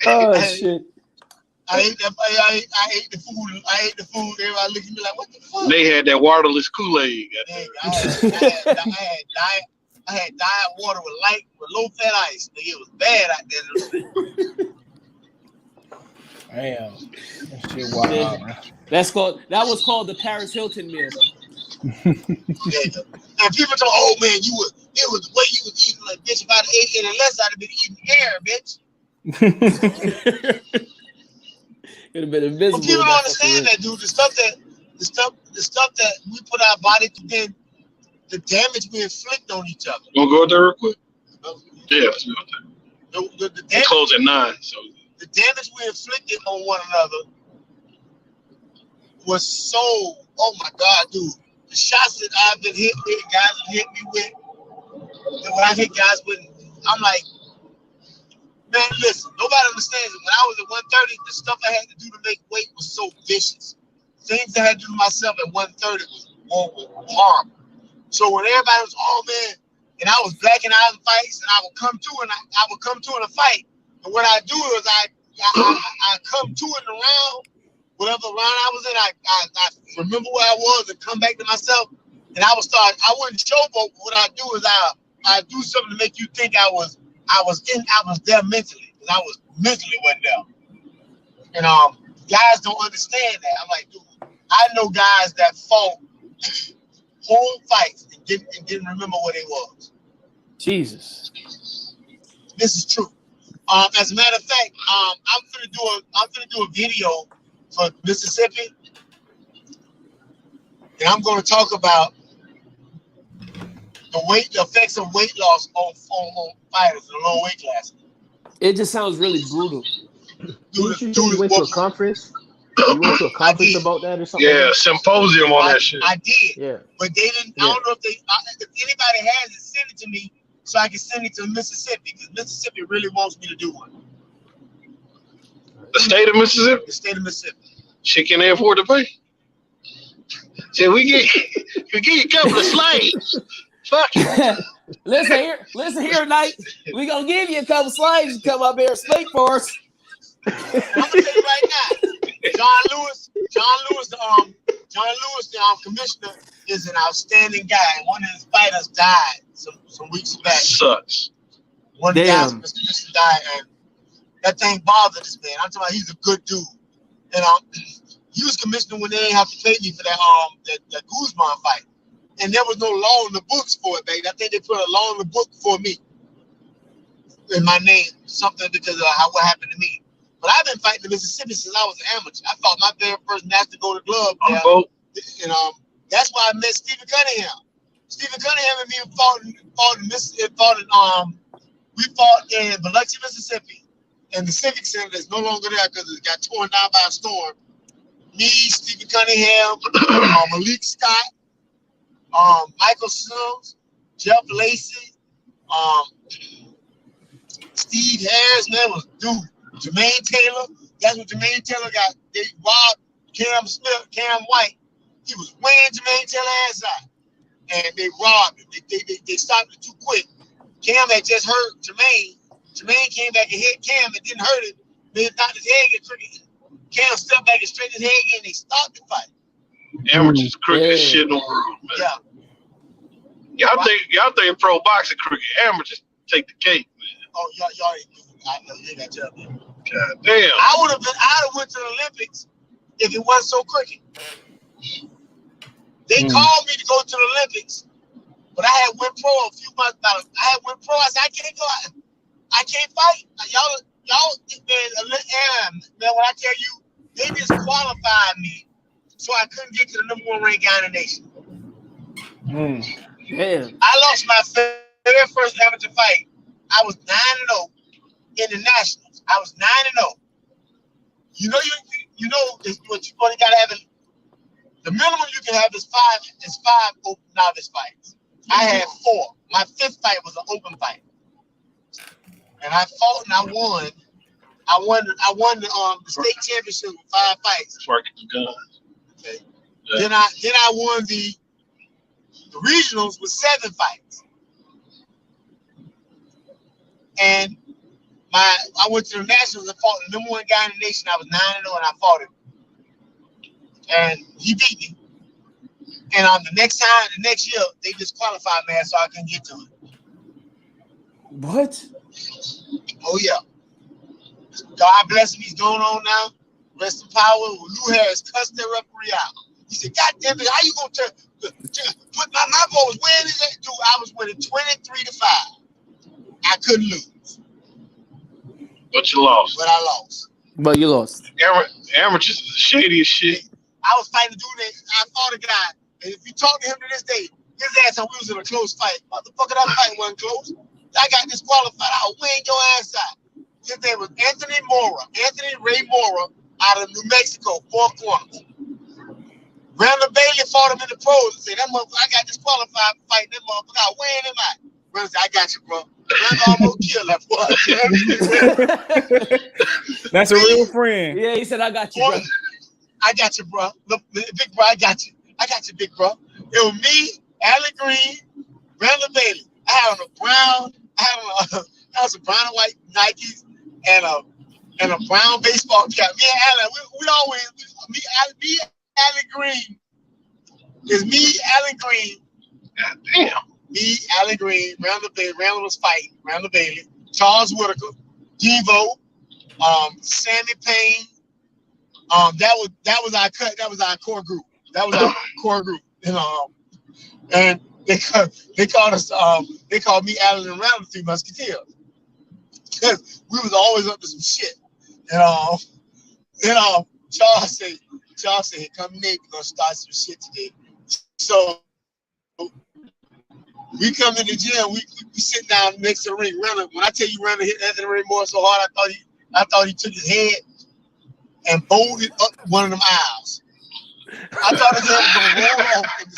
Oh shit. I ate the food. Everybody looked at me like, what the fuck? They had that waterless Kool-Aid. I had diet water with low fat ice. Nigga, it was bad out there. Damn. That shit wild, man. That was called the Paris Hilton meal. And people told, oh man, it was the way you was eating, like bitch. If I'd ate any less, I'd have been eating air, bitch. It'd have been invisible. But people don't understand that, dude. The stuff that we put our body through, the damage we inflict on each other. Wanna go there real quick? Yeah, let's go there. The We close at 9, so the damage we inflicted on one another was so, oh my God, dude. The shots that I've been hit with, guys have hit me with, and when I hit guys with, I'm like, man, listen, nobody understands it. When I was at 130, the stuff I had to do to make weight was so vicious. Things I had to do to myself at 130 was horrible. So when everybody was, oh man, and I was blacking out in fights, and I would come to in a fight, and what I do is I come to in the round, whatever round I was in, I remember where I was and come back to myself, and I wouldn't showboat. What I do is I do something to make you think I was there mentally, because I was mentally wasn't there. And guys don't understand that. I'm like, dude, I know guys that fought whole fights and didn't remember what it was. Jesus. This is true. As a matter of fact, I'm gonna do a video for Mississippi, and I'm gonna talk about the effects of weight loss on fighters in the low weight class. It just sounds really brutal. You went to a conference? You went to a conference about that or something? yeah, symposium on that shit. I did. Yeah. But they didn't. I don't know if anybody has it, send it to me so I can send it to Mississippi, because Mississippi really wants me to do one. The state of Mississippi? The state of Mississippi. Shit, can they afford to pay? So we get a couple of slaves. Fuck it. Listen here, Knight. We gonna give you a couple slaves to come up here and speak for us. I'm gonna tell you right now, John Lewis, the commissioner, is an outstanding guy. One of his fighters died some weeks back. Sucks. One of the guys, Mr. Commissioner, died, and that thing bothered this man. I'm talking about he's a good dude, and he was commissioner when they didn't have to pay me for that Guzman fight, and there was no law in the books for it, baby. I think they put a law in the book for me in my name, something because of what happened to me. But I've been fighting in Mississippi since I was an amateur. I fought my very first national golden glove. And that's why I met Stephen Cunningham. Stephen Cunningham and me fought in Biloxi, Mississippi, and the Civic Center is no longer there because it got torn down by a storm. Me, Stephen Cunningham, Malik Scott, Michael Sims, Jeff Lacey, Steve Harris, man, was dude. Jermaine Taylor, that's what Jermaine Taylor got. They robbed Cam Whyte. He was weighing Jermaine Taylor ass out, and they robbed him. They stopped it too quick. Cam had just hurt Jermaine. Jermaine came back and hit Cam and didn't hurt him. Then knocked his head against cricket. Cam stepped back and straightened his head again. They stopped the fight. Amateurs crooked shit in the world, man. Yeah. Y'all think pro boxing crooked. Amateurs take the cake, man. Oh, y'all ain't good. I know you got to tell me. God damn. I'd have went to the Olympics if it wasn't so crooked. They called me to go to the Olympics, but I had went pro a few months back. I said, I can't go. I can't fight. Y'all, man, when I tell you, they disqualified me so I couldn't get to the #1 ranked guy in the nation. Damn. I lost my very first amateur fight. I was 9-0 in the nationals. I was 9-0. You know what you only gotta have. The minimum you can have is five open novice fights. I had 4. My 5th fight was an open fight, and I fought and I won. I won the state championship with 5 fights. That's where I get the gun. Okay. Yeah. Then I won the regionals with 7 fights, and I went to the nationals and fought the number 1 guy in the nation. I was 9-0 and I fought him, and he beat me. And the next year, they disqualified me so I couldn't get to it. What? Oh yeah. God bless him. He's going on now. Rest in power. Lou Harris cussed that referee out. He said, "God damn it, how you gonna put my ball was winning that dude? I was winning 23-5. I couldn't lose. But you lost. But I lost. But you lost. Amateurs is the shadiest shit. I was fighting a dude that I fought a guy, and if you talk to him to this day, his ass we was in a close fight. Motherfucker, that fight wasn't close. I got disqualified. I'll win your ass out. His name was Anthony Ray Mora, out of New Mexico, 4 corners. Randall Bailey fought him in the pros and said, "That motherfucker, I got disqualified for fighting that motherfucker. I'll win him out." Randall said, "I got you, bro." Randall almost killed that boy. That's a real friend. Yeah, he said, "I got you, bro." I got you, bro. Look, big bro, I got you. I got you, big bro. It was me, Allen Green, Randall Bailey. I had some brown and white Nikes and a brown baseball cap. Me and Allen, we always me Allen Green. It's me, Allen Green. God damn. Me, Allen Green, Randall Bailey. Randall was fighting. Randall Bailey, Charles Whitaker, Devo, Sandy Payne. That was our cut. That was our core group. And they called us. They called me, Allen, and Randall 3 Musketeers because we was always up to some shit. And Charles said, "Come Nate, we're gonna start some shit today." So we come in the gym. We sit down next to the ring. Randall, when I tell you Randall hit Anthony Ray Moore so hard, I thought he took his head and bowled it up one of them aisles. I thought his head was gonna roll off in the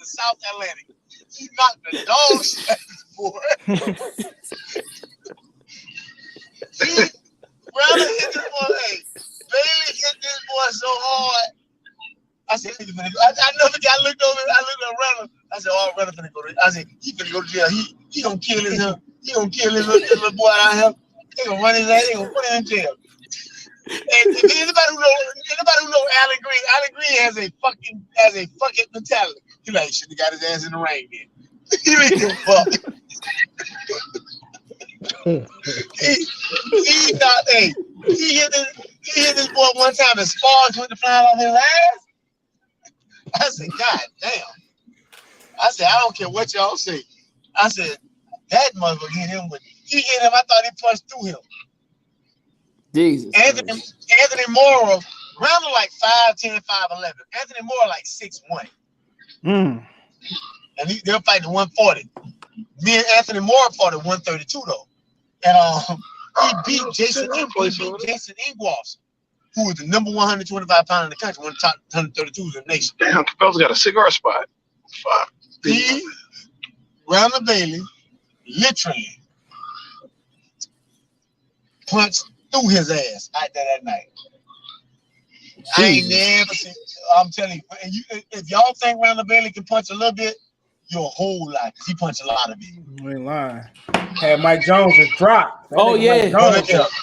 South Atlantic. He knocked the dog shit out of this boy. Randall hit this boy. Hey, Bailey hit this boy so hard. I said, I looked at Randall. I said, "Oh, Randall finna go to." I said, "He finna go to jail. He gonna kill his little boy out here. They gonna run his ass. They gonna put him in jail." And if anybody who know Allen Green has a fucking mentality. He like, should have got his ass in the ring then. He didn't give a fuck. He hit this boy one time and sparks went to flying off his ass. I said, "God damn." I said, "I don't care what y'all say." I said, "That motherfucker hit him with. He hit him. I thought he punched through him." Jesus. Anthony Moore, Randall like 5'10", 5'11". Anthony Moore like 6'1". And they're fighting 140. Me and Anthony Moore fought at 132 though. And he beat Jason Ingwas, who was the number 125 pounder in the country, one of the top 132s in the nation. Damn, Cabela's got a cigar spot. Fuck. He, Randall Bailey, literally punched through his ass out there that night. I ain't never seen. I'm telling you, if y'all think Randall Bailey can punch a little bit, you're a whole lot. He punched a lot of it. You ain't lying. Had Mike Jones just dropped. Oh yeah, he just.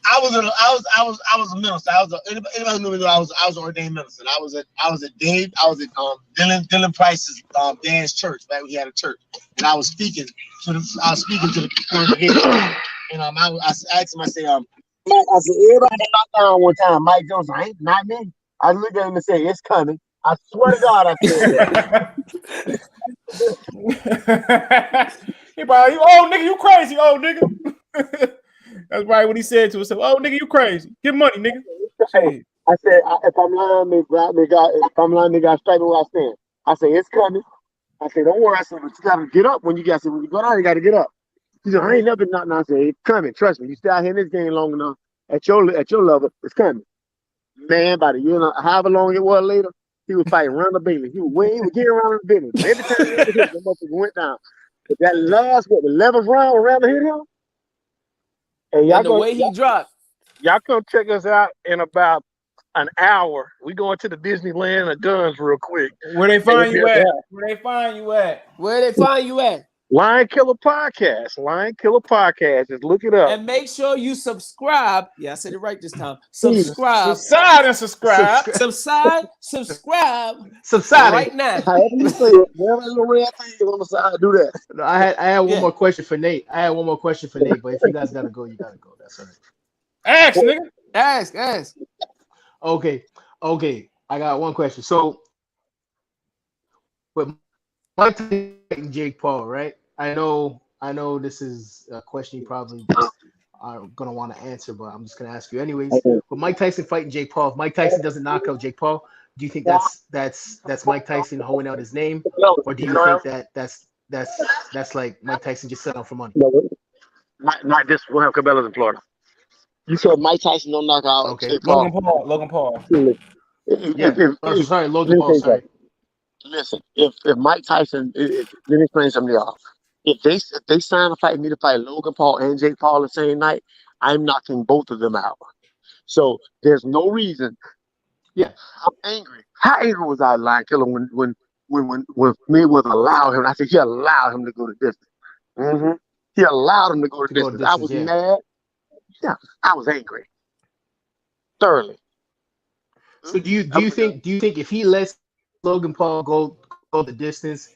I was a minister. Anybody who knew me knew I was an ordained minister. I was at Dylan Price's Dan's church. Back when he had a church, and I was speaking to the congregation. And I asked him. I said, everybody knocked down one time. Mike Jones, not me. I looked at him and said, "It's coming." I swear to God, I said that. He probably, "Oh nigga, you crazy, oh nigga." That's right what he said to himself. "Oh nigga, you crazy. Get money, nigga." I said, if I'm lying, if I'm lying, they got straight where I stand. I say, it's coming. I said, don't worry. I said, but you got to get up when you go down, you got to get up. He said, I ain't never nothing. I said, it's coming. Trust me. You stay out here in this game long enough, at your level, it's coming. Man, about a year, however long it was later, he was fighting Ronald Bailey. He was getting around the business. Every time he hit him, the motherfucker went down. But that last, the 11th round when Randall hit him, and the way he dropped. Y'all come check us out in about an hour. We going to the Disneyland of guns real quick. Where they find you at? Where they find you at? Where they find you at? Lion Killer Podcast. Lion Killer Podcast. Just look it up. And make sure you subscribe. Yeah, I said it right this time. Subscribe. Subscribe. Subscribe right now. However you say it, whatever little red thing on the side, do that. No, I had one more question for Nate. But if you guys gotta go, you gotta go. That's all right. Ask, nigga. Ask. Okay. I got one question. So, with Mike Tyson and Jake Paul, right? I know this is a question you probably are gonna want to answer, but I'm just gonna ask you anyways. With Mike Tyson fighting Jake Paul, if Mike Tyson doesn't knock out Jake Paul, do you think that's Mike Tyson holding out his name, or do you think that's like Mike Tyson just set out for money? No, not this. We'll have Cabela's in Florida. You said Mike Tyson don't knock out Jake Paul. Logan Paul. Sorry, Logan Paul. Sorry. Listen, if Mike Tyson, let me explain something to y'all. If they sign a fight, me to fight Logan Paul and Jake Paul the same night, I'm knocking both of them out. So there's no reason. Yeah, I'm angry. How angry was I, Lion Killer, when Mayweather allowed him? I said he allowed him to go to distance. Mm-hmm. He allowed him to go to distance. I was mad. Yeah, I was angry. Thoroughly. So do you think if he lets Logan Paul go the distance,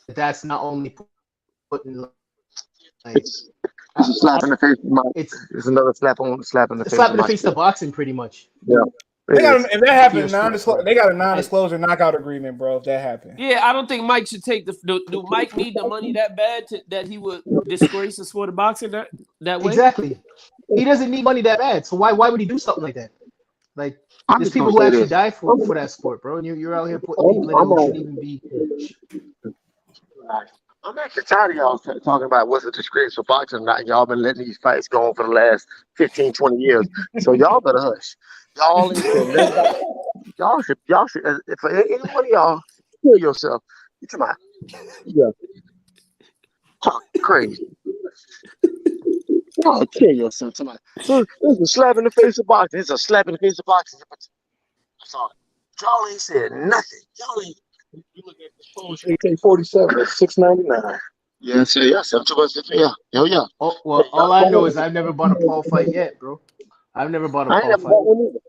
that's not only putting like it's a slap in the face. It's another slap in the face. Slap in the face to boxing, pretty much. Yeah. If that happens, they got a non-disclosure knockout agreement, bro. If that happens, yeah, I don't think Mike should take do Mike need the money that bad that he would disgrace the sport of boxing that way? Exactly. He doesn't need money that bad, so why would he do something like that? Like, there's people who actually die for that sport, bro. And you're out here putting people in who shouldn't even be. I'm actually tired of y'all talking about what's a disgrace for boxing. Y'all been letting these fights go on for the last 15, 20 years. So y'all better hush. Y'all should, if any one of y'all kill yourself, you come out. Yeah. Talk crazy. Y'all kill yourself. Somebody. So it's a slap in the face of boxing. It's a slap in the face of boxing. That's all. Y'all ain't said nothing. Y'all ain't. You look at this post, AK-47 at $6.99. Yeah, so yeah, $7.50. Yeah. Oh, well, all I know is I've never bought a Paul fight yet, bro. I've never bought a Paul fight. Bought one either.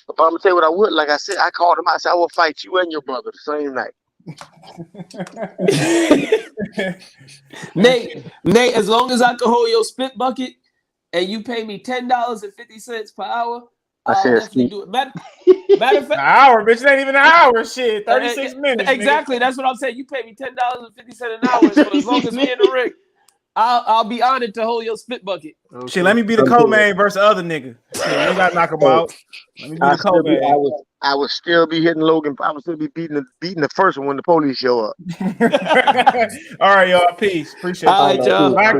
But I'm gonna tell you what I would. Like I said, I called him out. I said I will fight you and your brother the same night. Nate, as long as I can hold your spit bucket and you pay me $10.50 per hour, I'll definitely do it. Matter of fact, an hour, bitch. It ain't even an hour. Shit, 36 minutes. Exactly. Nigga. That's what I'm saying. You pay me $10.50 an hour, so as long as we in the ring, I'll be honored to hold your spit bucket. Okay. Shit, let me be the co-main versus the other nigga. Shit, you gotta knock him out. Let me be the co-main. I would still be hitting Logan. I would still be beating the first one when the police show up. All right, y'all. Peace. Appreciate it. All right, y'all. Bye,